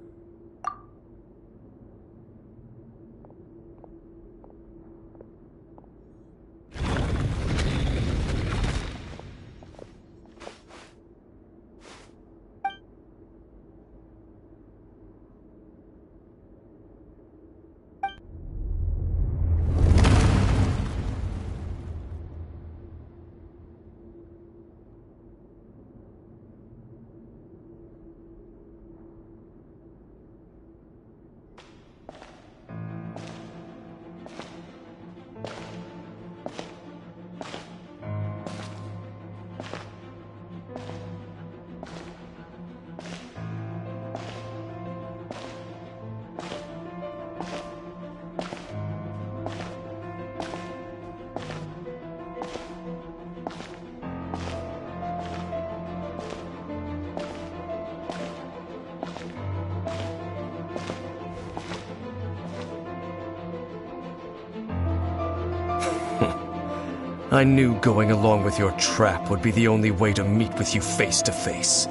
I knew going along with your trap would be the only way to meet with you face to face.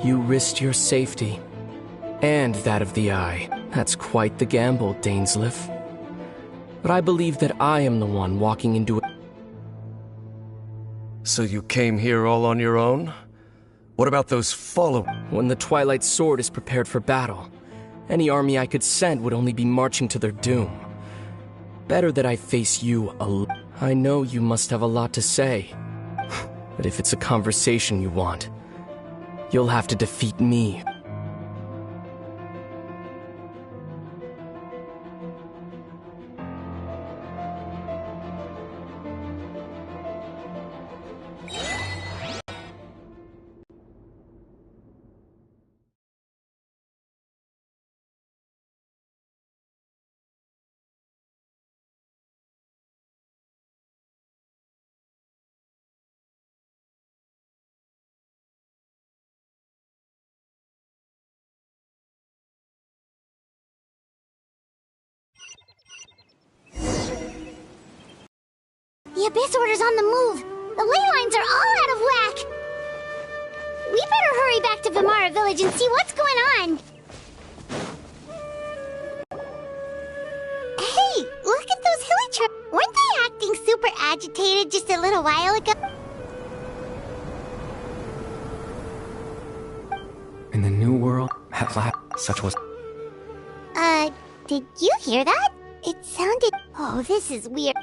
You risked your safety. And that of the Eye. That's quite the gamble, Dainsleif. But I believe that I am the one walking into it. So you came here all on your own? What about those follow? When the Twilight Sword is prepared for battle, any army I could send would only be marching to their doom. Better that I face you alone. I know you must have a lot to say, but if it's a conversation you want, you'll have to defeat me. The Abyss Order's on the move. The ley lines are all out of whack. We better hurry back to Vimara Village and see what's going on. Hey, look at those hilly tribes. Weren't they acting super agitated just a little while ago? In the new world, at last, such was... Did you hear that? It sounded... Oh, this is weird.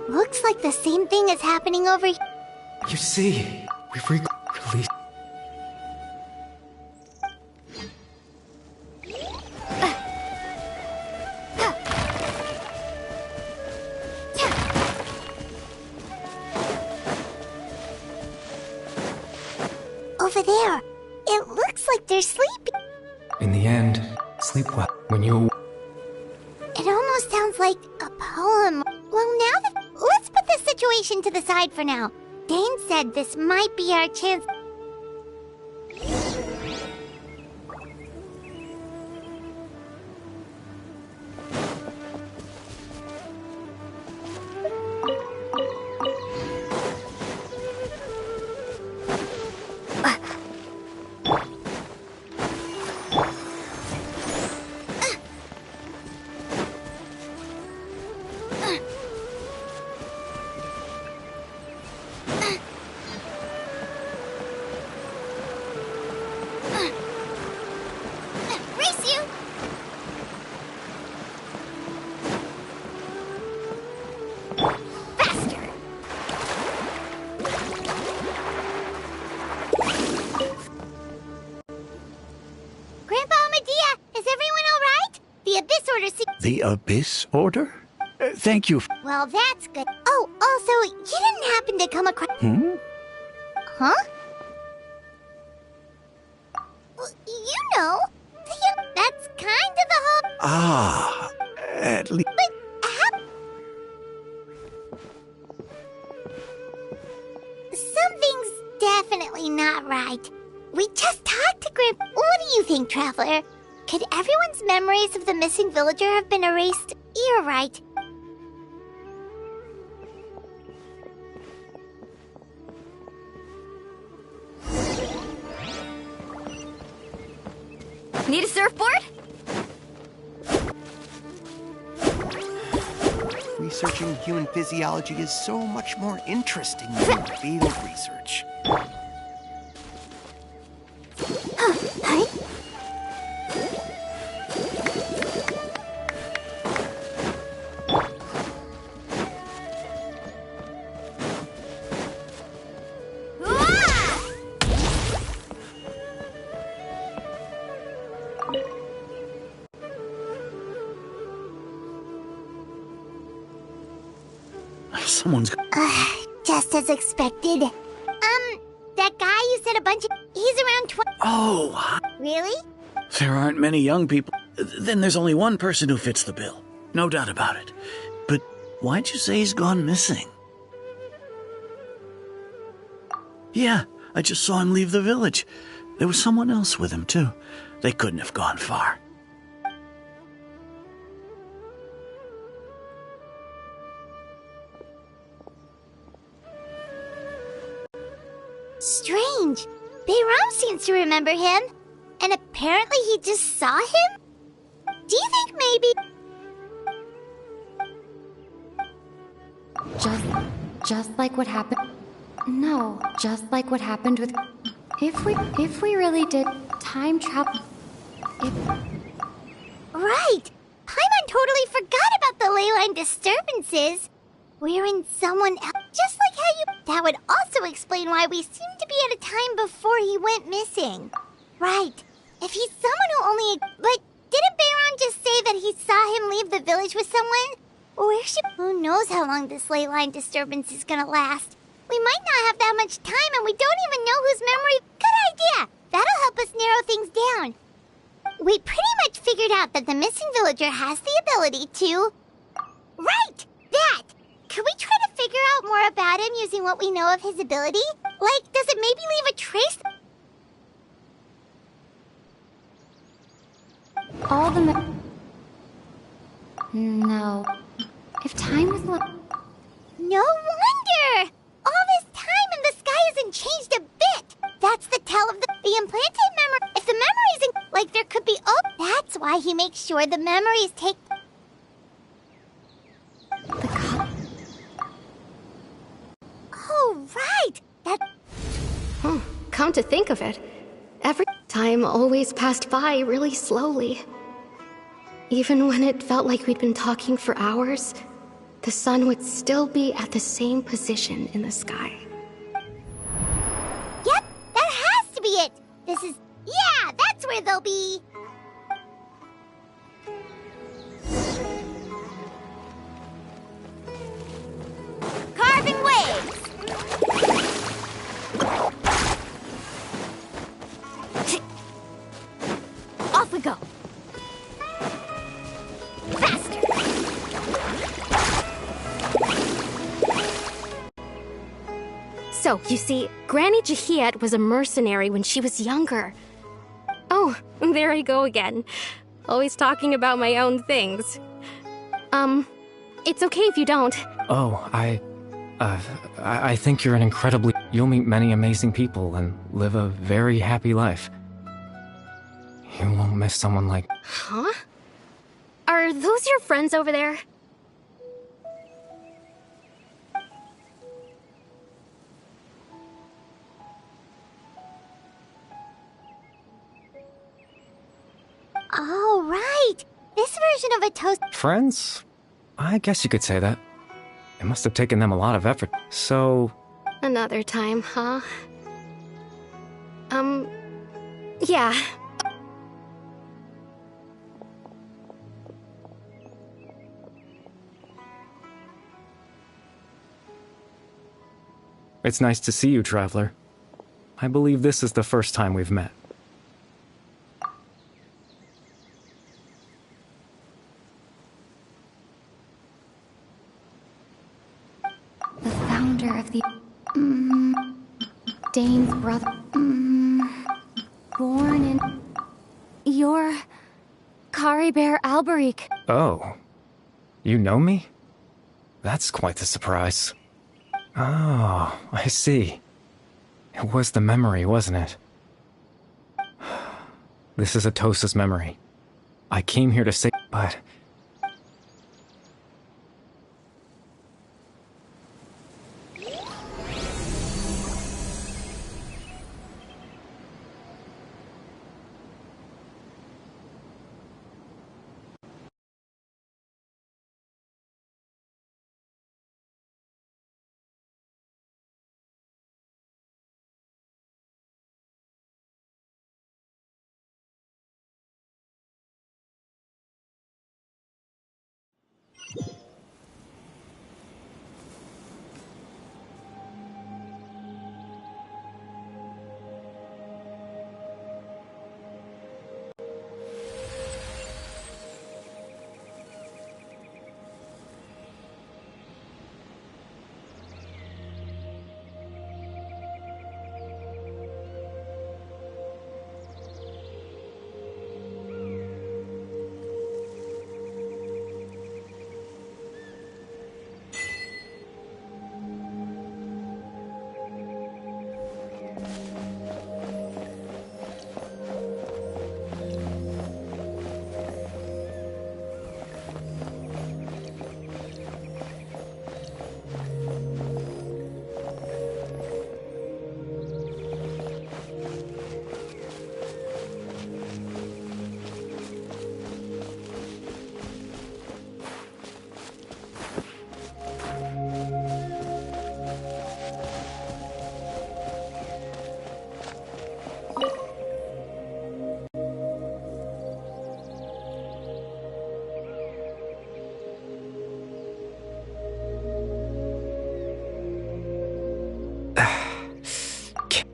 Looks like the same thing is happening over here. You see, we've released... Over there. It looks like they're sleeping. In the end, sleep well. When you... It almost sounds like a poem. Well, now that... Let's put this situation to the side for now. Dane said this might be our chance. The Abyss Order? Thank you. Well, that's good. Oh, also, you didn't happen to come across... Huh? Well, you know, that's kind of the whole... Ah, at least... Something's definitely not right. We just talked to Grandpa. What do you think, Traveler? Could everyone's memories of the missing villager have been erased? You're right. Need a surfboard? Researching human physiology is so much more interesting than field research. Someone's... Just as expected. That guy you said a bunch of... He's around 20... Oh! Really? There aren't many young people. Then there's only one person who fits the bill. No doubt about it. But why'd you say he's gone missing? Yeah, I just saw him leave the village. There was someone else with him, too. They couldn't have gone far. Strange. Bayram seems to remember him. And apparently he just saw him? Do you think maybe... Just like what happened... No, just like what happened with... If we really did time travel... Right! Paimon totally forgot about the ley line disturbances. We're in someone else, just like how you... That would also explain why we seem to be at a time before he went missing. Right. If he's someone who only... But didn't Bayron just say that he saw him leave the village with someone? Where should... Who knows how long this ley line disturbance is gonna last? We might not have that much time and we don't even know whose memory... Good idea! That'll help us narrow things down. We pretty much figured out that the missing villager has the ability to... Right! That! Could we try to figure out more about him using what we know of his ability? Like, does it maybe leave a trace? All the No. If time was No wonder! All this time and the sky hasn't changed a bit! That's the tell of the implanted memory. If the memories like there could be... Oh, that's why he makes sure the memories take... Oh, right! That... Come to think of it, every time always passed by really slowly. Even when it felt like we'd been talking for hours, the sun would still be at the same position in the sky. Yep, that has to be it! This is... Yeah, that's where they'll be! Carving waves! Off we go! Faster! So, you see, Granny Jahiet was a mercenary when she was younger. Oh, there I go again. Always talking about my own things. It's okay if you don't. Oh, I think you're an incredibly... You'll meet many amazing people and live a very happy life. You won't miss someone like... Huh? Are those your friends over there? Oh, right! This version of a toast... Friends? I guess you could say that. It must have taken them a lot of effort. So... Another time, huh? Yeah. It's nice to see you, Traveler. I believe this is the first time we've met. The founder of the... Dane's brother... Born in... You're... Caribert Alberic. Oh. You know me? That's quite the surprise. Oh, I see. It was the memory, wasn't it? This is Atosa's memory. I came here to say... But...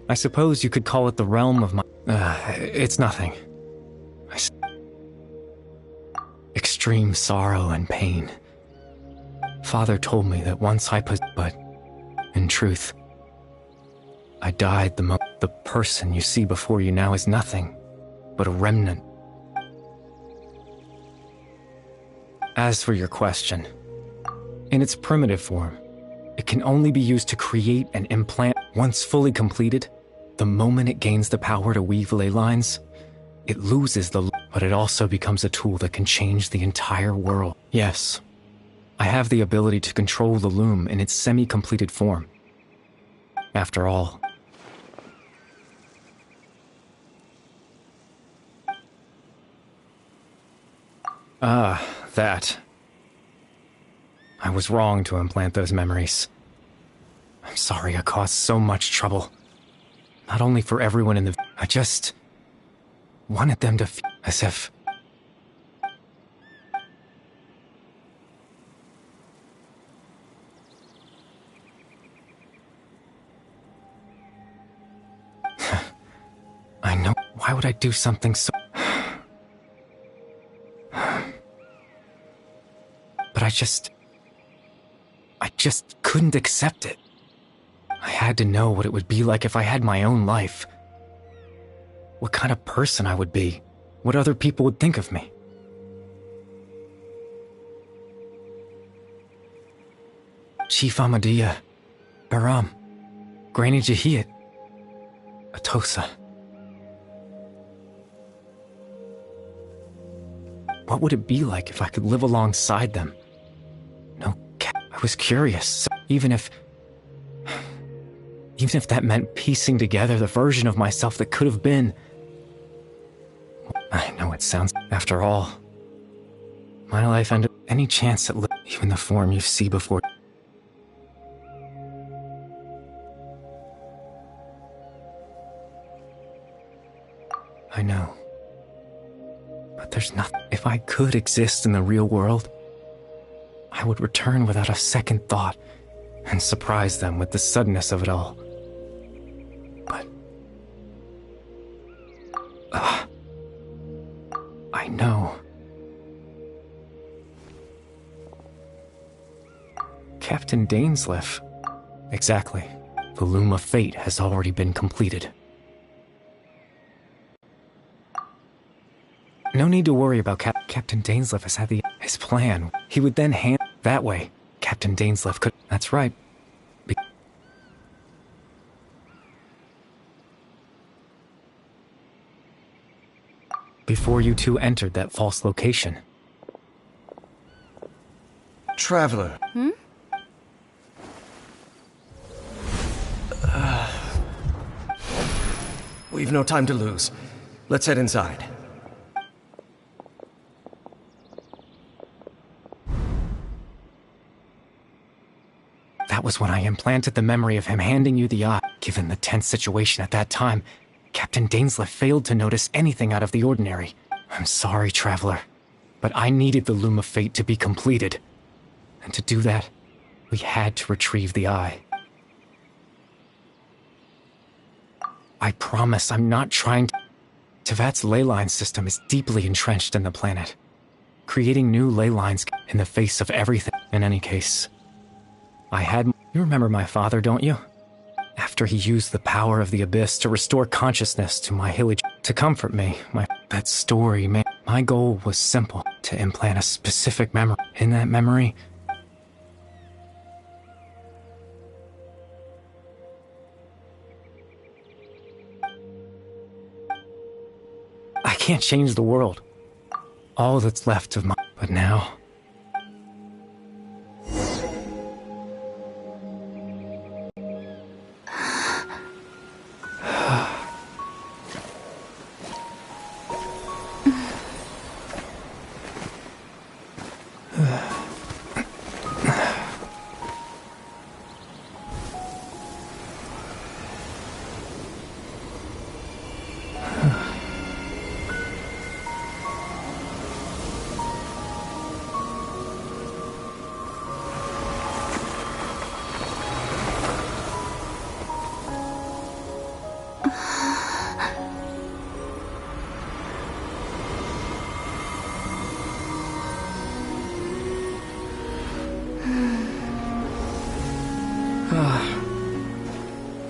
I suppose you could call it the realm of my... it's nothing. Extreme sorrow and pain. Father told me that once but in truth, I died the person you see before you now is nothing but a remnant. As for your question, in its primitive form, it can only be used to create an implant. Once fully completed, the moment it gains the power to weave ley lines, it loses but it also becomes a tool that can change the entire world. Yes, I have the ability to control the loom in its semi-completed form. After all, that. I was wrong to implant those memories. I'm sorry I caused so much trouble. Not only for everyone in the... I just wanted them to feel as if... I know. Why would I do something so... But I just couldn't accept it. I had to know what it would be like if I had my own life. What kind of person I would be. What other people would think of me. Chief Ahmadiyya, Baram, Granny Jahiyat, Atosa. What would it be like if I could live alongside them? No, I was curious, even if that meant piecing together the version of myself that could have been. I know it sounds... After all, my life ended... Any chance at even the form you see before... I know. But there's nothing... If I could exist in the real world, I would return without a second thought and surprise them with the suddenness of it all. But... I know. Captain Dainsleif. Exactly. The loom of fate has already been completed. No need to worry about Captain Dainsleif has had his plan. He would then hand... That way, Captain Dainsleif could... That's right. Before you two entered that false location. Traveler. Hmm? We've no time to lose. Let's head inside. That was when I implanted the memory of him handing you the eye. Given the tense situation at that time, Captain Dainsleif failed to notice anything out of the ordinary. I'm sorry, Traveler, but I needed the Loom of Fate to be completed. And to do that, we had to retrieve the eye. I promise I'm not trying to... Tevat's ley line system is deeply entrenched in the planet. Creating new ley lines in the face of everything. In any case, I had... You remember my father, don't you? After he used the power of the Abyss to restore consciousness to my hilly... To comfort me, that story, man. My goal was simple. To implant a specific memory. In that memory... I can't change the world. All that's left of my... But now...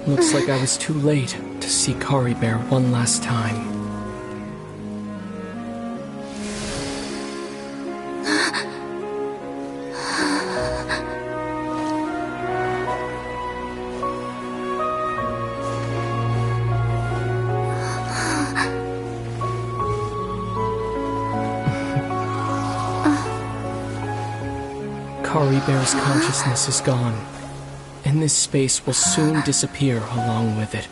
Looks like I was too late to see Kari Bear one last time. Kari Bear's consciousness is gone, and this space will soon disappear along with it.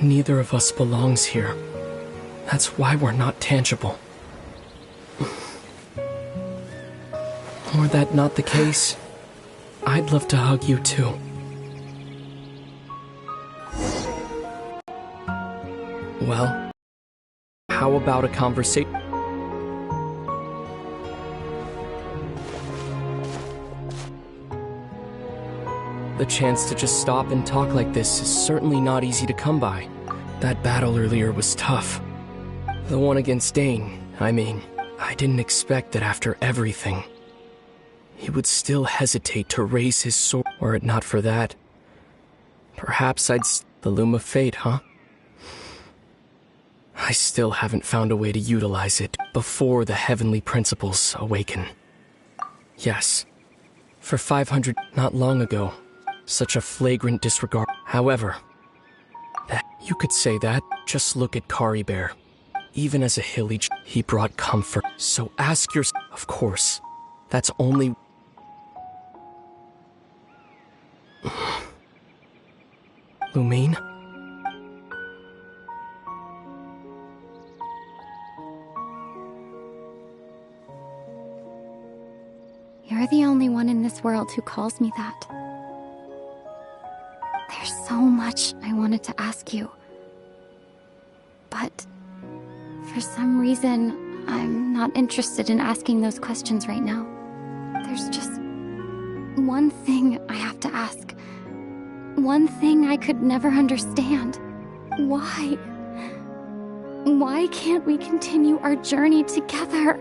Neither of us belongs here. That's why we're not tangible. Were that not the case, I'd love to hug you too. Well, how about a conversation? The chance to just stop and talk like this is certainly not easy to come by. That battle earlier was tough. The one against Dane, I mean. I didn't expect that after everything, he would still hesitate to raise his sword. Were it not for that, perhaps the loom of fate, huh? I still haven't found a way to utilize it before the heavenly principles awaken. Yes, for 500 not long ago, such a flagrant disregard. However, you could say that. Just look at Kari Bear. Even as a hilly, he brought comfort. So ask yourself, of course, that's only... Lumine? You're the only one in this world who calls me that. There's so much I wanted to ask you. But for some reason, I'm not interested in asking those questions right now. There's just one thing I have to ask. One thing I could never understand. Why? Why can't we continue our journey together?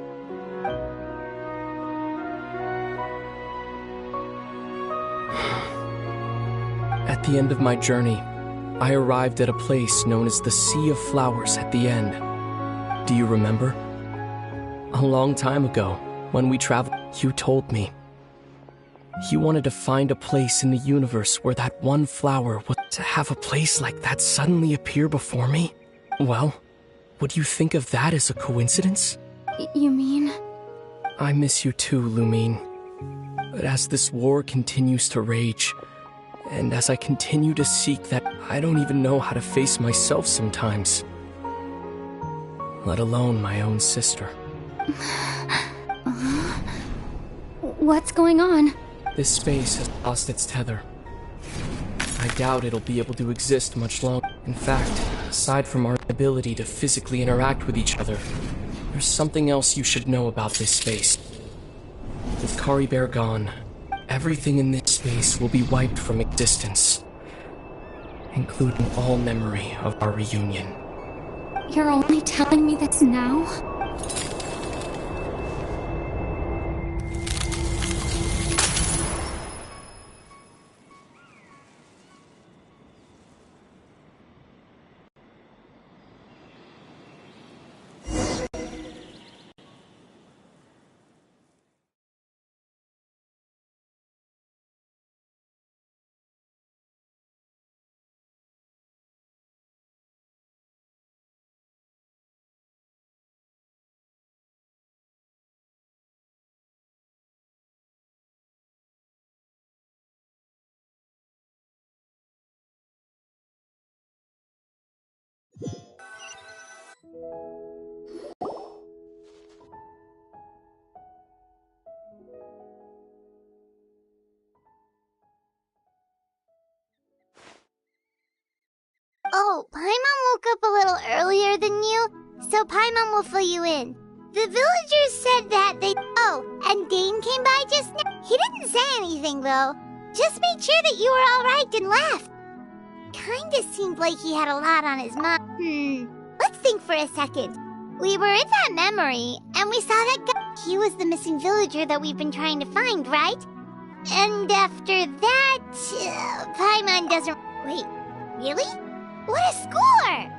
At the end of my journey, I arrived at a place known as the Sea of Flowers at the end. Do you remember? A long time ago, when we traveled, you told me. You wanted to find a place in the universe where that one flower was. To have a place like that suddenly appear before me? Well, would you think of that as a coincidence? You mean? I miss you too, Lumine. But as this war continues to rage, and as I continue to seek that, I don't even know how to face myself sometimes. Let alone my own sister. What's going on? This space has lost its tether. I doubt it'll be able to exist much longer. In fact, aside from our ability to physically interact with each other, there's something else you should know about this space. With Kari Bear gone, everything in this space will be wiped from existence, including all memory of our reunion. You're only telling me this now? Oh, Paimon woke up a little earlier than you, so Paimon will fill you in. The villagers said that they... Oh, and Dane came by just now. He didn't say anything, though. Just made sure that you were alright and left. Kinda seemed like he had a lot on his mind. Let's think for a second. We were in that memory, and we saw that guy. He was the missing villager that we've been trying to find, right? And after that, Paimon doesn't... Wait, really? What a score!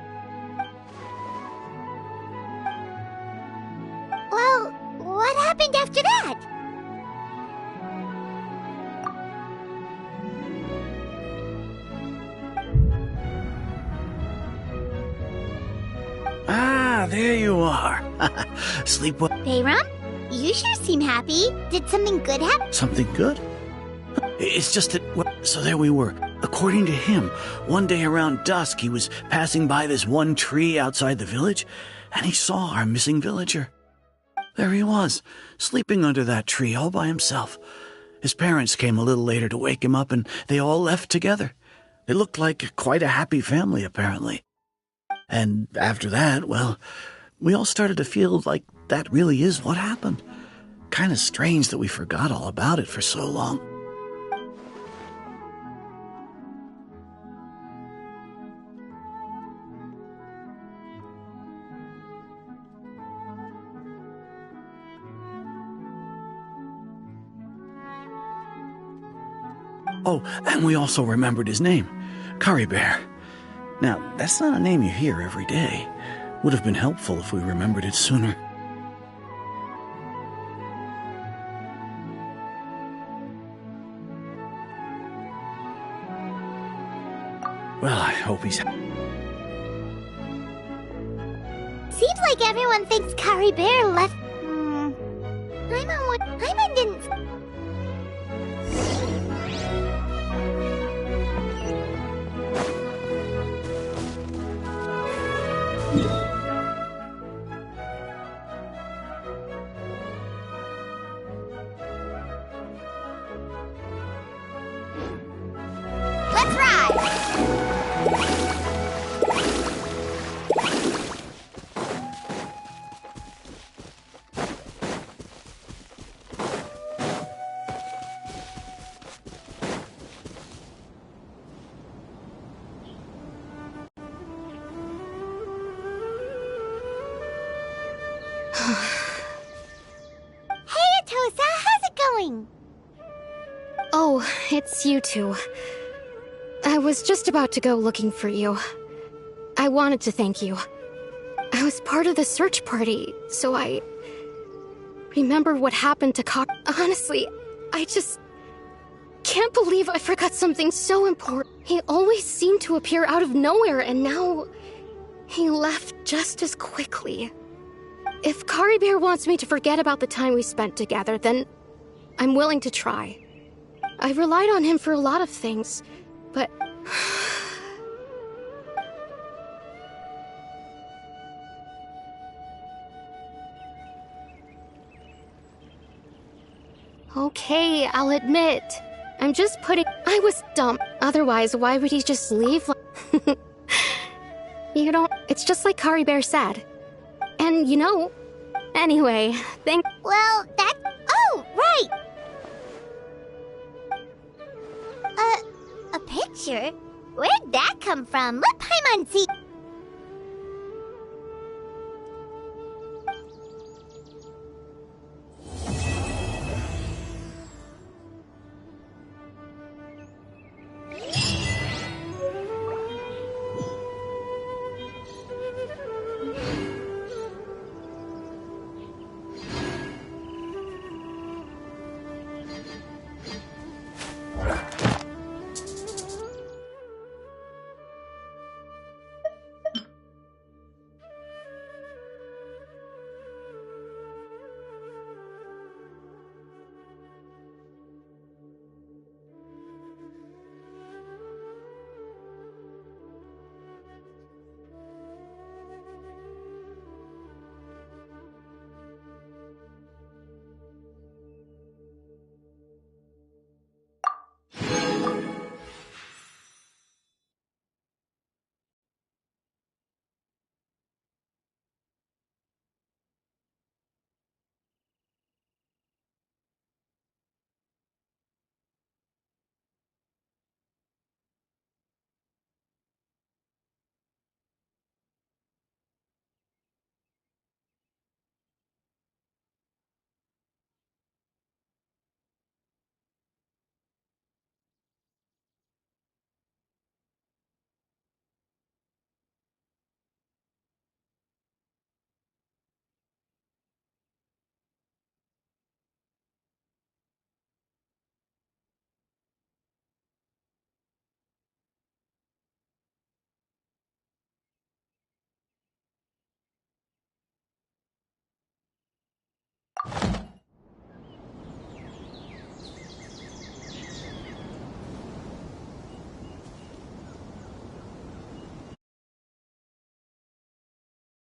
Well, what happened after that? Ah, there you are. Sleep well. Bayram? You sure seem happy. Did something good happen? Something good? It's just that, well, so there we were. According to him, one day around dusk, he was passing by this one tree outside the village, and he saw our missing villager. There he was, sleeping under that tree all by himself. His parents came a little later to wake him up, and they all left together. They looked like quite a happy family, apparently. And after that, well, we all started to feel like that really is what happened. Kind of strange that we forgot all about it for so long. Oh, and we also remembered his name, Curry Bear. Now, that's not a name you hear every day. Would have been helpful if we remembered it sooner. Well, I hope he's... Seems like everyone thinks Curry Bear left... Paimon didn't... Let's ride! Hey, Atosa, how's it going? Oh, it's you two. I was just about to go looking for you. I wanted to thank you. I was part of the search party, so I remember what happened to Cock. Honestly, I just can't believe I forgot something so important. He always seemed to appear out of nowhere, and now he left just as quickly. If Curry Bear wants me to forget about the time we spent together, then I'm willing to try. I relied on him for a lot of things, but... Okay, I'll admit. I'm just putting... I was dumb. Otherwise, why would he just leave? You don't... It's just like Curry Bear said. And, you know... Anyway, Well, that... Oh, right! A picture? Where'd that come from? Let Paimon see...